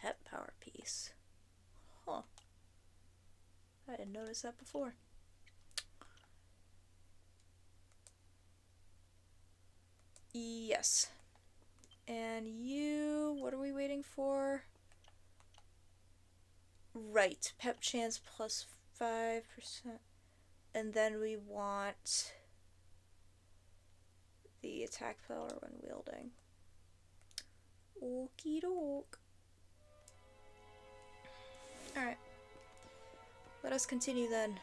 Pet power piece. Huh. I didn't notice that before. Yes. And you, what are we waiting for? Right, pep chance plus 5%. And then we want the attack power when wielding. Okie doke. Alright. Let us continue then.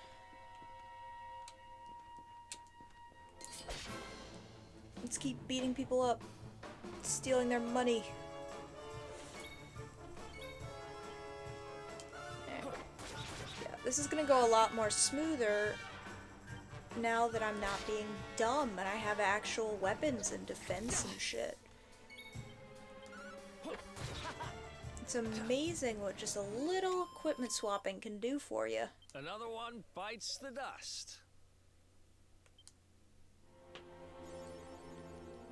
Let's keep beating people up. Stealing their money. Yeah, this is gonna go a lot more smoother now that I'm not being dumb and I have actual weapons and defense and shit. It's amazing what just a little equipment swapping can do for you. Another one bites the dust.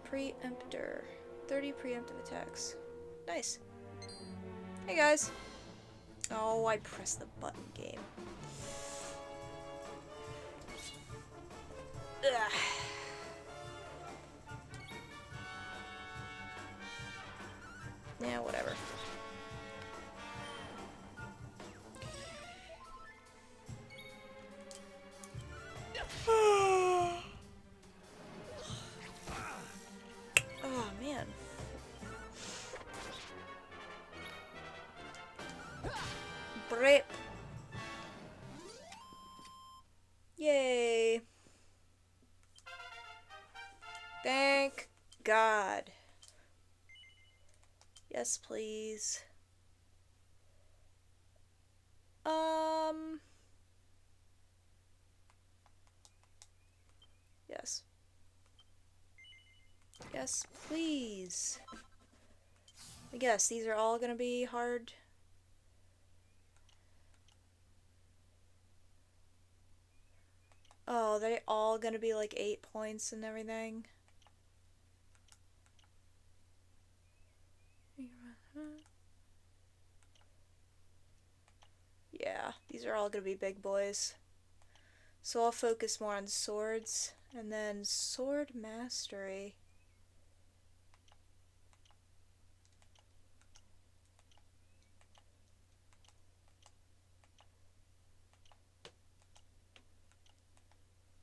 Preemptor. 30 preemptive attacks. Nice. Hey guys. Oh, I pressed the button, game. Ugh. Yeah, whatever. Oh, man. Brip. Yay. Thank God. Yes, please. Yes. Yes, please. I guess these are all gonna be hard. Oh, they all gonna be like 8 points and everything. Yeah, these are all gonna be big boys. So I'll focus more on swords and then sword mastery.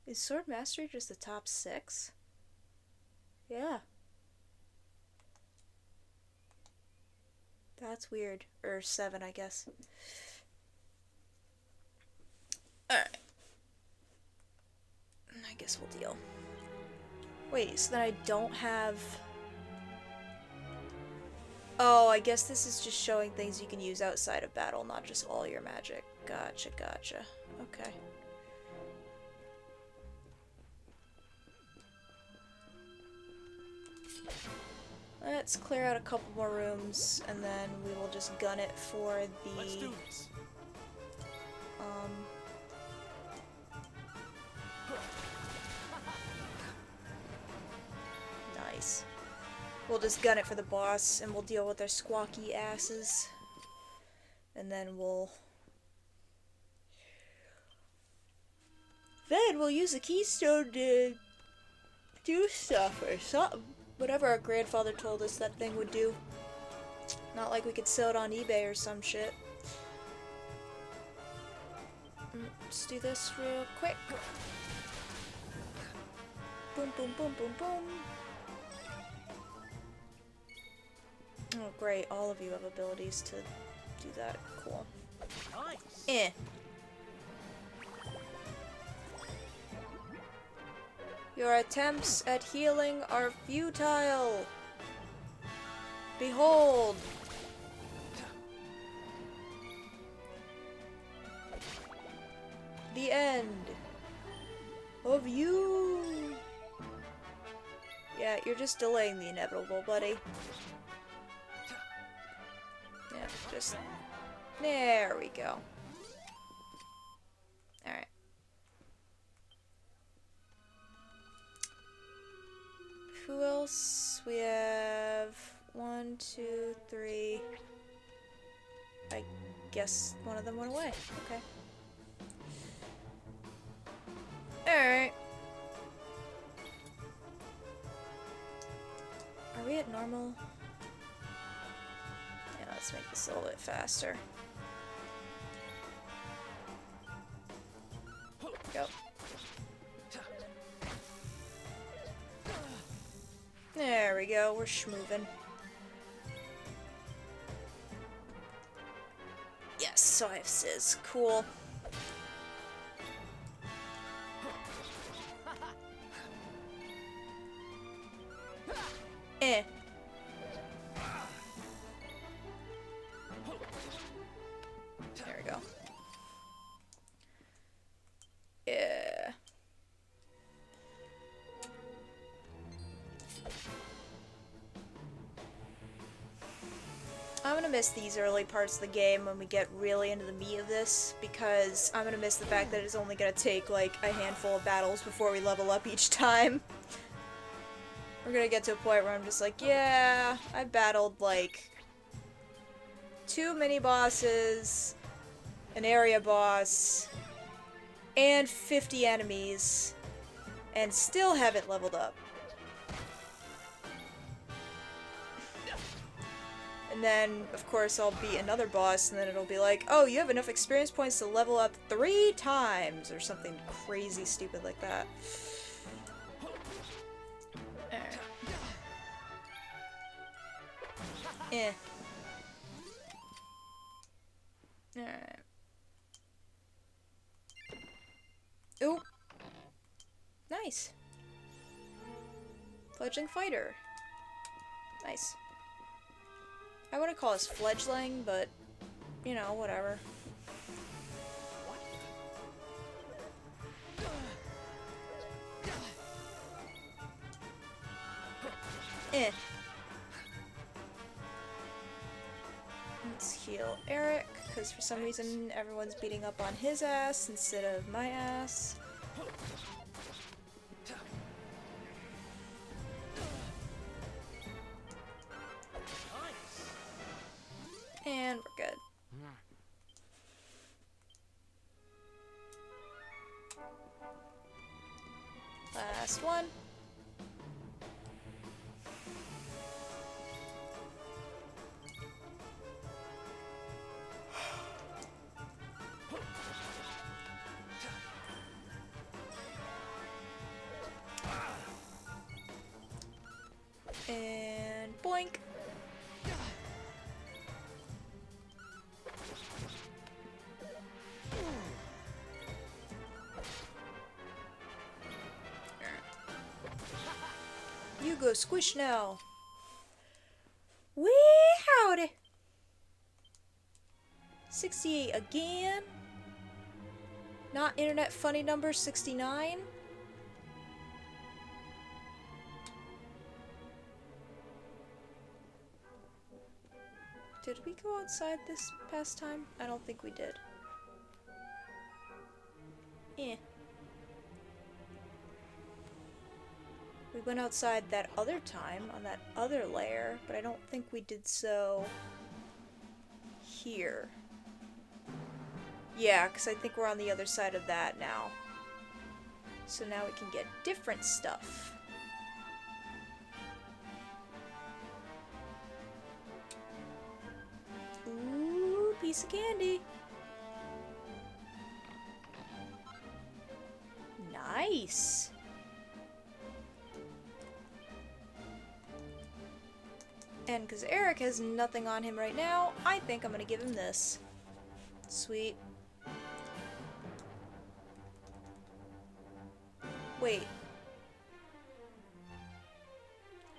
Is sword mastery just the top 6? Yeah. That's weird. Or 7, I guess. Alright. I guess we'll deal. Wait, so then I don't have... Oh, I guess this is just showing things you can use outside of battle, not just all your magic. Gotcha, gotcha. Okay. Let's clear out a couple more rooms, and then we will just gun it for the... Let's do this. Nice. We'll just gun it for the boss, and we'll deal with their squawky asses. And then we'll... Then we'll use the keystone to do stuff or something. Whatever our grandfather told us that thing would do. Not like we could sell it on eBay or some shit. Let's do this real quick. Boom, boom, boom, boom, boom. Oh, great. All of you have abilities to do that. Cool. Nice. Eh. Your attempts at healing are futile. Behold. The end of you. Yeah, you're just delaying the inevitable, buddy. Yeah, just... There we go. Alright. Who else? We have 1, 2, 3. I guess one of them went away. Okay. Alright. Are we at normal? Yeah, let's make this a little bit faster. Go. There we go, we're schmoovin'. Yes, so I have Sizz. Cool. Eh. There we go. Yeah. I'm gonna miss these early parts of the game when we get really into the meat of this, because I'm gonna miss the fact that it's only gonna take like a handful of battles before we level up each time. We're gonna get to a point where I'm just like, yeah, I battled like 2 mini-bosses, an area boss, and 50 enemies, and still haven't leveled up. And then, of course, I'll beat another boss, and then it'll be like, oh, you have enough experience points to level up 3 times, or something crazy stupid like that. Eh. Alright. Ooh. Nice. Fledgling fighter. Nice. I wouldn't call us fledgling, but, you know, whatever. Eh. Let's heal Eric, because for some reason everyone's beating up on his ass instead of my ass. And we're good. Last one. And boink. You go squish now. Wee howdy. 68 again. Not internet funny number 69. Did we go outside this past time? I don't think we did. Eh. We went outside that other time on that other layer, but I don't think we did so here. Yeah, because I think we're on the other side of that now. So now we can get different stuff. Ooh, piece of candy. Nice. And because Eric has nothing on him right now, I think I'm gonna give him this. Sweet. Wait.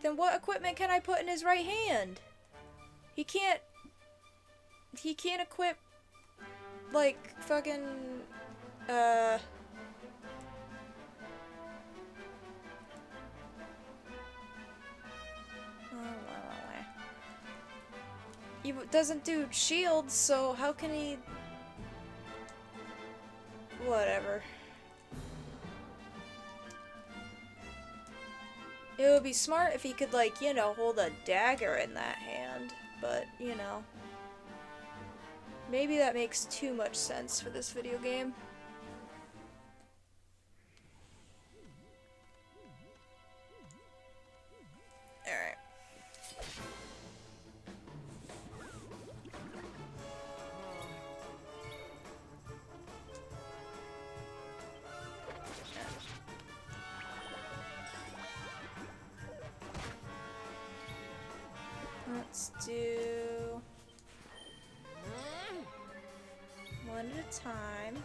Then what equipment can I put in his right hand? He can't equip, like, fucking, he doesn't do shields, so how can he... Whatever. It would be smart if he could, like, you know, hold a dagger in that hand, but, you know. Maybe that makes too much sense for this video game. Alright. Let's do one at a time.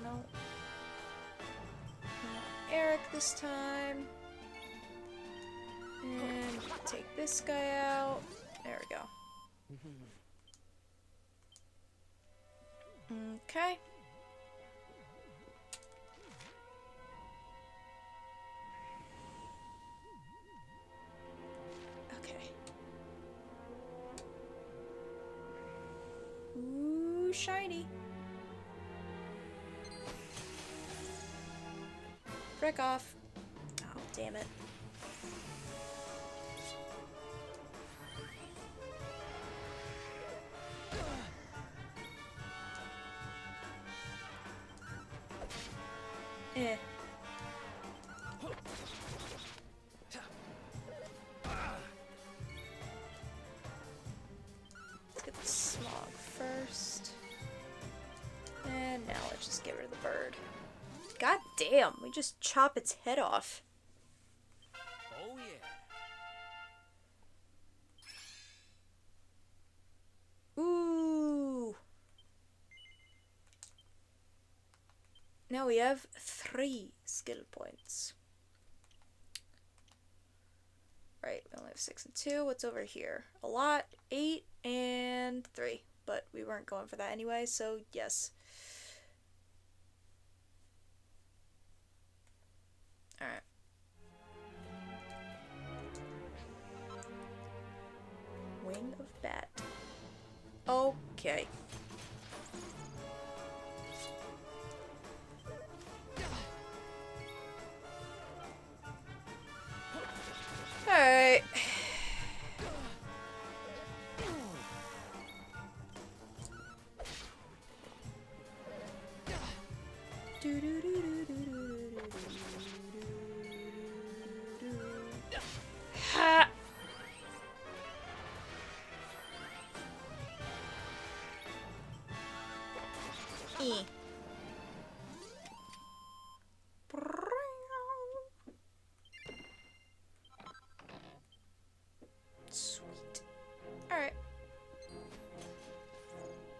No. Eric this time. And take this guy out. There we go. Okay. Ooh, shiny. Frick off. Oh, damn it. Eh. Let's get the smog first. And now let's just get rid of the bird. God damn, we just chop its head off. Oh yeah. Ooh. Now we have 3 skill points. Right, we only have 6 and 2. What's over here? A lot, 8 and 3. But we weren't going for that anyway, so yes. Alright. Wing of Bat. Okay. Alright. Ha! Sweet. Alright.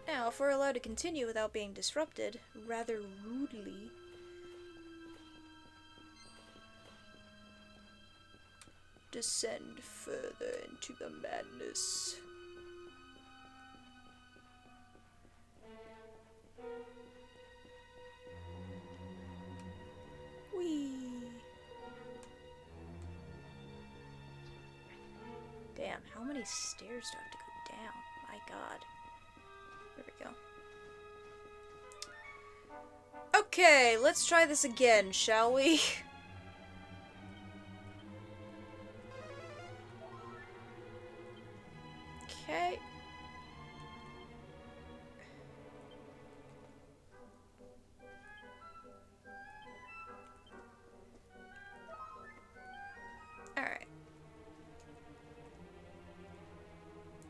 Now, if we're allowed to continue without being disrupted, rather rudely, descend further into the madness. Whee! Damn, how many stairs do I have to go down? My god. There we go. Okay, let's try this again, shall we? Okay. Alright.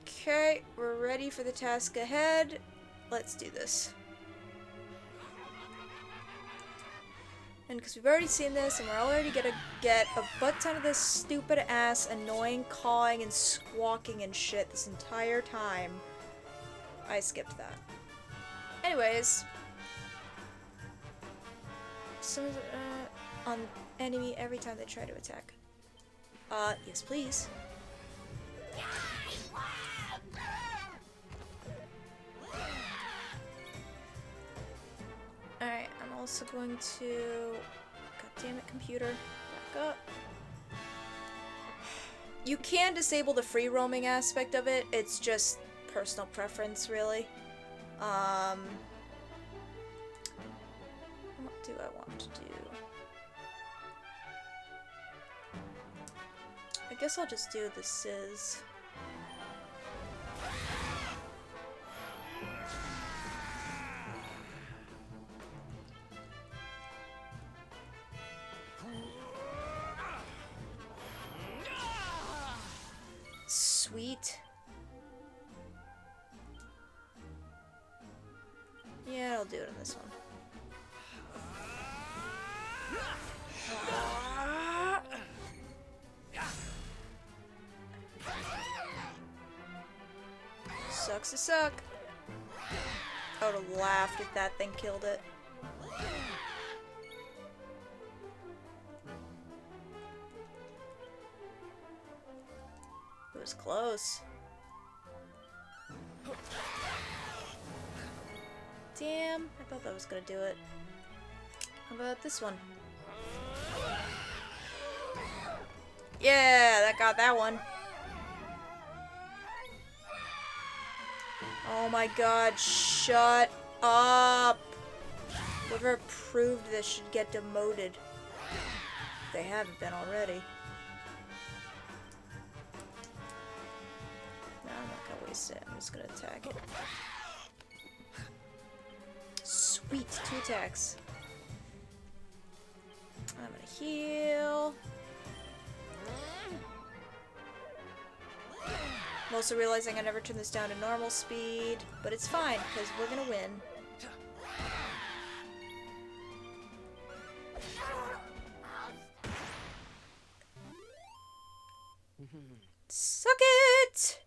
Okay, we're ready for the task ahead. Let's do this. And because we've already seen this, and we're already gonna get a butt ton of this stupid ass annoying cawing and squawking and shit this entire time, I skipped that. Anyways. Some on enemy every time they try to attack. Yes please. Alright, I'm also going to... God damn it, computer. Back up. You can disable the free roaming aspect of it, it's just personal preference, really. What do I want to do? I guess I'll just do the Sizz. Sweet. Yeah, I'll do it in this one. Sucks to suck. I would have laughed if that thing killed it. It was close. Damn, I thought that was gonna do it. How about this one? Yeah, that got that one. Oh my god, shut up! Whoever approved this should get demoted. They haven't been already. No, I'm not gonna waste it. I'm just gonna attack it. Sweet, 2 attacks. I'm gonna heal. I'm also realizing I never turned this down to normal speed, but it's fine, because we're gonna win. Suck it!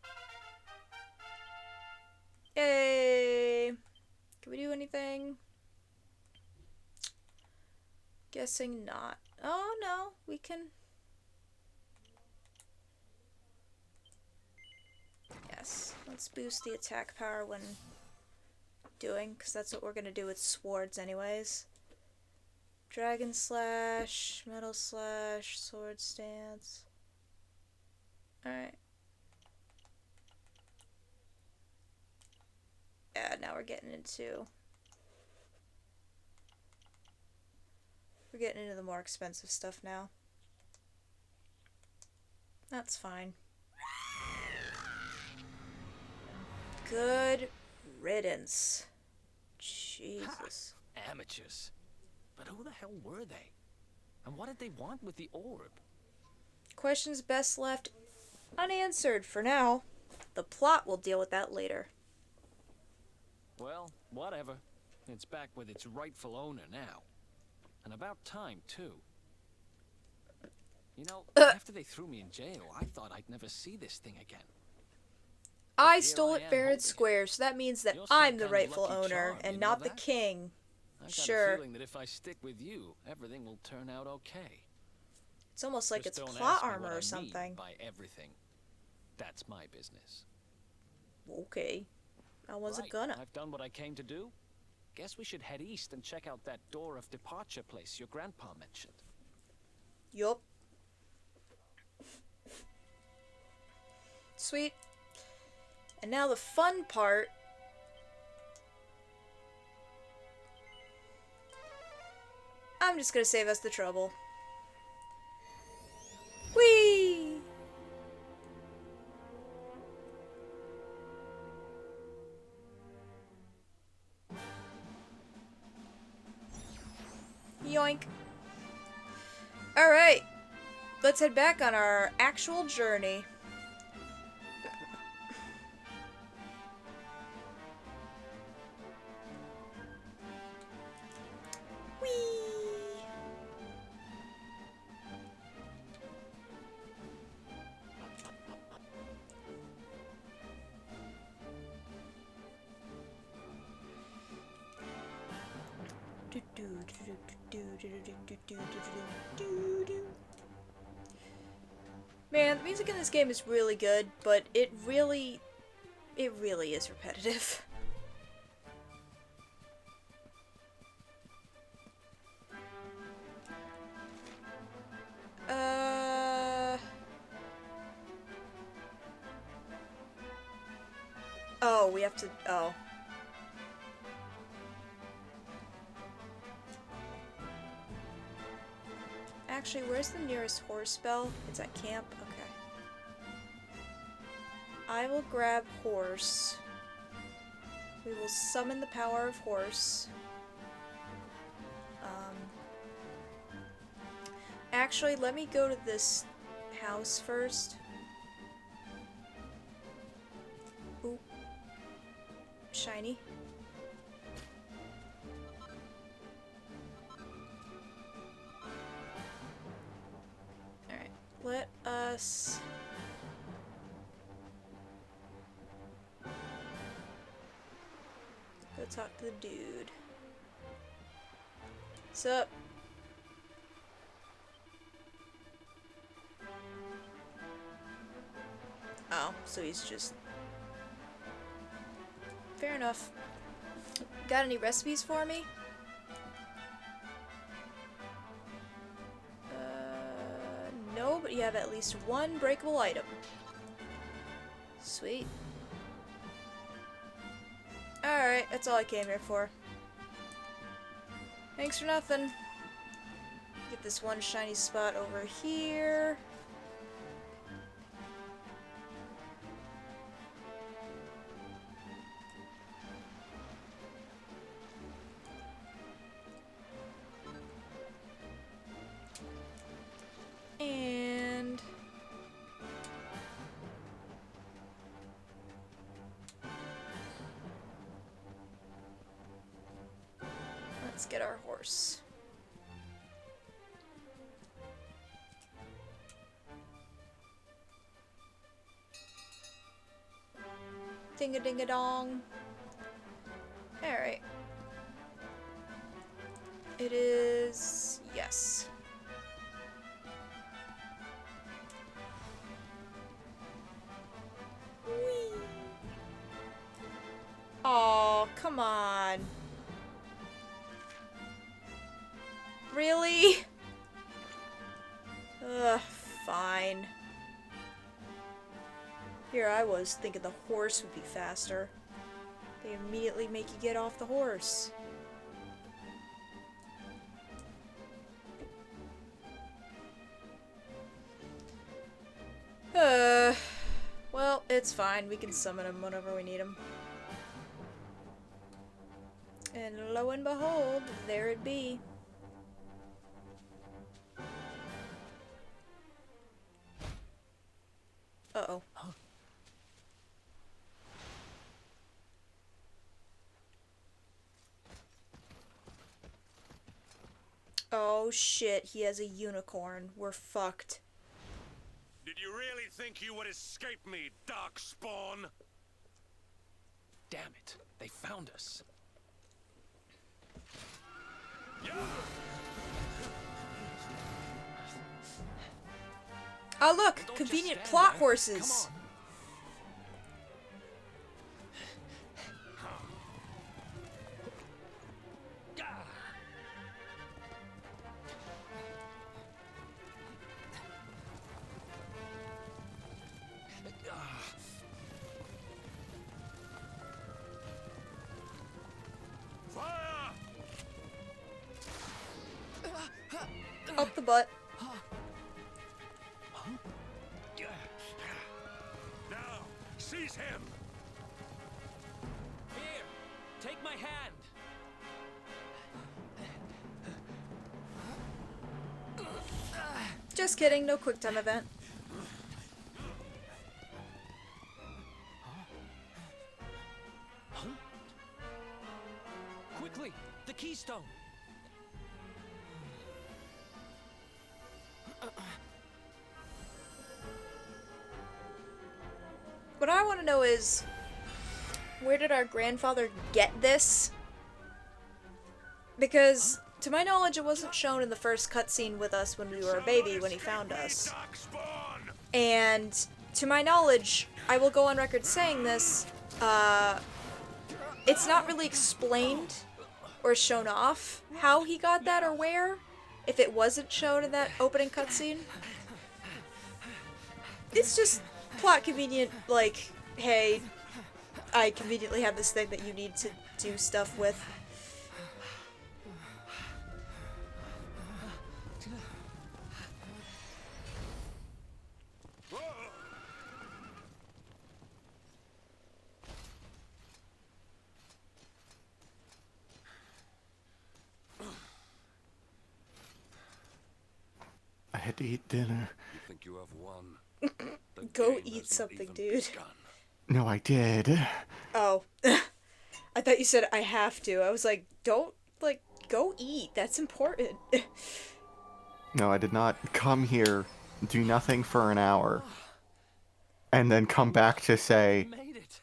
Yay! Can we do anything? Guessing not. Oh no, we can... Yes, let's boost the attack power when doing, because that's what we're gonna do with swords anyways. Dragon Slash, Metal Slash, Sword Stance. Alright. Yeah, now we're getting into... We're getting into the more expensive stuff now. That's fine. Good riddance. Jesus. Amateurs. But who the hell were they? And what did they want with the orb? Questions best left unanswered for now. The plot will deal with that later. Well, whatever. It's back with its rightful owner now. And about time, too. You know, after they threw me in jail, I thought I'd never see this thing again. I stole it fair and square, so that means that I'm the rightful owner and not the king. I've got Sure. a feeling that if I stick with you, everything will turn out okay. It's almost like Just it's don't plot ask me armor what or I mean something. by everything. That's my business. Okay. I wasn't Right, gonna. I've done what I came to do. Guess we should head east and check out that door of departure place your grandpa mentioned. Yup. Sweet. And now the fun part. I'm just gonna save us the trouble. Whee! Yoink. Alright. Let's head back on our actual journey. Whee! Man, the music in this game is really good, but it really is repetitive. Oh, we have to. Oh. Actually, where's the nearest horse bell? It's at camp? Okay. I will grab horse. We will summon the power of horse. Actually, let me go to this house first. Ooh. Shiny. Alright, let us... go talk to the dude. What's up? Oh, so he's just... Fair enough. Got any recipes for me? No, but you have at least one breakable item. Sweet. Alright, that's all I came here for. Thanks for nothing. Get this one shiny spot over here. And... let's get our horse. Ding-a-ding-a-dong. Alright. It is... yes. Whee! Aw, come on. Really? Ugh, fine. Here I was thinking the horse would be faster. They immediately make you get off the horse. Well, it's fine. We can summon him whenever we need him. And lo and behold, there it be. Uh-oh. Huh? Oh shit, he has a unicorn. We're fucked. Did you really think you would escape me, Darkspawn? Damn it, they found us. Oh look, Don't convenient just stand plot there. horses. Up the butt. Now, seize him! Here, take my hand. Just kidding, no quick time event. Quickly, the keystone. What I want to know is, where did our grandfather get this? Because, To my knowledge, it wasn't shown in the first cutscene with us when we were a baby, when he found us. And to my knowledge, I will go on record saying this, it's not really explained or shown off how he got that or where, if it wasn't shown in that opening cutscene. It's just plot convenient, like, hey, I conveniently have this thing that you need to do stuff with. I had to eat dinner. You think you have won? The Go game eat has not something, even dude. begun. No, I did. Oh. I thought you said I have to. I was like, don't, like, go eat. That's important. No, I did not come here, do nothing for an hour, and then come back to say, Made it.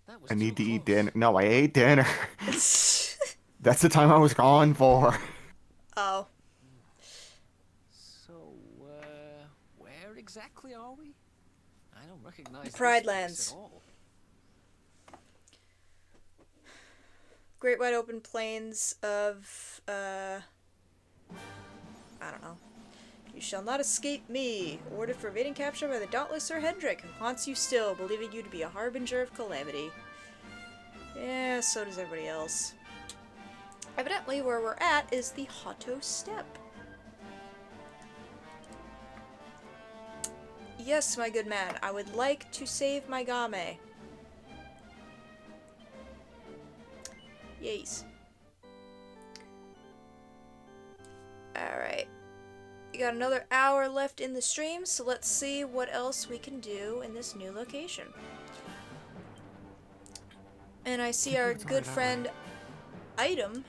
That was I need to too eat close. dinner. No, I ate dinner. That's the time I was gone for. Oh. So, where exactly are we? I don't recognize this Pride place Lands. at all. Great wide open plains of, I don't know. You shall not escape me. Ordered for evading capture by the dauntless Sir Hendrik, who haunts you still, believing you to be a harbinger of calamity. Yeah, so does everybody else. Evidently, where we're at is the Hotto Steppe. Yes, my good man, I would like to save my Game. Yes. Alright. We got another hour left in the stream, so let's see what else we can do in this new location. And I see our good friend Item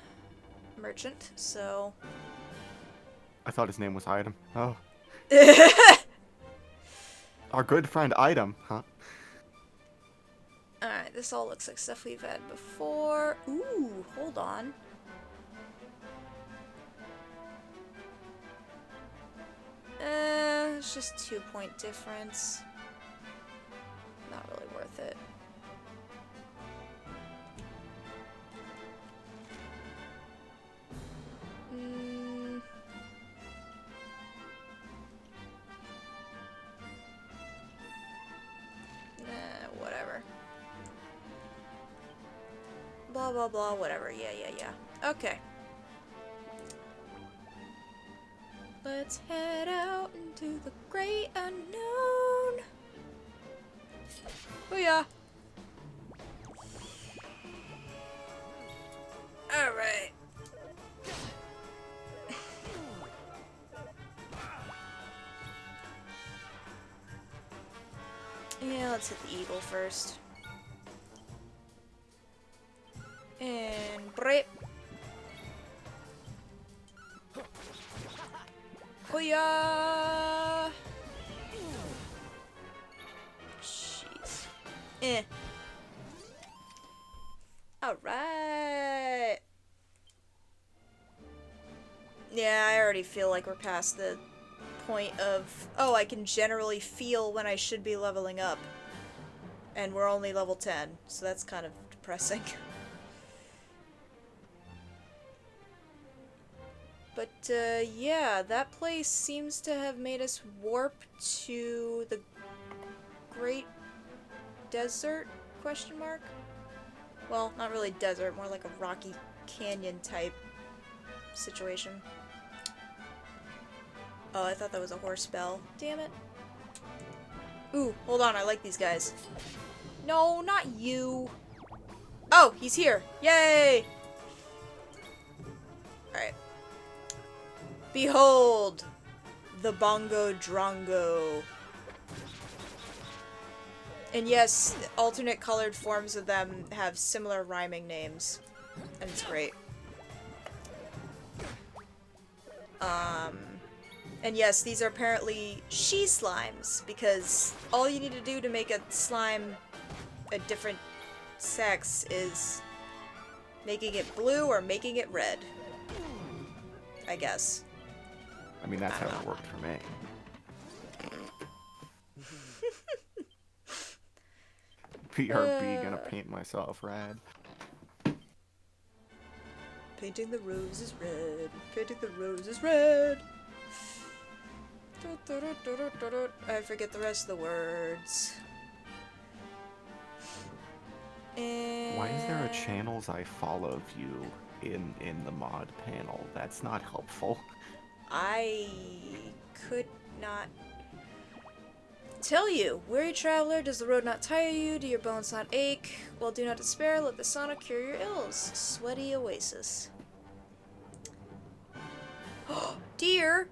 Merchant, so... I thought his name was Item. Oh. Our good friend Item, huh? Alright, this all looks like stuff we've had before. Ooh, hold on. It's just 2-point difference. Not really worth it. Whatever. Blah, blah, blah, whatever. Yeah. Okay. Let's head out into the great unknown. Booyah! Alright. Yeah, let's hit the eagle first. And break. Hoo-yah! Jeez. Alright. Yeah, I already feel like we're past the point of, oh, I can generally feel when I should be leveling up. And we're only level 10, so that's kind of depressing. But, yeah, that place seems to have made us warp to the Great Desert, question mark? Well, not really desert, more like a rocky canyon type situation. Oh, I thought that was a horse bell. Damn it. Ooh, hold on, I like these guys. No, not you. Oh, he's here. Yay! Alright. Behold, the Bongo Drongo. And yes, alternate colored forms of them have similar rhyming names. And it's great. And yes, these are apparently she slimes, because all you need to do to make a slime a different sex is making it blue or making it red. I guess. I mean, that's how it worked for me. BRB gonna paint myself red. Painting the roses red. Painting the roses red. I forget the rest of the words. And Why is there a channels I follow view in the mod panel? That's not helpful. I could not tell you. Weary traveler, does the road not tire you? Do your bones not ache? Well, do not despair. Let the sauna cure your ills. Sweaty oasis. Dear.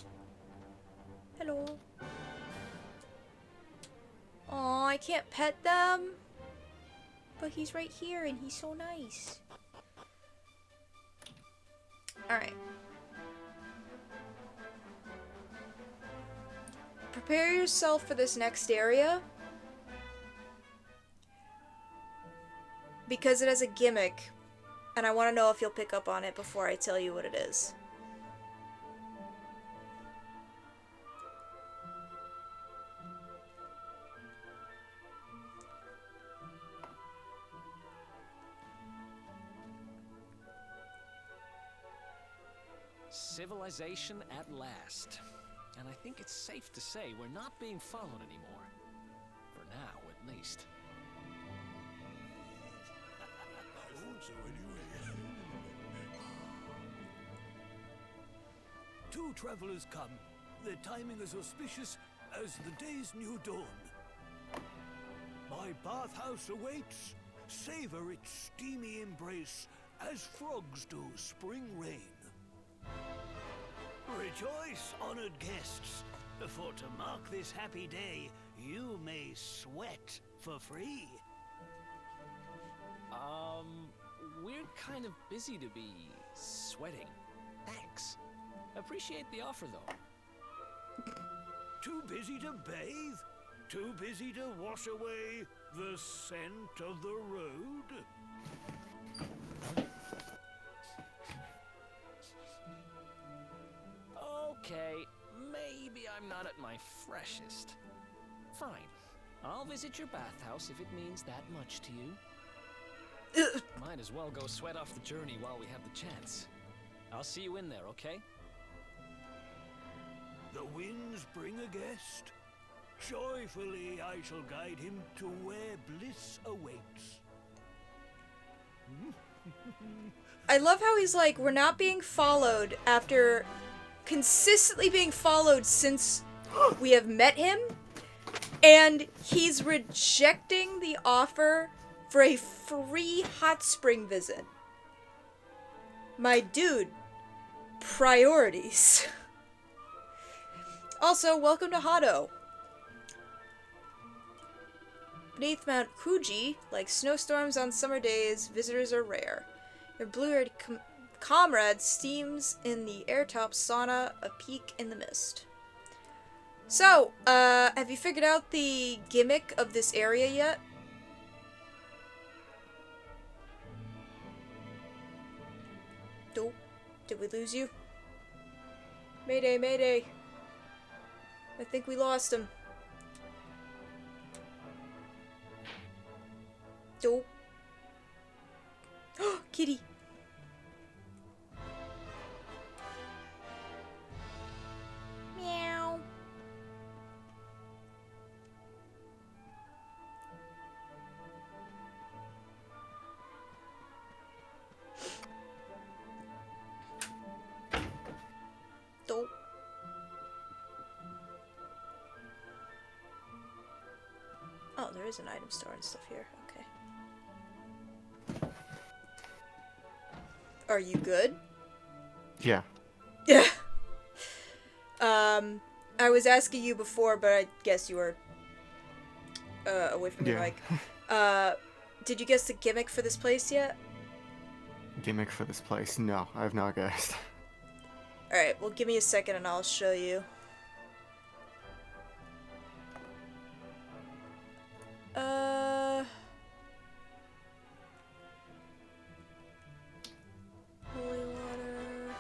Hello. Aw, I can't pet them. But he's right here and he's so nice. Alright. Prepare yourself for this next area. Because it has a gimmick. And I want to know if you'll pick up on it before I tell you what it is. Civilization at last. And I think it's safe to say we're not being followed anymore. For now, at least. Two travelers come. Their timing is auspicious as the day's new dawn. My bathhouse awaits. Savor its steamy embrace as frogs do spring rain. Rejoice, honored guests, for to mark this happy day, you may sweat for free. We're kind of busy to be sweating. Thanks. Appreciate the offer, though. Too busy to bathe? Too busy to wash away the scent of the road? Okay, maybe I'm not at my freshest. Fine. I'll visit your bathhouse if it means that much to you. Might as well go sweat off the journey while we have the chance. I'll see you in there, okay? The winds bring a guest. Joyfully I shall guide him to where bliss awaits. I love how he's like, we're not being followed after consistently being followed since we have met him, and he's rejecting the offer for a free hot spring visit. My dude, priorities. Also, welcome to Hado. Beneath Mount Fuji, like snowstorms on summer days, visitors are rare. Your blue-haired comrade steams in the airtop sauna, a peak in the mist. So, have you figured out the gimmick of this area yet? Nope. Did we lose you? Mayday, mayday. I think we lost him. Nope. Kitty. Meow. Nope. Oh, there is an item store and stuff here. Okay. Are you good? Yeah. Yeah. I was asking you before, but I guess you were away from your mic. Did you guess the gimmick for this place yet? Gimmick for this place? No, I've not guessed. Alright, well give me a second and I'll show you. Holy water.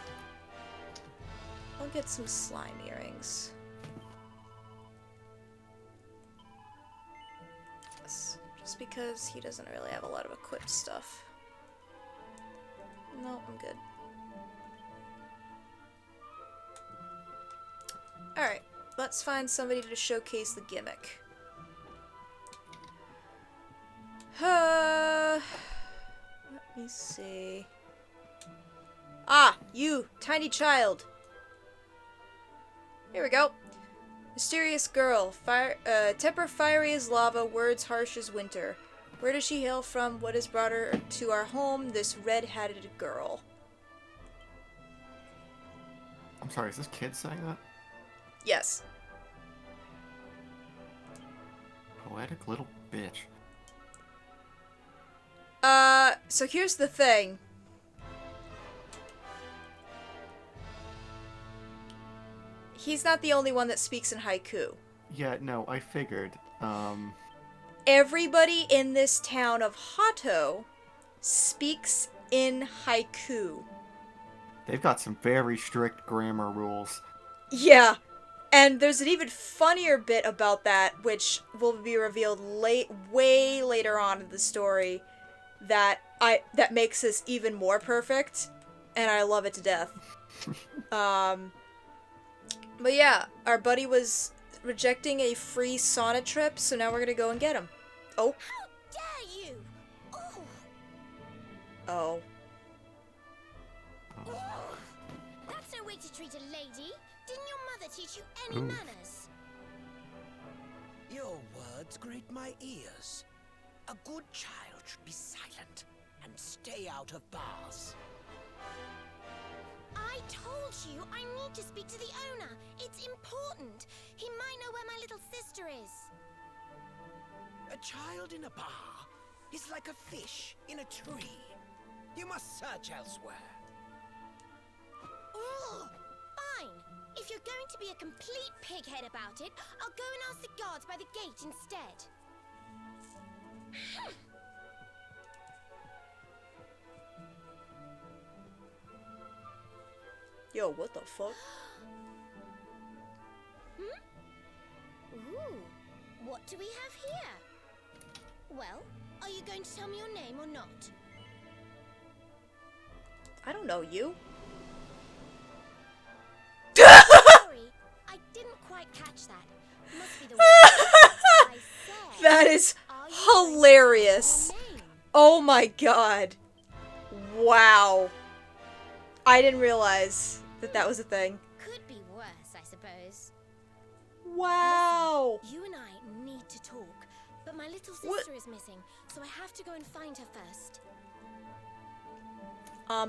get some slime earrings. Just because he doesn't really have a lot of equipped stuff. No, I'm good. Alright, let's find somebody to showcase the gimmick. Let me see. Ah, you, tiny child. Here we go. Mysterious girl. Temper fiery as lava, words harsh as winter. Where does she hail from? What has brought her to our home? This red-hatted girl. I'm sorry, is this kid saying that? Yes. Poetic little bitch. So here's the thing. He's not the only one that speaks in haiku. Yeah, no, I figured. Everybody in this town of Hato speaks in haiku. They've got some very strict grammar rules. Yeah. And there's an even funnier bit about that, which will be revealed way later on in the story, that makes this even more perfect, and I love it to death. But yeah, our buddy was rejecting a free sauna trip, so now we're gonna go and get him. Oh. How dare you! Oh. Oh. That's no way to treat a lady. Didn't your mother teach you any manners? Your words grate my ears. A good child should be silent and stay out of bars. I told you I need to speak to the owner. It's important. He might know where my little sister is. A child in a bar is like a fish in a tree. You must search elsewhere. Ugh. Fine. If you're going to be a complete pighead about it, I'll go and ask the guards by the gate instead. Yo, what the fuck? Ooh, what do we have here? Well, are you going to tell me your name or not? I don't know you. Sorry, I didn't quite catch that. Must be the word. I said, That is hilarious. Oh my god. Wow. I didn't realize that was a thing. Could be worse, I suppose. Wow. Listen, you and I need to talk, but my little sister is missing, so I have to go and find her first. I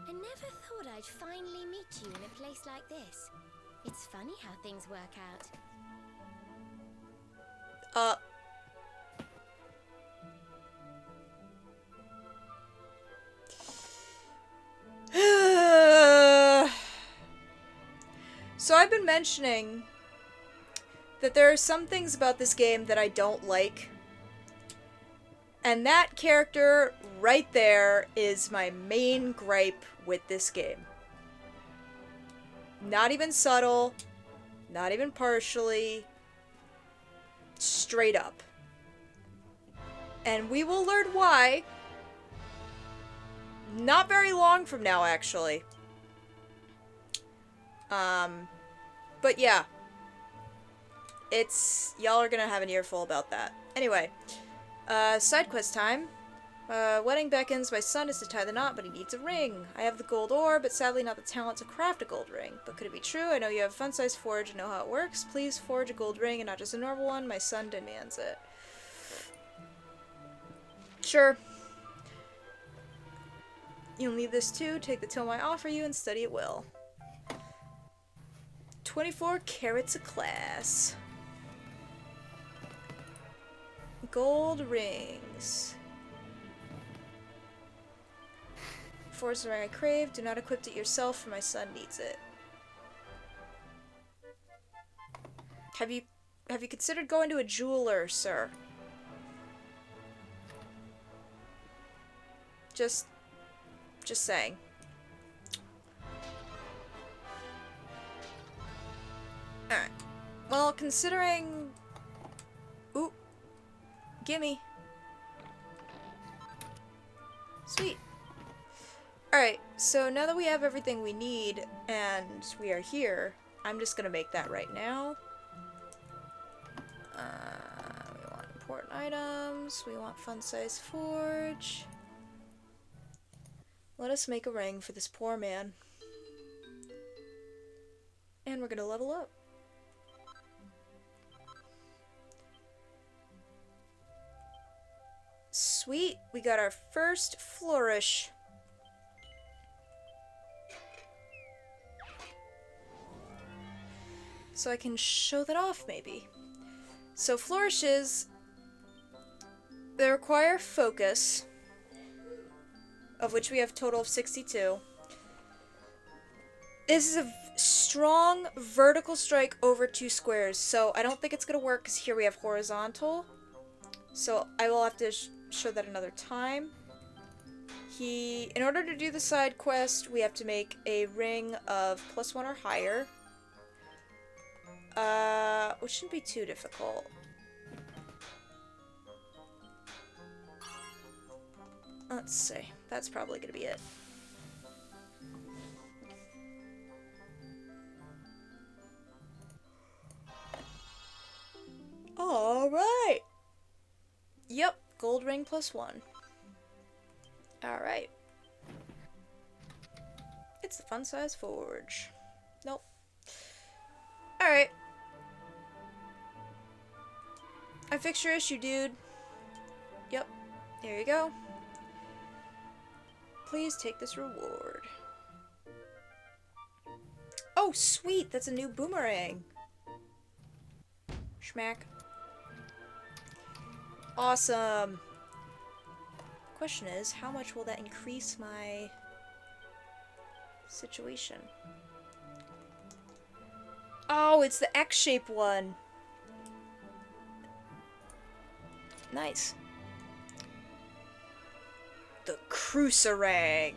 never thought I'd finally meet you in a place like this. It's funny how things work out. So I've been mentioning that there are some things about this game that I don't like. And that character right there is my main gripe with this game. Not even subtle, not even partially, straight up. And we will learn why not very long from now, actually. But yeah. Y'all are gonna have an earful about that. Anyway, side quest time. Wedding beckons. My son is to tie the knot, but he needs a ring. I have the gold ore, but sadly not the talent to craft a gold ring. But could it be true? I know you have a fun-sized forge and know how it works. Please forge a gold ring and not just a normal one. My son demands it. Sure. You'll need this too. Take the tome I offer you and study it well. 24 carats a class. Gold rings. Forge the ring I crave. Do not equip it yourself, for my son needs it. Have you considered going to a jeweler, sir? Just saying. Well, considering... Ooh. Gimme. Sweet. Alright, so now that we have everything we need and we are here, I'm just gonna make that right now. We want important items, we want fun size forge. Let us make a ring for this poor man. And we're gonna level up. Sweet, we got our first flourish. So I can show that off, maybe. So flourishes, they require focus, of which we have a total of 62. This is a strong vertical strike over 2 squares, so I don't think it's going to work because here we have horizontal. So I will have to show that another time. In order to do the side quest, we have to make a ring of +1 or higher. Which shouldn't be too difficult. Let's see. That's probably gonna be it. Alright! Yep, gold ring +1. Alright. It's the fun size forge. Nope. Alright. I fixed your issue, dude. Yep. There you go. Please take this reward. Oh, sweet! That's a new boomerang. Schmack. Awesome. Question is, how much will that increase my situation? Oh, it's the X-shaped one. Nice. The Cruiserang.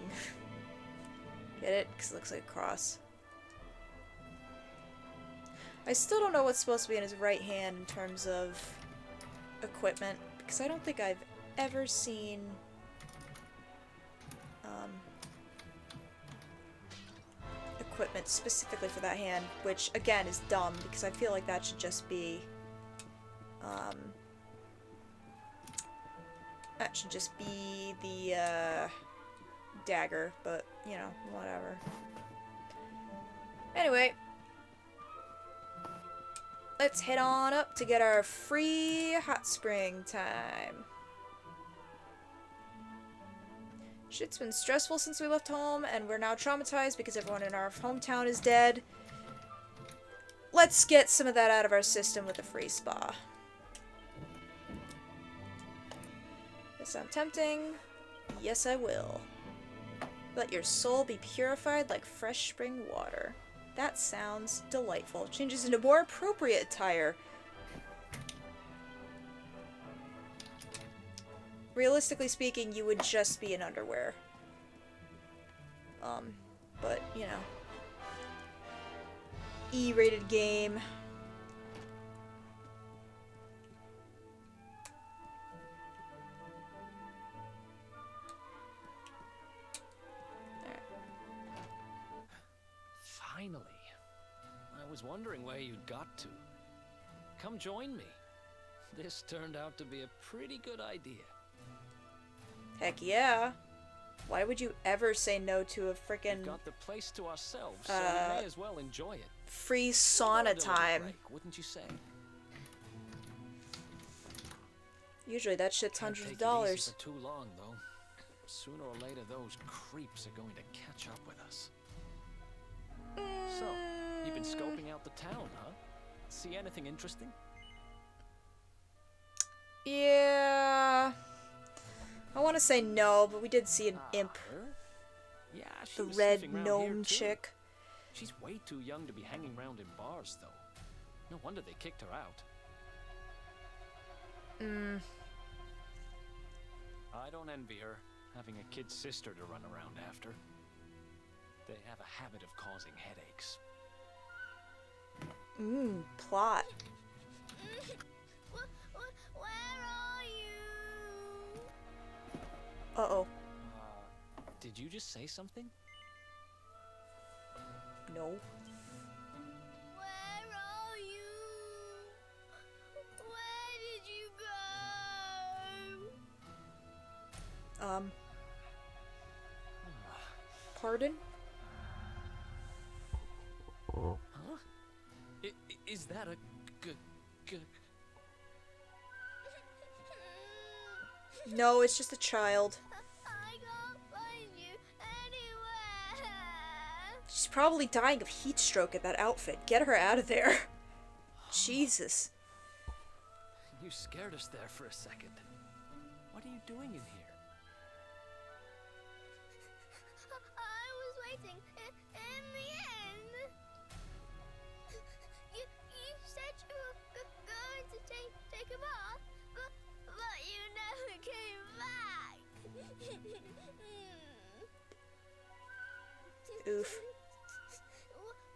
Get it? Because it looks like a cross. I still don't know what's supposed to be in his right hand in terms of equipment, because I don't think I've ever seen equipment specifically for that hand, which again is dumb because I feel like that should just be the dagger, but you know, whatever. Anyway, let's head on up to get our free hot spring time. Shit's been stressful since we left home, and we're now traumatized because everyone in our hometown is dead. Let's get some of that out of our system with a free spa. Does that sound tempting? Yes, I will. Let your soul be purified like fresh spring water. That sounds delightful. Changes into more appropriate attire. Realistically speaking, you would just be in underwear. But, you know. E-rated game. Finally. I was wondering where you'd got to. Come join me. This turned out to be a pretty good idea. Heck yeah. Why would you ever say no to a frickin' We've got the place to ourselves, so we may as well enjoy it. free sauna time? Break, wouldn't you say? Usually that shit's Can't hundreds of take it easy dollars. for too long, though. Sooner or later, those creeps are going to catch up with us. So, you've been scoping out the town, huh? See anything interesting? Yeah. I want to say no, but we did see an imp. Yeah, she The was red sniffing round gnome here, too. chick. She's way too young to be hanging around in bars, though. No wonder they kicked her out. I don't envy her, having a kid sister to run around after. They have a habit of causing headaches. Plot. Where are you? Uh-oh. Did you just say something? No. Where are you? Where did you go? Pardon? Huh? Is that a No, it's just a child. I can't find you anywhere. She's probably dying of heat stroke in that outfit. Get her out of there. Jesus. You scared us there for a second. What are you doing in here? I was waiting in the end. You said you were going to take a bath, but you never came back. Oof.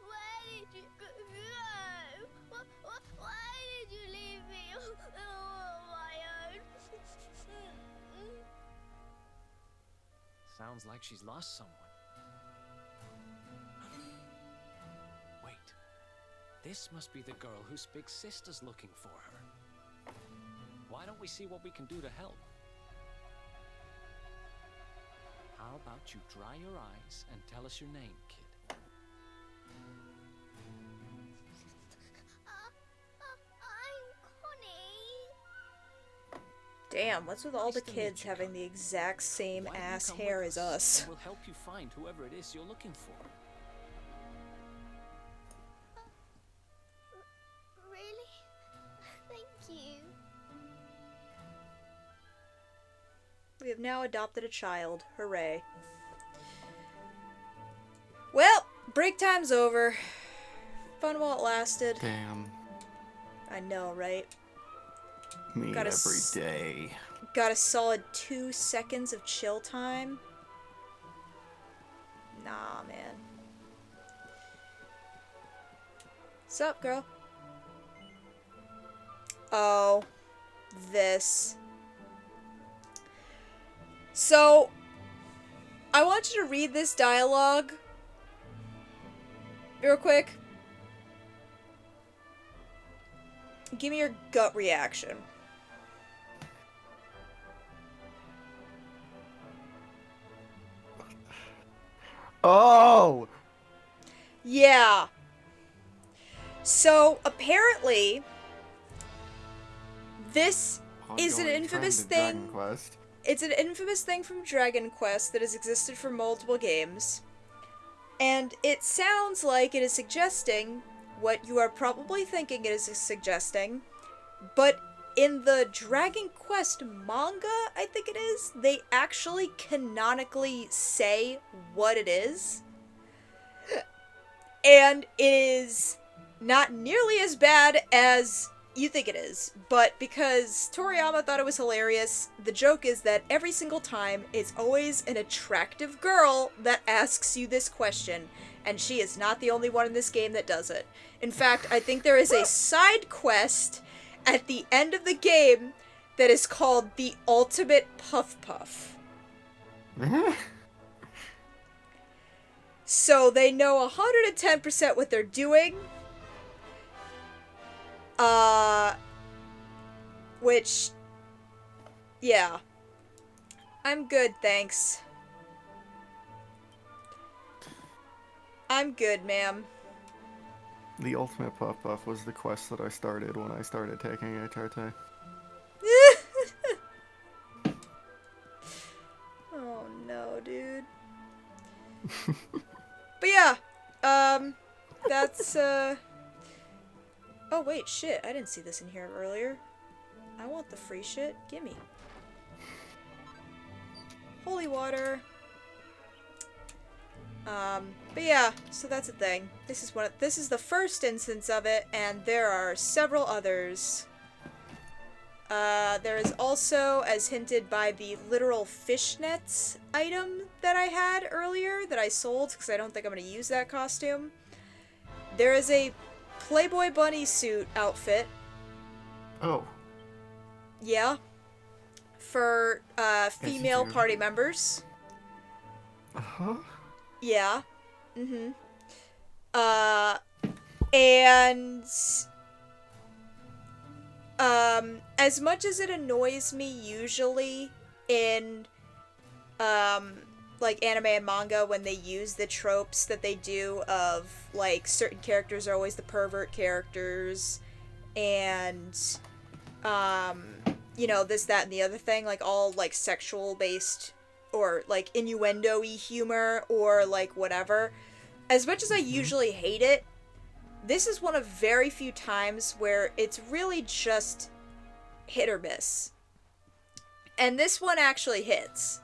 Where did you go? Why did you leave me all on my own? Sounds like she's lost someone. Wait. This must be the girl whose big sister's looking for her. Why don't we see what we can do to help? How about you dry your eyes and tell us your name, kid? I'm Connie. Damn, what's with all Nice the to meet kids you, having Connie. the exact same Why don't you ass come hair with as us? And we'll help you find whoever it is you're looking for. Really? Thank you. We have now adopted a child. Hooray. Well, break time's over. Fun while it lasted. Damn. I know, right? Me Got a every day. Got a solid 2 seconds of chill time. Nah, man. Sup, girl? Oh. This. So, I want you to read this dialogue real quick. Give me your gut reaction. Oh! Yeah. So, apparently, this is an Ongoing infamous trend in Dragon thing. Quest. It's an infamous thing from Dragon Quest that has existed for multiple games. And it sounds like it is suggesting what you are probably thinking it is suggesting, but in the Dragon Quest manga, I think it is, they actually canonically say what it is. And it is not nearly as bad as you think it is, but because Toriyama thought it was hilarious, the joke is that every single time it's always an attractive girl that asks you this question, and she is not the only one in this game that does it. In fact, I think there is a side quest at the end of the game that is called the Ultimate Puff Puff. So they know 110% what they're doing. Which, yeah. I'm good, thanks. I'm good, ma'am. The Ultimate Puff Puff was the quest that I started when I started taking HRT. Oh no, dude. But yeah, that's, oh wait, shit, I didn't see this in here earlier. I want the free shit, gimme. Holy water. But yeah, so that's a thing. This is the first instance of it, and there are several others. There is also, as hinted by the literal fishnets item that I had earlier, that I sold, because I don't think I'm going to use that costume. There is a Playboy bunny suit outfit. Oh. Yeah. For female do. party members. Uh-huh. Yeah. Mm-hmm. And as much as it annoys me usually in like anime and manga when they use the tropes that they do of like certain characters are always the pervert characters and you know, this, that, and the other thing, like all like sexual based or like innuendo-y humor or like whatever. As much as I usually hate it, this is one of very few times where it's really just hit or miss. And this one actually hits.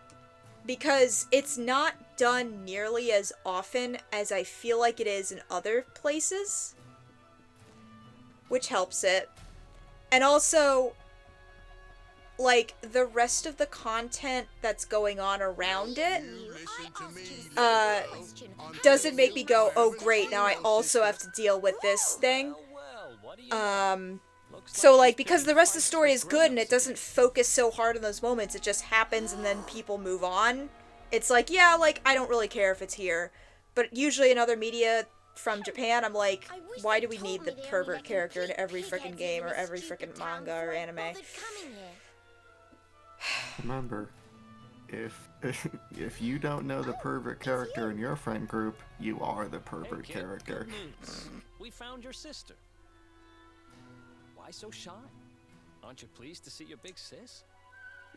Because it's not done nearly as often as I feel like it is in other places. Which helps it. And also, like, the rest of the content that's going on around it doesn't make me go, oh great, now I also have to deal with this thing. So, like, because the rest of the story is good and it doesn't focus so hard on those moments, it just happens and then people move on. It's like, yeah, like, I don't really care if it's here. But usually in other media from Japan, I'm like, why do we need the pervert character in every frickin' game or every frickin' manga or anime? Remember, if you don't know the pervert character in your friend group, you are the pervert character. We found your sister. Why so shy? Aren't you pleased to see your big sis?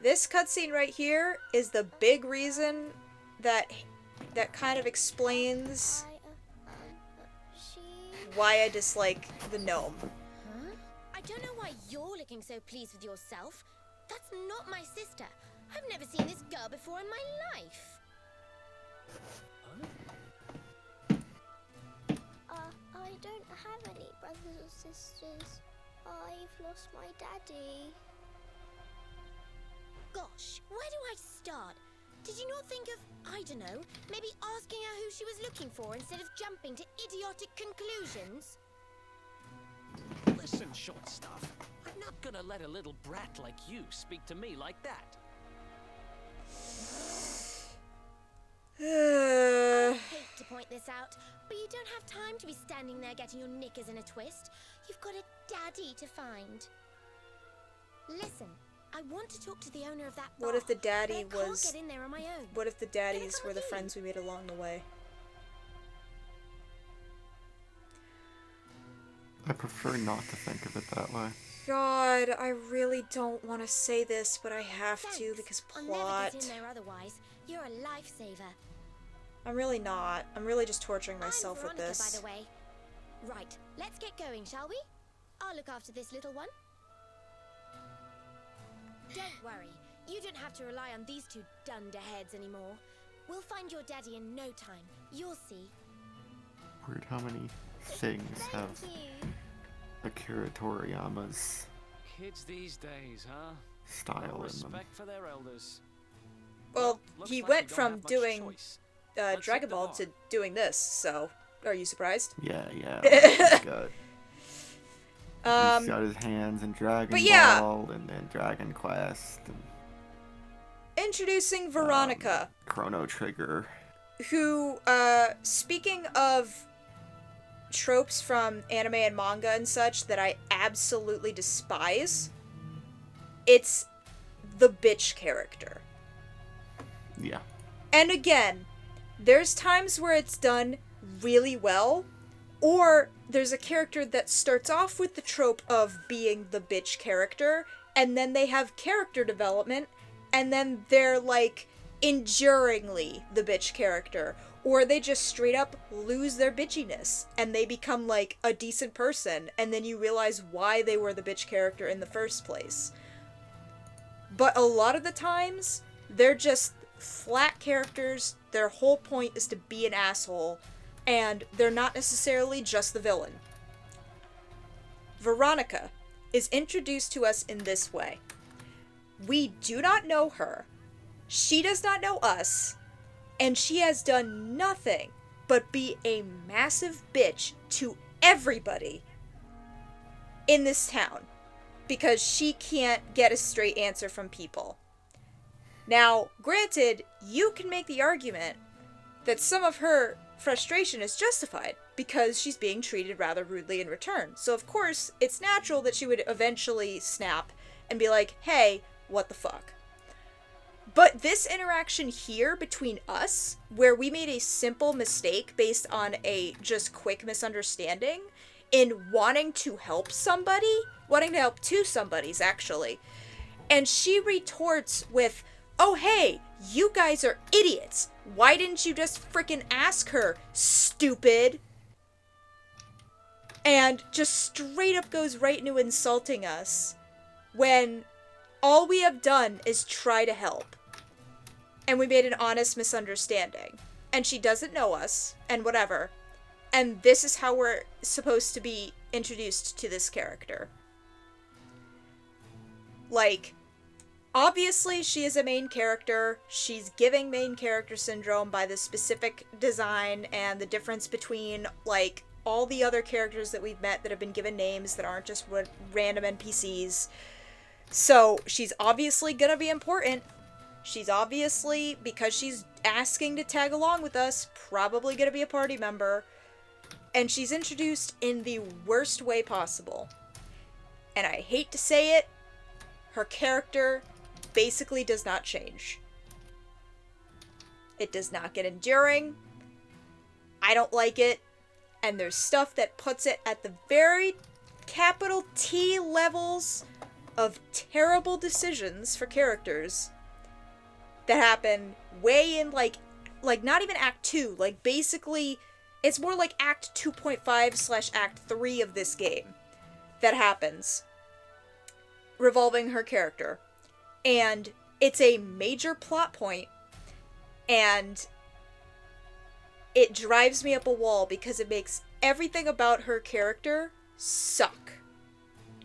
This cutscene right here is the big reason that kind of explains why I dislike the gnome. Huh? I don't know why you're looking so pleased with yourself. That's not my sister. I've never seen this girl before in my life. I don't have any brothers or sisters. I've lost my daddy. Gosh, where do I start? Did you not think of, I don't know, maybe asking her who she was looking for instead of jumping to idiotic conclusions? Listen, short stuff. I'm not gonna let a little brat like you speak to me like that. I hate to point this out, but you don't have time to be standing there getting your knickers in a twist. You've got a daddy to find. Listen, I want to talk to the owner of that bar. What if the daddy but I was... can't get in there on my own. What if the daddies were the friends we made along the way? I prefer not to think of it that way. God, I really don't want to say this, but I have to because I'll plot. never get in there otherwise. You're a lifesaver. I'm really not. I'm really just torturing myself I'm with Veronica, this. by the way. Right, let's get going, shall we? I'll look after this little one. Don't worry. You don't have to rely on these two dunderheads anymore. We'll find your daddy in no time. You'll see. Weird how many things have Akira Toriyama's Kids these days, huh? style No in them. respect for their elders. Well, looks he like went we don't from have much doing choice. Let's Dragon hit the Ball bar. to doing this, so are you surprised? Yeah, that's good. Um, He's got his hands in Dragon but yeah. Ball and then Dragon Quest and Introducing Veronica, Chrono Trigger. who, speaking of tropes from anime and manga and such that I absolutely despise, it's the bitch character. Yeah. And again, there's times where it's done really well, or there's a character that starts off with the trope of being the bitch character, and then they have character development, and then they're like enduringly the bitch character, or they just straight up lose their bitchiness and they become like a decent person, and then you realize why they were the bitch character in the first place. But a lot of the times, they're just flat characters, their whole point is to be an asshole, and they're not necessarily just the villain. Veronica is introduced to us in this way. We do not know her, she does not know us, and she has done nothing but be a massive bitch to everybody in this town because she can't get a straight answer from people. Now, granted, you can make the argument that some of her frustration is justified because she's being treated rather rudely in return. So of course, it's natural that she would eventually snap and be like, hey, what the fuck? But this interaction here between us, where we made a simple mistake based on a just quick misunderstanding in wanting to help somebody, wanting to help two somebodies actually, and she retorts with, oh hey, you guys are idiots. Why didn't you just frickin' ask her, stupid? And just straight up goes right into insulting us when all we have done is try to help. And we made an honest misunderstanding. And she doesn't know us, and whatever. And this is how we're supposed to be introduced to this character. Like, obviously she is a main character. She's giving main character syndrome by the specific design and the difference between, like, all the other characters that we've met that have been given names that aren't just random NPCs. So, she's obviously gonna be important. She's obviously, because she's asking to tag along with us, probably gonna be a party member. And she's introduced in the worst way possible. And I hate to say it, her character basically does not change. It does not get enduring. I don't like it. And there's stuff that puts it at the very capital T levels of terrible decisions for characters that happen way in, like not even Act 2, like basically, it's more like Act 2.5/Act 3 of this game that happens revolving her character. And it's a major plot point, and it drives me up a wall because it makes everything about her character suck.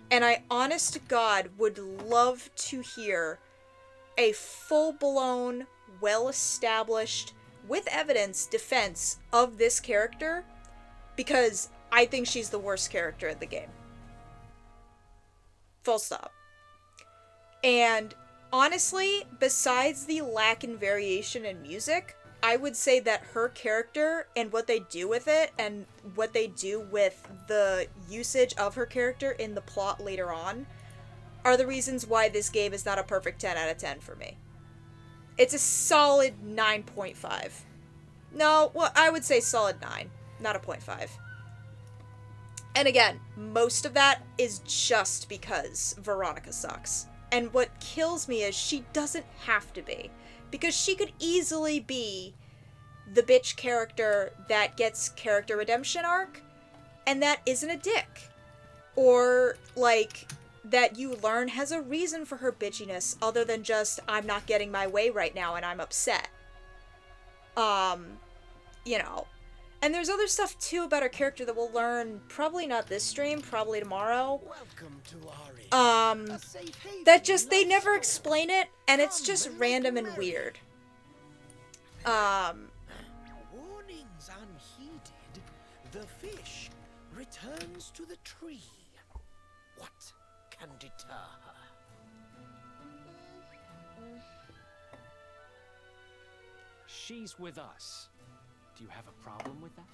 And I, honest to God, would love to hear a full-blown, well-established, with evidence, defense of this character, because I think she's the worst character in the game. Full stop. And honestly, besides the lack in variation in music, I would say that her character and what they do with it and what they do with the usage of her character in the plot later on are the reasons why this game is not a perfect 10 out of 10 for me. It's a solid 9.5. No, well, I would say solid 9, not a 0.5. And again, most of that is just because Veronica sucks. And what kills me is she doesn't have to be. Because she could easily be the bitch character that gets character redemption arc, and that isn't a dick. Or, like, that you learn has a reason for her bitchiness, other than just, I'm not getting my way right now and I'm upset. You know. And there's other stuff, too, about her character that we'll learn, probably not this stream, probably tomorrow. That just, they never explain it, and it's just random and weird. Warnings unheeded, the fish returns to the tree. What can deter her? She's with us. Do you have a problem with that?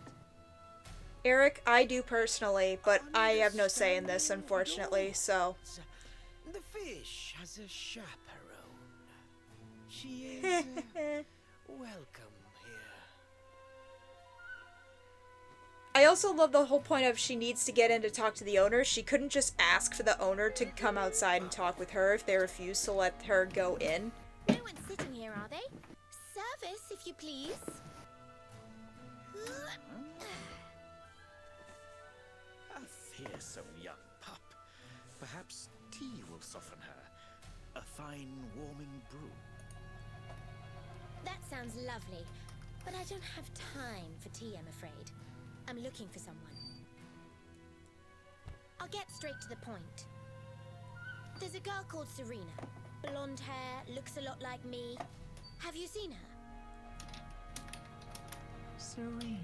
Eric, I do personally, but I have no say in this, unfortunately, so... The fish has a chaperone. She is welcome here. I also love the whole point of she needs to get in to talk to the owner. She couldn't just ask for the owner to come outside and talk with her if they refuse to let her go in. No one's sitting here, are they? Service, if you please. A fearsome young pup. Perhaps tea will soften her. A fine warming brew. That sounds lovely, but I don't have time for tea, I'm afraid. I'm looking for someone. I'll get straight to the point. There's a girl called Serena. Blonde hair, looks a lot like me. Have you seen her? Serena.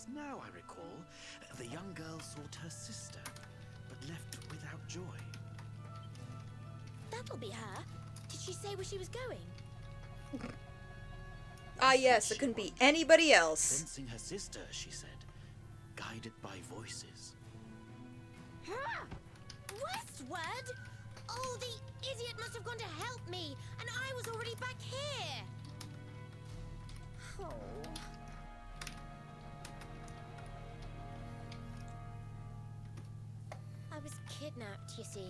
Just now, I recall, the young girl sought her sister, but left without joy. That'll be her. Did she say where she was going? Ah, yes, it couldn't be anybody else. Sensing her sister, she said, guided by voices. Huh? Westward? Oh, the idiot must have gone to help me, and I was already back here. Oh. I was kidnapped, you see.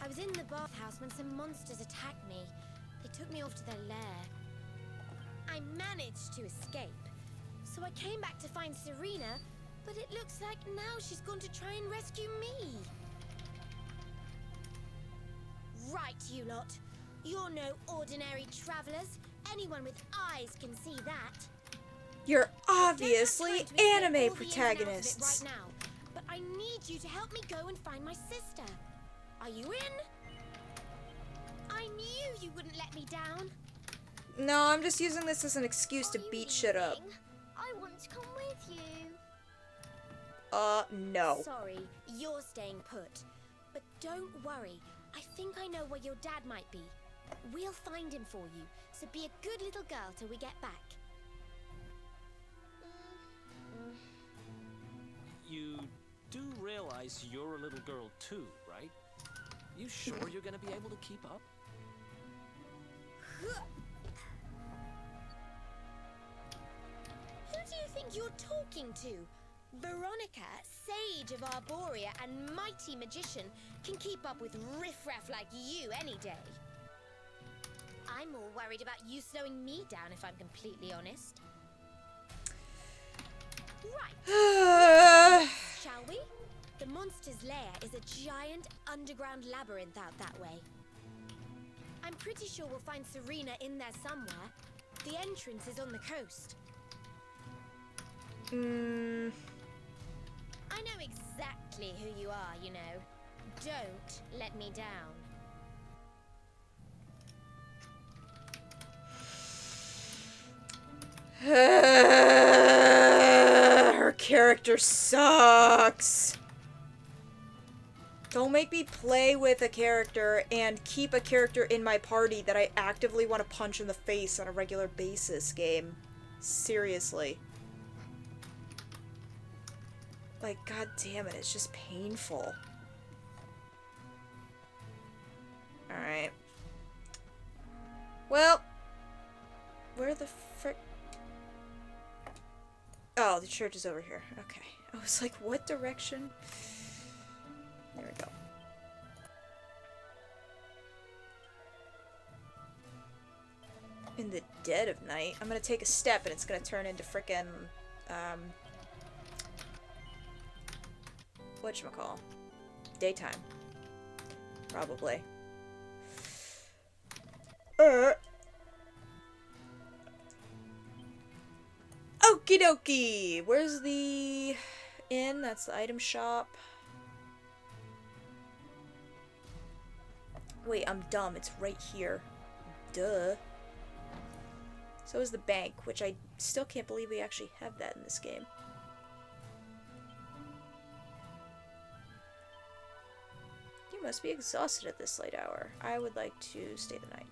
I was in the bathhouse when some monsters attacked me. They took me off to their lair. I managed to escape. So I came back to find Serena, but it looks like now she's gone to try and rescue me. Right, you lot. You're no ordinary travelers. Anyone with eyes can see that. You're obviously anime protagonists. Right now, but I need you to help me go and find my sister. Are you in? I knew you wouldn't let me down. No, I'm just using this as an excuse to beat shit up. I want to come with you. No. Sorry, you're staying put. But don't worry. I think I know where your dad might be. We'll find him for you, so be a good little girl till we get back. You do realize you're a little girl too, right? You sure you're gonna be able to keep up? Who do you think you're talking to? Veronica, Sage of Arborea and mighty magician, can keep up with riffraff like you any day. I'm more worried about you slowing me down, if I'm completely honest. Right. Shall we? The monster's lair is a giant underground labyrinth out that way. I'm pretty sure we'll find Serena in there somewhere. The entrance is on the coast. I know exactly who you are, you know. Don't let me down. Her character sucks. Don't make me play with a character and keep a character in my party that I actively want to punch in the face on a regular basis, game. Seriously. Like, god damn it, it's just painful. Alright. Well, where the frick? Oh, the church is over here. Okay. I was like, what direction? There we go. In the dead of night, I'm gonna take a step and it's gonna turn into frickin', whatchamacall? Daytime. Probably. Okie dokie! Where's the inn? That's the item shop. Wait, I'm dumb. It's right here. Duh. So is the bank, which I still can't believe we actually have that in this game. You must be exhausted at this late hour. I would like to stay the night.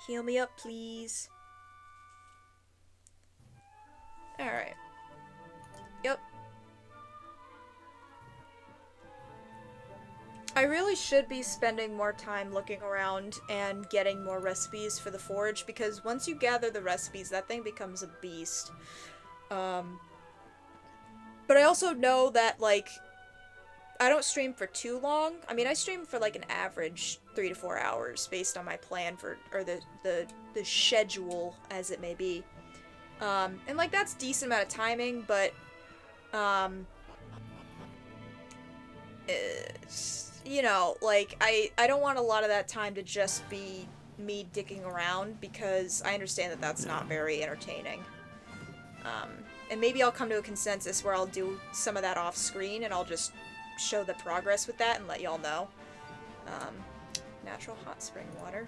Heal me up, please. Alright. Yep. I really should be spending more time looking around and getting more recipes for the forge, because once you gather the recipes, that thing becomes a beast. But I also know that, like, I don't stream for too long. I mean, I stream for like an average 3 to 4 hours based on my plan for, or the schedule as it may be. And like that's decent amount of timing, but you know, like I don't want a lot of that time to just be me dicking around, because I understand that that's not very entertaining. And maybe I'll come to a consensus where I'll do some of that off screen and I'll just show the progress with that and let y'all know. Natural hot spring water.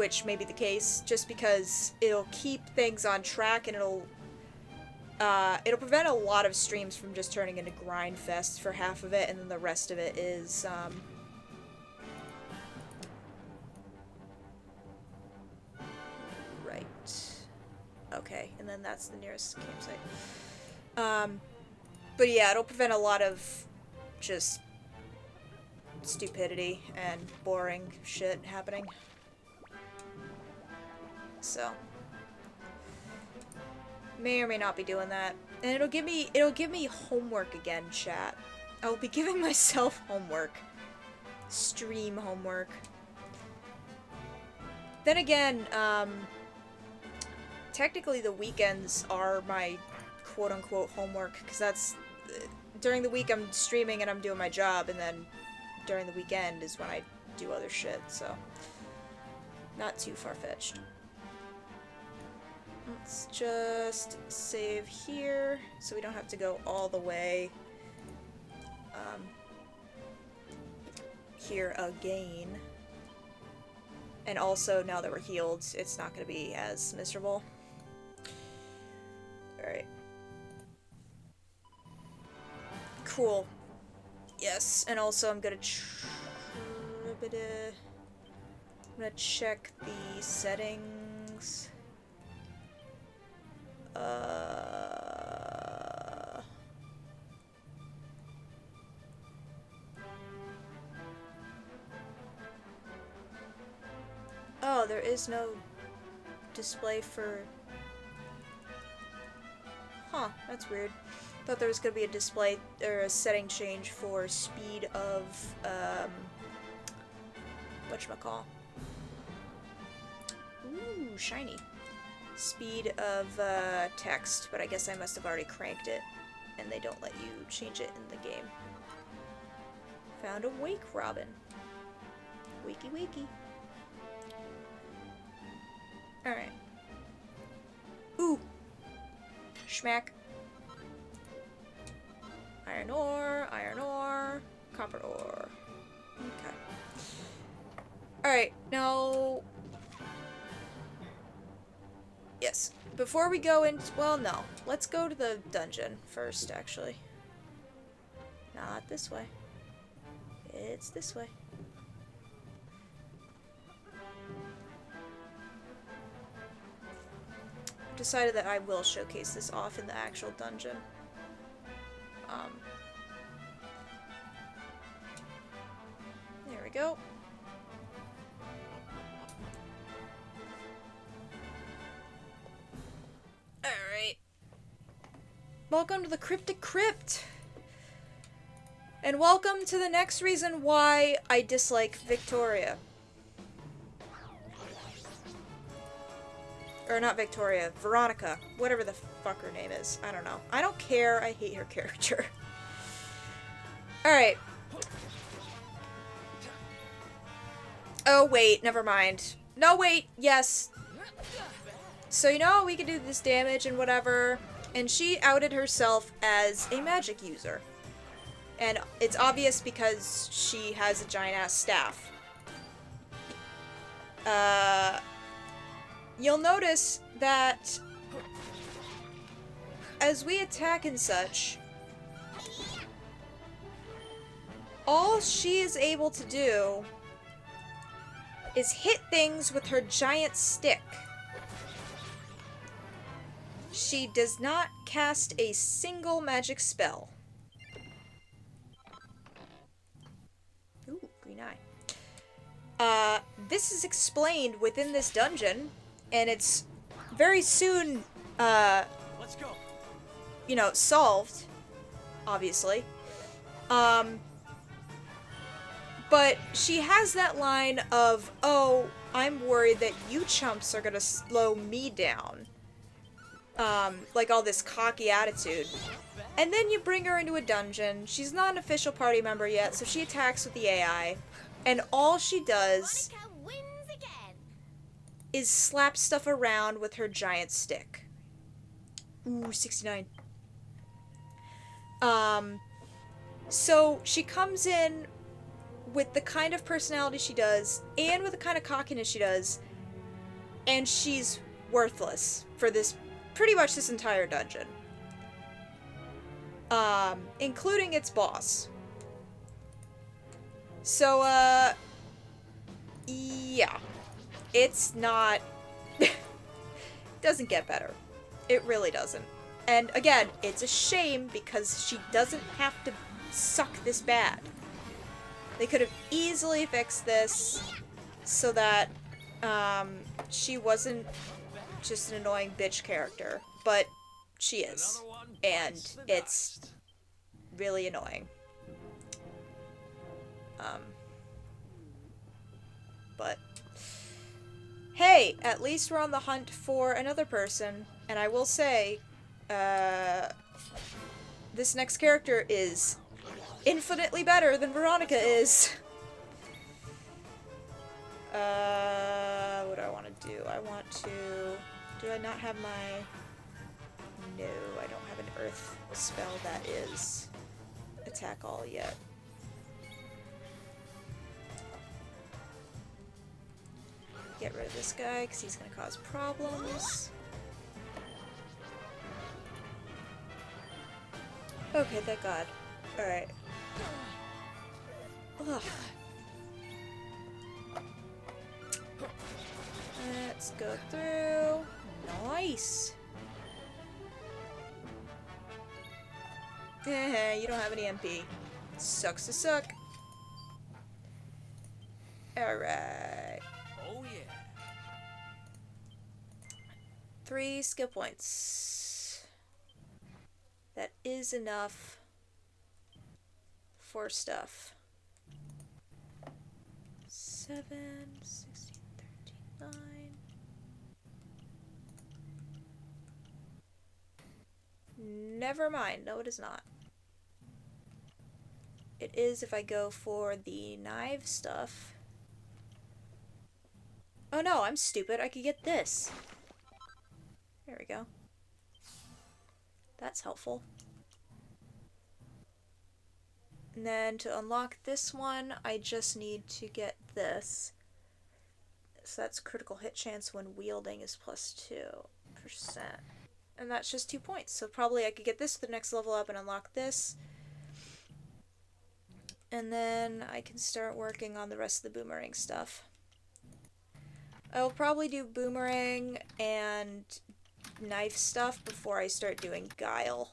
which may be the case, just because it'll keep things on track and it'll prevent a lot of streams from just turning into grind fest for half of it, and then the rest of it is, right. Okay, and then that's the nearest campsite. But yeah, it'll prevent a lot of just stupidity and boring shit happening. So may or may not be doing that. And it'll give me homework again, chat. I'll be giving myself homework. Stream homework. Then again, technically the weekends are my quote-unquote homework, because that's during the week I'm streaming and I'm doing my job, and then during the weekend is when I do other shit, so not too far-fetched. Let's just save here so we don't have to go all the way here again. And also, now that we're healed, it's not going to be as miserable. Alright. Cool. Yes, and also I'm gonna check the settings. Oh, there is no display for... Huh, that's weird. Thought there was gonna be a display or a setting change for speed of whatchamacall. Ooh, shiny. Speed of text, but I guess I must have already cranked it, and they don't let you change it in the game. Found a wake robin. Wakey wakey. Alright. Ooh. Schmack. Iron ore, copper ore. Okay. Alright, now... Yes. Before we go into... Well, no. Let's go to the dungeon first, actually. Not this way. It's this way. Decided that I will showcase this off in the actual dungeon. There we go. Alright. Welcome to the Cryptic Crypt! And welcome to the next reason why I dislike Victoria. Or not Victoria, Veronica. Whatever the fuck her name is. I don't know. I don't care. I hate her character. Alright. Oh, wait. Never mind. No, wait. Yes. So, you know, we can do this damage and whatever. And she outed herself as a magic user. And it's obvious because she has a giant-ass staff. You'll notice that as we attack and such, all she is able to do is hit things with her giant stick. She does not cast a single magic spell. Ooh, green eye. This is explained within this dungeon, and it's very soon, Let's go. You know, solved, obviously. But she has that line of, oh, I'm worried that you chumps are gonna slow me down. Like all this cocky attitude. And then you bring her into a dungeon. She's not an official party member yet, so she attacks with the AI. And all she does is slap stuff around with her giant stick. Ooh, 69. So she comes in with the kind of personality she does, and with the kind of cockiness she does, And she's worthless for this, pretty much this entire dungeon. Including its boss. So, yeah. It's not... doesn't get better. It really doesn't. And again, it's a shame because she doesn't have to suck this bad. They could have easily fixed this so that she wasn't just an annoying bitch character, but she is. And it's really annoying. But hey, at least we're on the hunt for another person, and I will say, this next character is infinitely better than Veronica is. What do I want to do? I want to... Do I not have my... No, I don't have an earth spell that is attack all yet. Get rid of this guy, because he's going to cause problems. Okay, thank God. Alright. Let's go through. Nice! You don't have any MP. Sucks to suck. Alright. Oh yeah. 3 skill points. That is enough for stuff. 7, 16, 13, 9. Never mind. No, it is not. It is if I go for the knife stuff. Oh no, I'm stupid. I could get this. There we go. That's helpful. And then to unlock this one, I just need to get this. So that's critical hit chance when wielding is +2%. And that's just 2 points. So probably I could get this to the next level up and unlock this. And then I can start working on the rest of the boomerang stuff. I'll probably do boomerang and knife stuff before I start doing guile.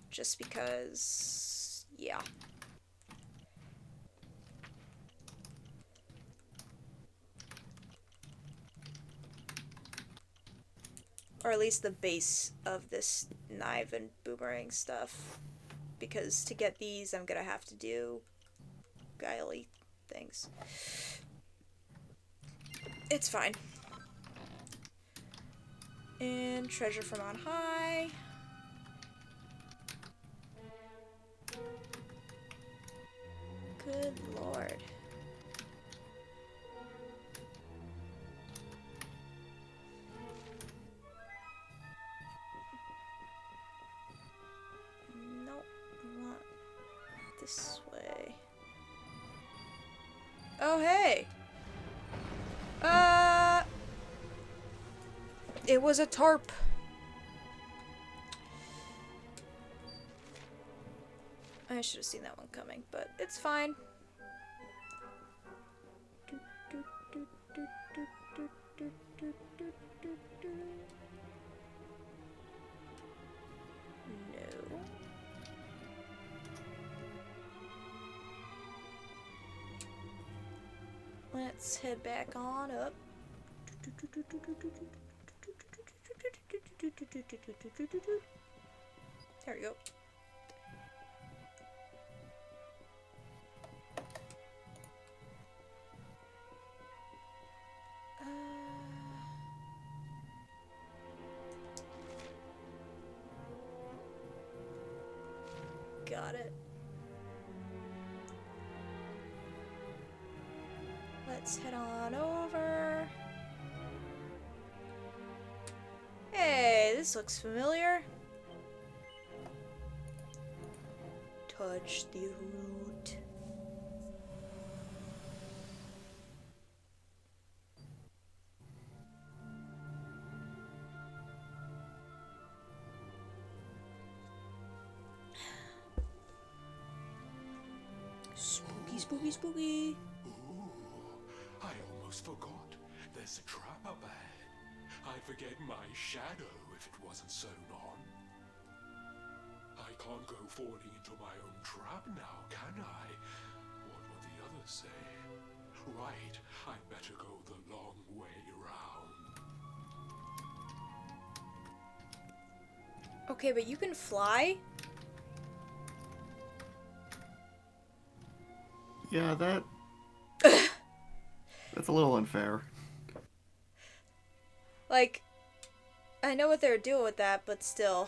Just because, yeah. Or at least the base of this knife and boomerang stuff. Because to get these, I'm gonna have to do guile-y things. It's fine. And treasure from on high. Good lord. Nope, I want this way. Oh, hey! It was a tarp. I should have seen that one coming, but it's fine. No. Let's head back on up. There we go. Got it. Let's head on over. Hey, this looks familiar. Touch the root. Spooky, spooky. Ooh, I almost forgot. There's a trap up ahead. I'd forget my shadow if it wasn't sewn on. I can't go falling into my own trap now, can I? What would the others say? Right, I'd better go the long way round. Okay, but you can fly? Yeah, that's a little unfair. Like, I know what they're doing with that, but still.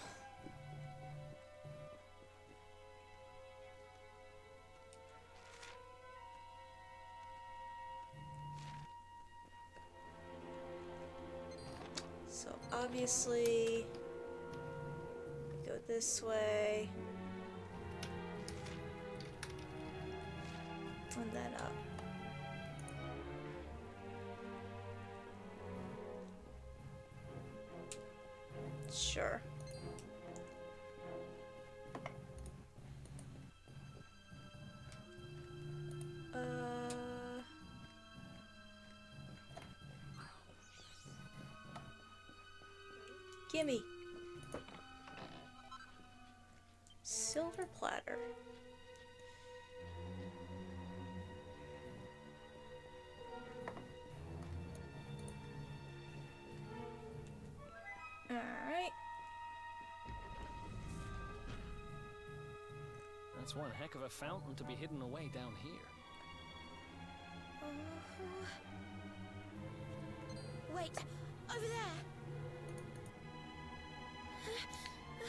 So obviously, go this way. And then up. Sure. Gimme. Silver platter. Alright. That's one heck of a fountain to be hidden away down here. Wait, over there.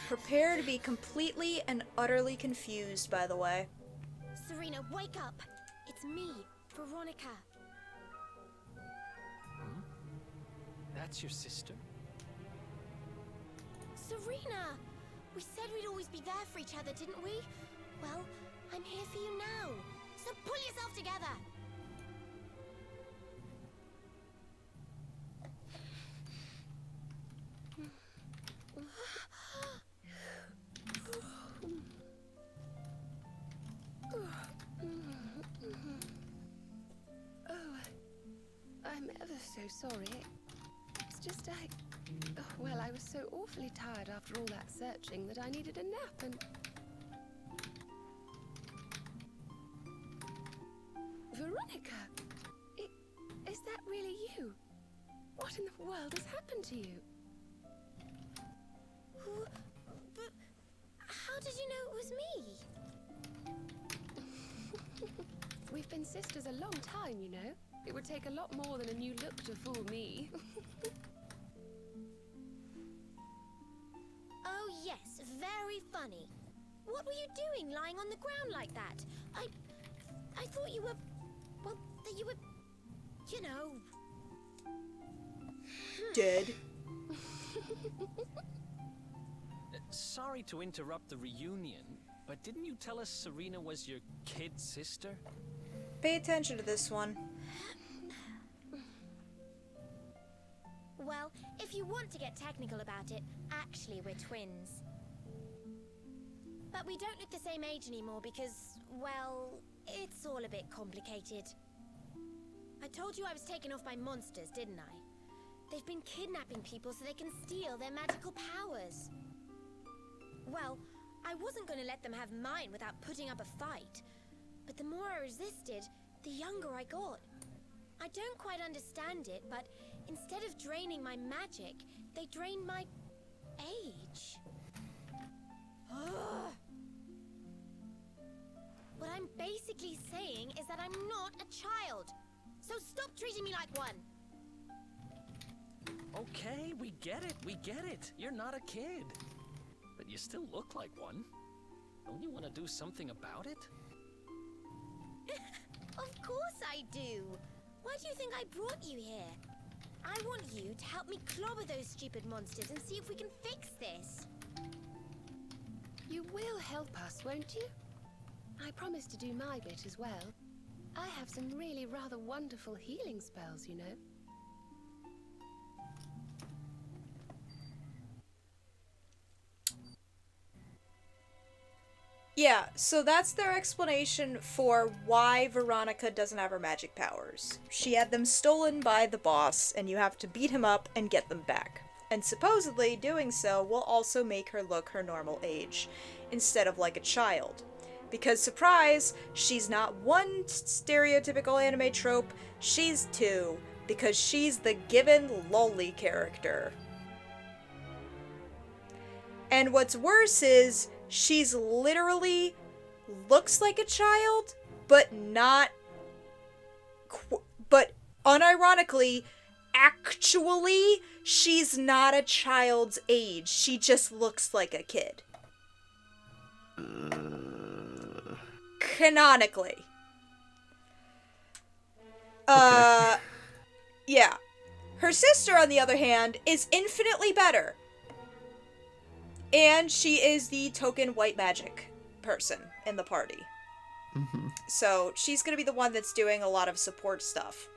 Prepare to be completely and utterly confused, by the way. Serena, wake up. It's me, Veronica. Hmm? That's your sister? Serena! We said we'd always be there for each other, didn't we? Well, I'm here for you now. So pull yourself together. I'm ever so sorry. It's just well, I was so awfully tired after all that searching that I needed a nap and... Veronica! Is that really you? What in the world has happened to you? But how did you know it was me? We've been sisters a long time, you know. It would take a lot more than a new look to fool me. Oh yes, very funny. What were you doing lying on the ground like that? I thought you were... well, that you were... you know... Dead. Sorry to interrupt the reunion, but didn't you tell us Serena was your kid sister? Pay attention to this one. Well, if you want to get technical about it, actually we're twins. But we don't look the same age anymore because, well, it's all a bit complicated. I told you I was taken off by monsters, didn't I? They've been kidnapping people so they can steal their magical powers. Well, I wasn't going to let them have mine without putting up a fight. But the more I resisted, the younger I got. I don't quite understand it, but instead of draining my magic, they drained my age. What I'm basically saying is that I'm not a child. So stop treating me like one. Okay, we get it, You're not a kid. But you still look like one. Don't you want to do something about it? Of course I do. Why do you think I brought you here? I want you to help me clobber those stupid monsters and see if we can fix this. You will help us, won't you? I promise to do my bit as well. I have some really rather wonderful healing spells, you know. Yeah, so that's their explanation for why Veronica doesn't have her magic powers. She had them stolen by the boss, and you have to beat him up and get them back. And supposedly, doing so will also make her look her normal age, instead of like a child. Because, surprise, she's not one stereotypical anime trope, she's two, because she's the given lolly character. And what's worse is, she's literally looks like a child, but not, but unironically, actually, she's not a child's age. She just looks like a kid. Canonically. Okay. Yeah. Her sister, on the other hand, is infinitely better. And she is the token white magic person in the party. Mm-hmm. So she's going to be the one that's doing a lot of support stuff.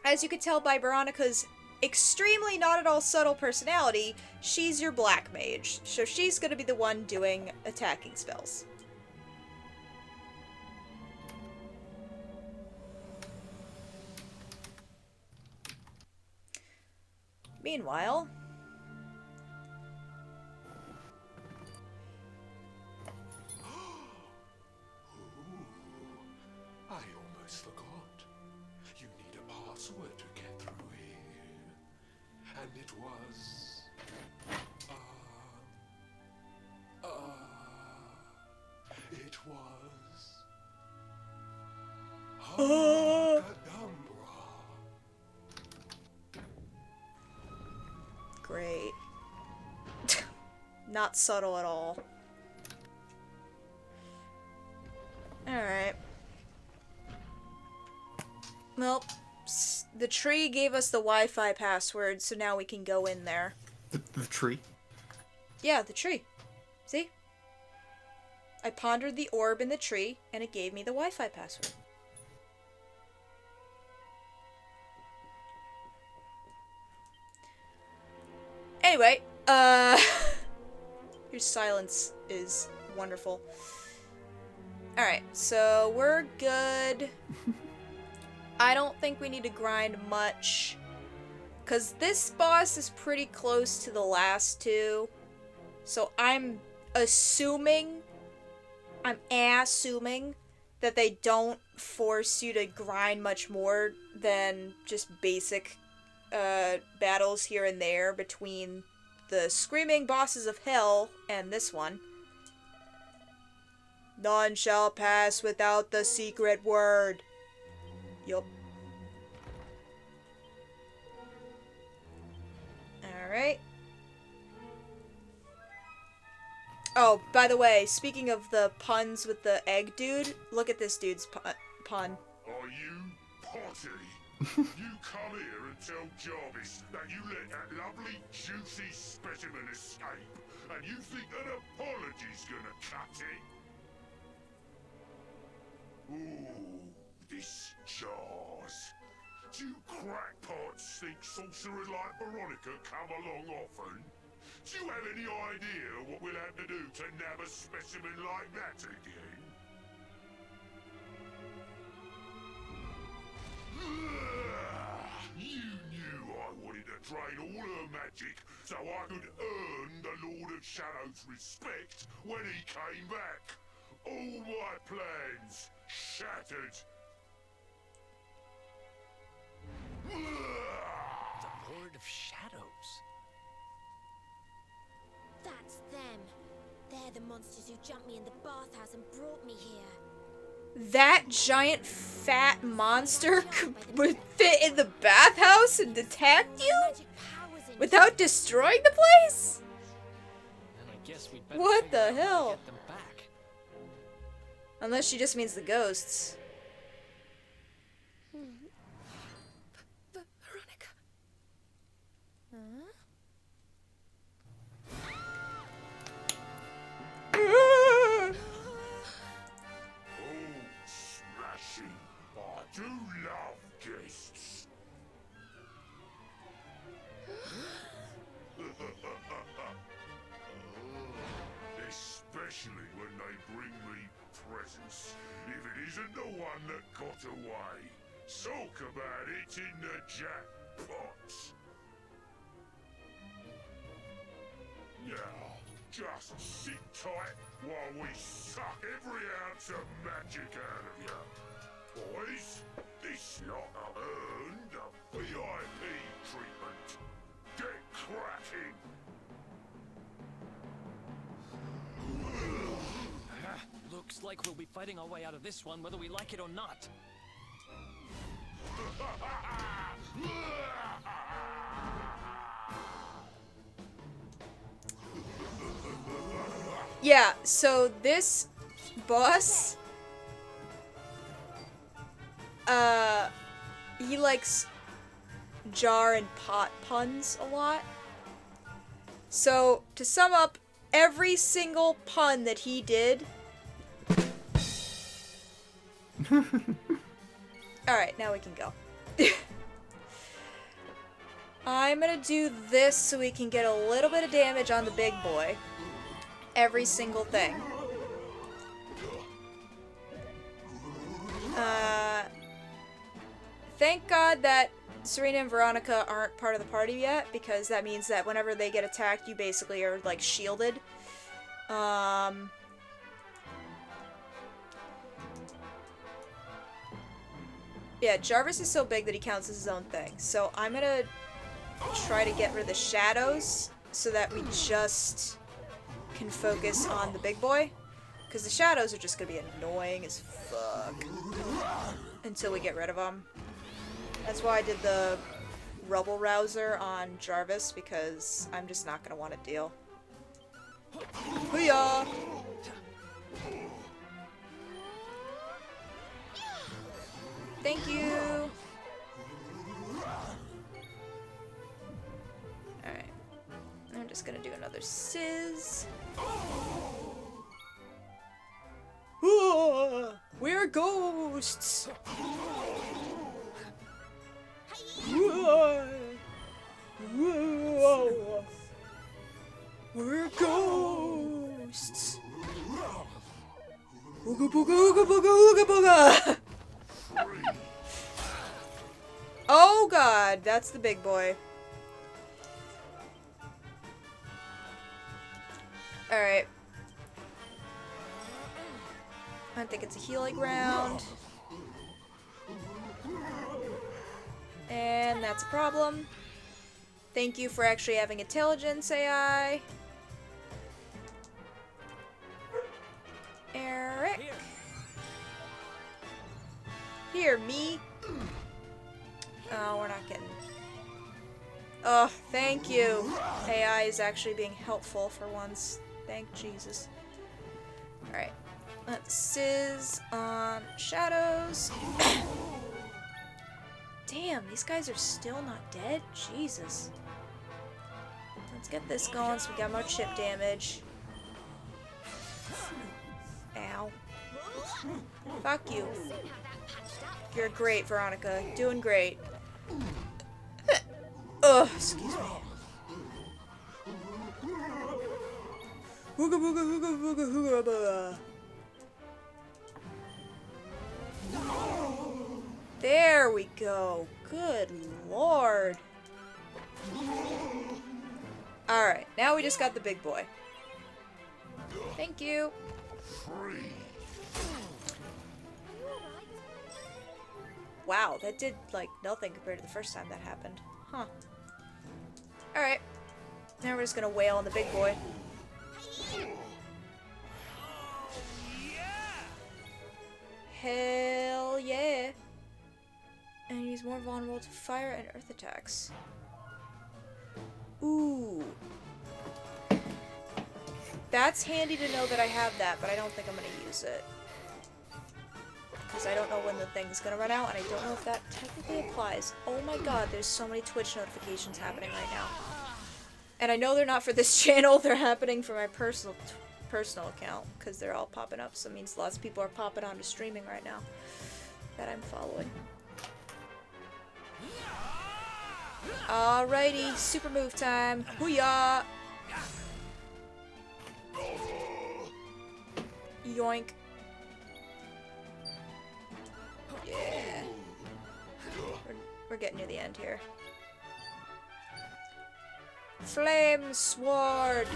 As you can tell by Veronica's extremely not at all subtle personality, she's your black mage. So she's going to be the one doing attacking spells. Meanwhile, I almost forgot. You need a password to get through here. And it was... it was... Great. Not subtle at all. Alright. Well, the tree gave us the Wi-Fi password, so now we can go in there. The tree? Yeah, the tree. See? I pondered the orb in the tree, and it gave me the Wi-Fi password. Anyway, your silence is wonderful. Alright, so we're good. I don't think we need to grind much, because this boss is pretty close to the last two. So I'm assuming that they don't force you to grind much more than just basic battles here and there between the screaming bosses of hell and this one. None shall pass without the secret word. Yup. Alright. Oh, by the way, speaking of the puns with the egg dude, look at this dude's pun. Are you potty? You come here and tell Jarvis that you let that lovely, juicy specimen escape, and you think an apology's gonna cut it? Ooh, this jars. Do crackpots think sorcerers like Veronica come along often? Do you have any idea what we'll have to do to nab a specimen like that again? You knew I wanted to drain all her magic so I could earn the Lord of Shadow's respect when he came back. All my plans shattered. The Lord of Shadows. That's them. They're the monsters who jumped me in the bathhouse and brought me here. That giant fat monster would fit in the bathhouse and attack you? Without destroying the place? And I guess we'd better What figure the out how to hell? get them back. Unless she just means the ghosts. Veronica. Smashing. I do love guests. Especially when they isn't the one that got away. Talk about it in the jackpot. Now, just sit tight while we suck every ounce of magic out of you. Boys, this lot are earned a VIP treatment. Get cracking! Looks like we'll be fighting our way out of this one whether we like it or not. Yeah, so this boss, he likes jar and pot puns a lot. So, to sum up, every single pun that he did... Alright, now we can go. I'm gonna do this so we can get a little bit of damage on the big boy. Every single thing. Thank God that Serena and Veronica aren't part of the party yet, because that means that whenever they get attacked, you basically are, like, shielded. Yeah, Jarvis is so big that he counts as his own thing. So I'm gonna try to get rid of the shadows so that we just can focus on the big boy. Because the shadows are just gonna be annoying as fuck until we get rid of them. That's why I did the Rubble Rouser on Jarvis, because I'm just not gonna want to deal. Hoo-yah! Thank you! Alright. I'm just gonna do another sizz. We're ghosts! We're ghosts! Ooga booga ooga booga ooga booga! Oh god, that's the big boy. Alright. I think it's a healing round. And that's a problem. Thank you for actually having intelligence, AI. Eric. Here, me. Oh, we're not getting... Oh, thank you. AI is actually being helpful for once. Thank Jesus. Alright. Let's sizz on shadows. Damn, these guys are still not dead? Jesus. Let's get this going so we got more chip damage. Ow. Fuck you. You're great, Veronica. Doing great. Ugh, excuse me. Hooga booga hooga booga hooga booga. There we go. Good lord. Alright, now we just got the big boy. Thank you. Wow, that did, like, nothing compared to the first time that happened. Huh. Alright. Now we're just gonna wail on the big boy. Hell yeah. And he's more vulnerable to fire and earth attacks. Ooh. That's handy to know that I have that, but I don't think I'm gonna use it. Because I don't know when the thing's gonna run out, and I don't know if that technically applies. Oh my god, there's so many Twitch notifications happening right now. And I know they're not for this channel, they're happening for my personal account, because they're all popping up, so it means lots of people are popping onto streaming right now that I'm following. Alrighty, super move time. Hoo-yah! Yoink. Yeah. We're getting near the end here. Flame sword.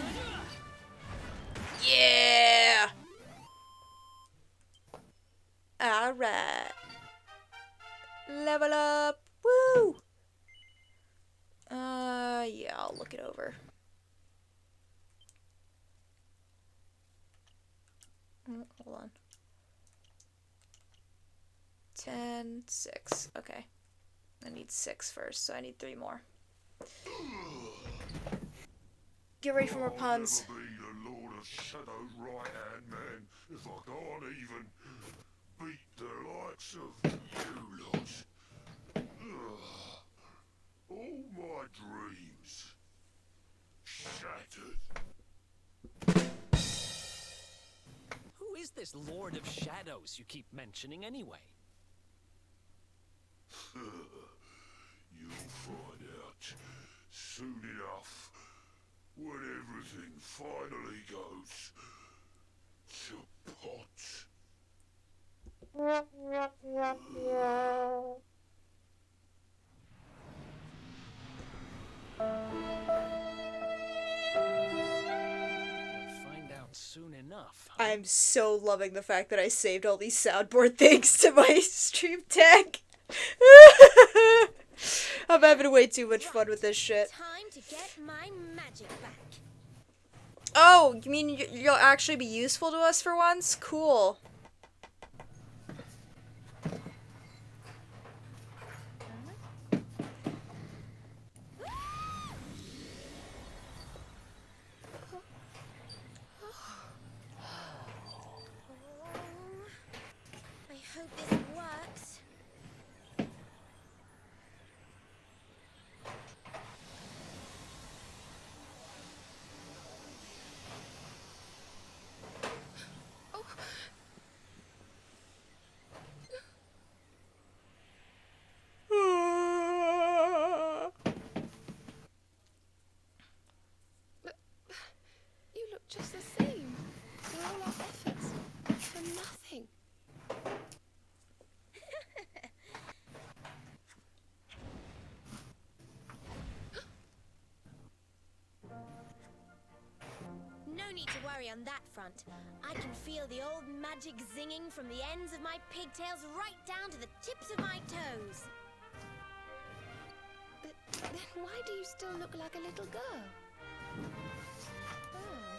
Yeah. All right. Level up. Woo. Yeah, I'll look it over. Hold on. 10, 6. Okay. I need 6 first, so I need 3 more. Get ready for more puns. I'll never be the Lord of Shadow's right-hand man if I can't even beat the likes of you lot. All my dreams shattered. Who is this Lord of Shadows you keep mentioning anyway? You'll find out soon enough when everything finally goes to pot. We'll find out soon enough. I'm so loving the fact that I saved all these soundboard things to my stream deck. I'm having way too much fun with this shit. Time to get my magic back. Oh, you mean you'll actually be useful to us for once? Cool. I hope this works. You look just the same. For all our efforts, for nothing. No need to worry on that front. I can feel the old magic zinging from the ends of my pigtails right down to the tips of my toes. Then why do you still look like a little girl? Oh.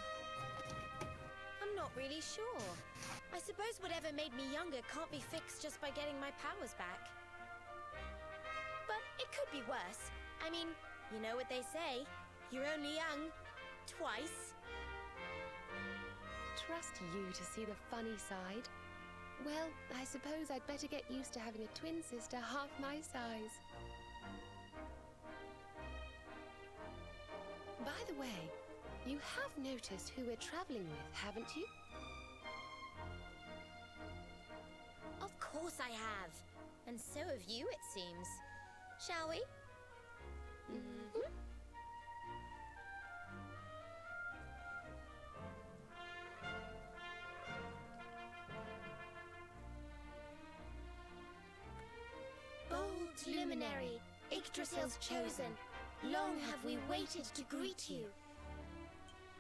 I'm not really sure. I suppose whatever made me younger can't be fixed just by getting my powers back. But it could be worse. I mean, you know what they say. You're only young twice. Trust you to see the funny side. Well, I suppose I'd better get used to having a twin sister half my size. By the way, you have noticed who we're traveling with, haven't you? Of course I have. And so have you, it seems. Shall we? Mm-hmm. Bold luminary, Yggdrasil's chosen, long have we waited to greet you.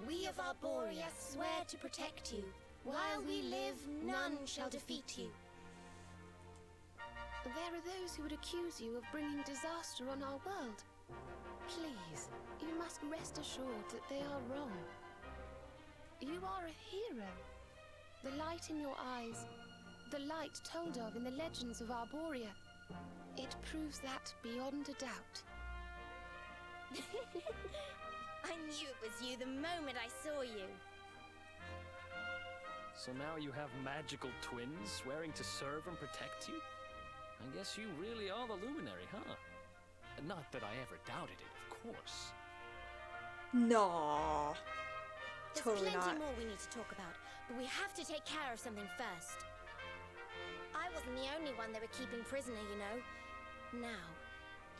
We of Arborea swear to protect you. While we live, none shall defeat you. There are those who would accuse you of bringing disaster on our world. Please, you must rest assured that they are wrong. You are a hero. The light in your eyes, the light told of in the legends of Arborea, it proves that beyond a doubt. I knew it was you the moment I saw you. So now you have magical twins swearing to serve and protect you? I guess you really are the Luminary, huh? Not that I ever doubted it, of course. No. There's Totally plenty not. more we need to talk about, but we have to take care of something first. I wasn't the only one they were keeping prisoner, you know. Now,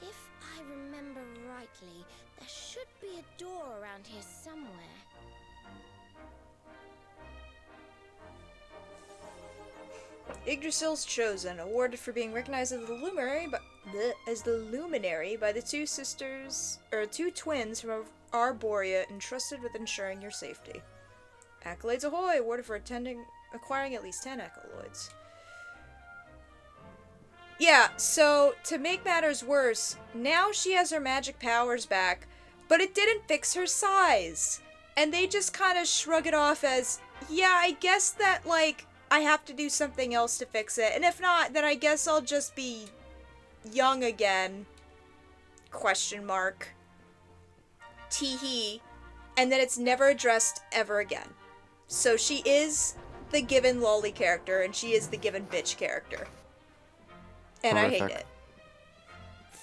if I remember rightly, there should be a door around here somewhere. Yggdrasil's chosen, awarded for being recognized as the luminary by the two sisters, or two twins from Arborea, entrusted with ensuring your safety. Accolades ahoy! Awarded for acquiring at least 10 accolades. Yeah, so to make matters worse, now she has her magic powers back, but it didn't fix her size. And they just kind of shrug it off as, yeah, I guess that, like, I have to do something else to fix it. And if not, then I guess I'll just be young again. Question mark. Teehee. And then it's never addressed ever again. So she is the given lolly character, and she is the given bitch character. And Horrific. I hate it.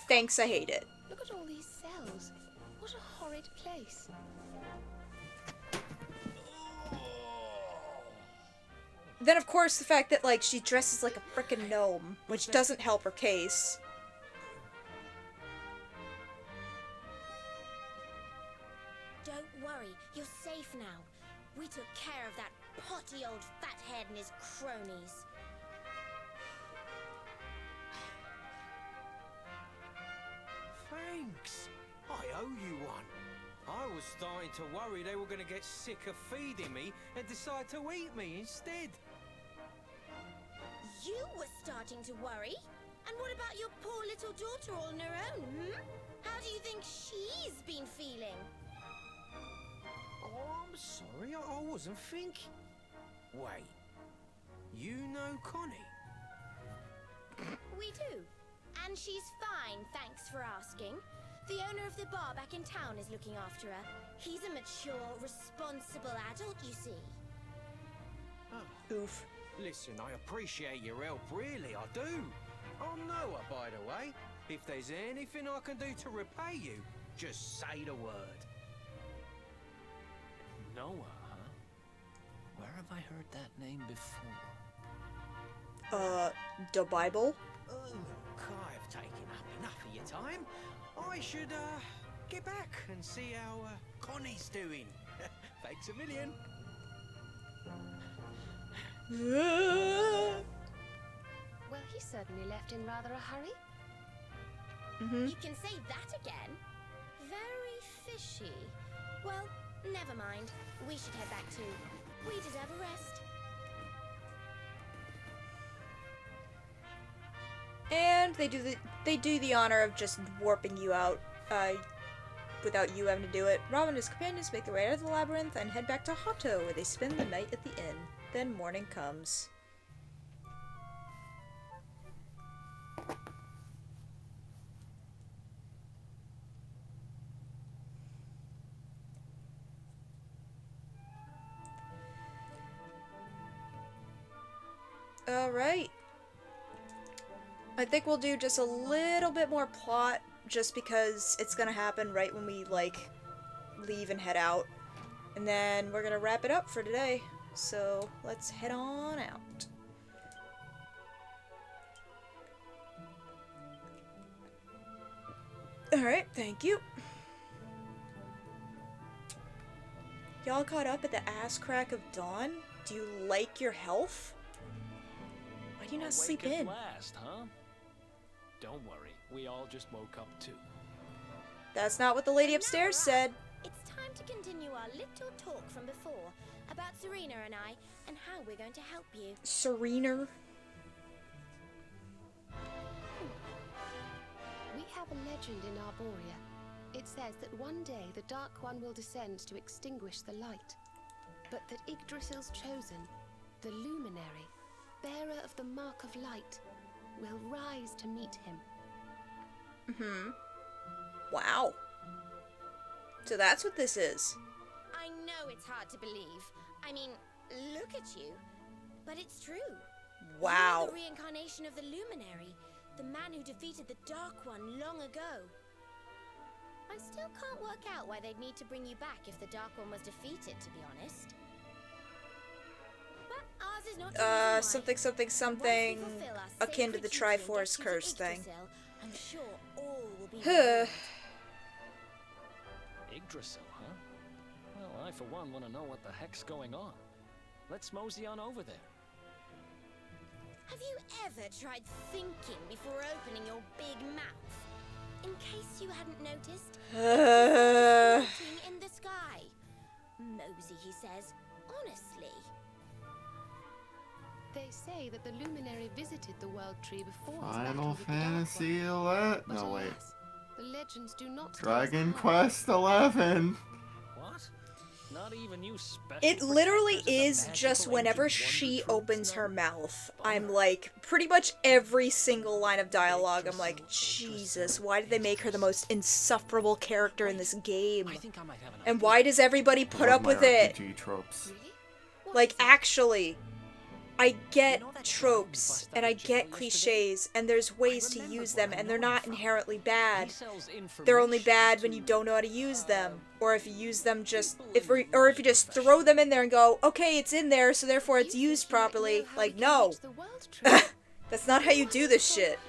Thanks, I hate it. Look at all these cells. What a horrid place. Then, of course, the fact that, like, she dresses like a frickin' gnome, which doesn't help her case. Don't worry, you're safe now. We took care of that potty old fathead and his cronies. Thanks. I owe you one. I was starting to worry they were going to get sick of feeding me and decide to eat me instead. You were starting to worry? And what about your poor little daughter all on her own, hmm? How do you think she's been feeling? Oh, I'm sorry, I wasn't thinking. Wait, you know Connie? We do. And she's fine, thanks for asking. The owner of the bar back in town is looking after her. He's a mature, responsible adult, you see. Oof. Listen, I appreciate your help, really, I do. I'm Noah, by the way. If there's anything I can do to repay you, just say the word. Noah, huh? Where have I heard that name before? The Bible? Look, I've taken up enough of your time. I should, get back and see how, Connie's doing. Thanks a million. Well, he certainly left in rather a hurry. You can say that again. Very fishy. Well, never mind. We should head back too. We deserve a rest. And they do the honor of just warping you out, without you having to do it. Robin and his companions make their way out of the labyrinth and head back to Hotto, where they spend the night at the inn. Then morning comes. Alright. I think we'll do just a little bit more plot, just because it's gonna happen right when we, like, leave and head out. And then we're gonna wrap it up for today. So, let's head on out. Alright, thank you. Y'all caught up at the ass crack of dawn? Do you like your health? Why do you not sleep Awake at in? last, huh? Don't worry, we all just woke up too. That's not what the lady upstairs said. It's time to continue our little talk from before about Serena and I and how we're going to help you. Serena? We have a legend in Arborea. It says that one day the Dark One will descend to extinguish the light, but that Yggdrasil's chosen, the Luminary, bearer of the Mark of Light, will rise to meet him. Wow. So that's what this is. I know it's hard to believe. I mean, look at you. But it's true. Wow. You're the reincarnation of the Luminary, the man who defeated the Dark One long ago. I still can't work out why they'd need to bring you back if the Dark One was defeated, to be honest. But ours is not Something akin to the Triforce curse thing. I'm sure all will be Yggdrasil, huh? Well, I for one want to know what the heck's going on. Let's mosey on over there. Have you ever tried thinking before opening your big mouth? In case you hadn't noticed, floating in the sky. Mosey, he says. Honestly. They say that the luminary visited the World Tree before his battle Final with the Dark Fantasy One. 11. No, wait. Alas, the legends do not tell us Dragon how. Quest 11. What? Not even you special. It literally protectors of the is magical just whenever ancient she wonder troops, opens no? her mouth, I'm like, pretty much every single line of dialogue, I'm like, Jesus, why did they make her the most insufferable character in this game? I think I might have an And why does everybody put Love up my with it? RPG tropes. Like, actually, I get tropes, and I get cliches, and there's ways to use them, and they're not inherently bad. They're only bad when you don't know how to use them, or if you use them just, or if you just throw them in there and go, okay, it's in there, so therefore it's used properly. Like, no. That's not how you do this shit.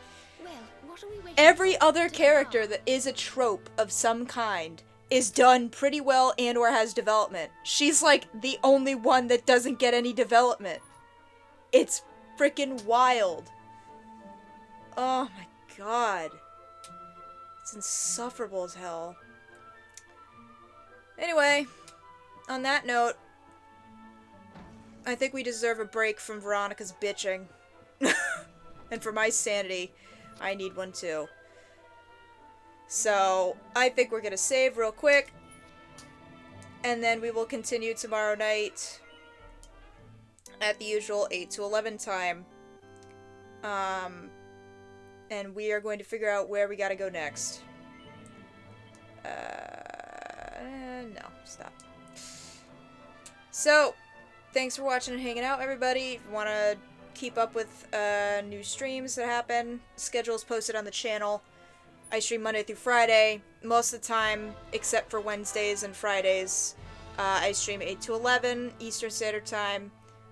Every other character that is a trope of some kind is done pretty well and or has development. She's like the only one that doesn't get any development. It's freaking wild. Oh my god. It's insufferable as hell. Anyway, on that note, I think we deserve a break from Veronica's bitching. And for my sanity, I need one too. So, I think we're gonna save real quick. And then we will continue tomorrow night at the usual 8 to 11 time. And we are going to figure out where we gotta go next. No, stop. So, thanks for watching and hanging out, everybody. If you want to keep up with new streams that happen, schedule is posted on the channel. I stream Monday through Friday. Most of the time, except for Wednesdays and Fridays, I stream 8 to 11 Eastern Standard Time.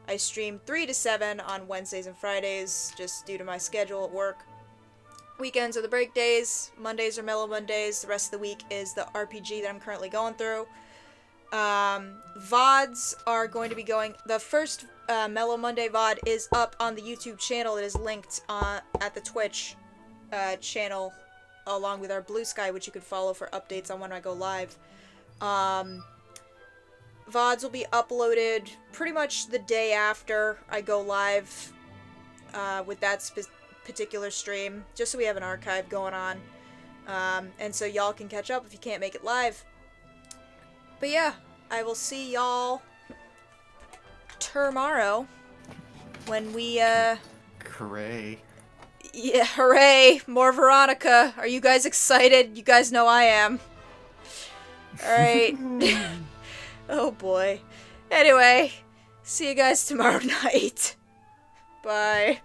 I stream 3 to 7 on Wednesdays and Fridays, just due to my schedule at work. Weekends are the break days. Mondays are Mellow Mondays. The rest of the week is the RPG that I'm currently going through. VODs are going to be going... The first Mellow Monday VOD is up on the YouTube channel. It is linked at the Twitch channel, along with our Blue Sky, which you can follow for updates on when I go live. VODs will be uploaded pretty much the day after I go live with that particular stream, just so we have an archive going on. And so y'all can catch up if you can't make it live. But yeah, I will see y'all tomorrow when we, Hooray. Yeah, hooray! More Veronica. Are you guys excited? You guys know I am. Alright. Oh boy. Anyway, see you guys tomorrow night. Bye.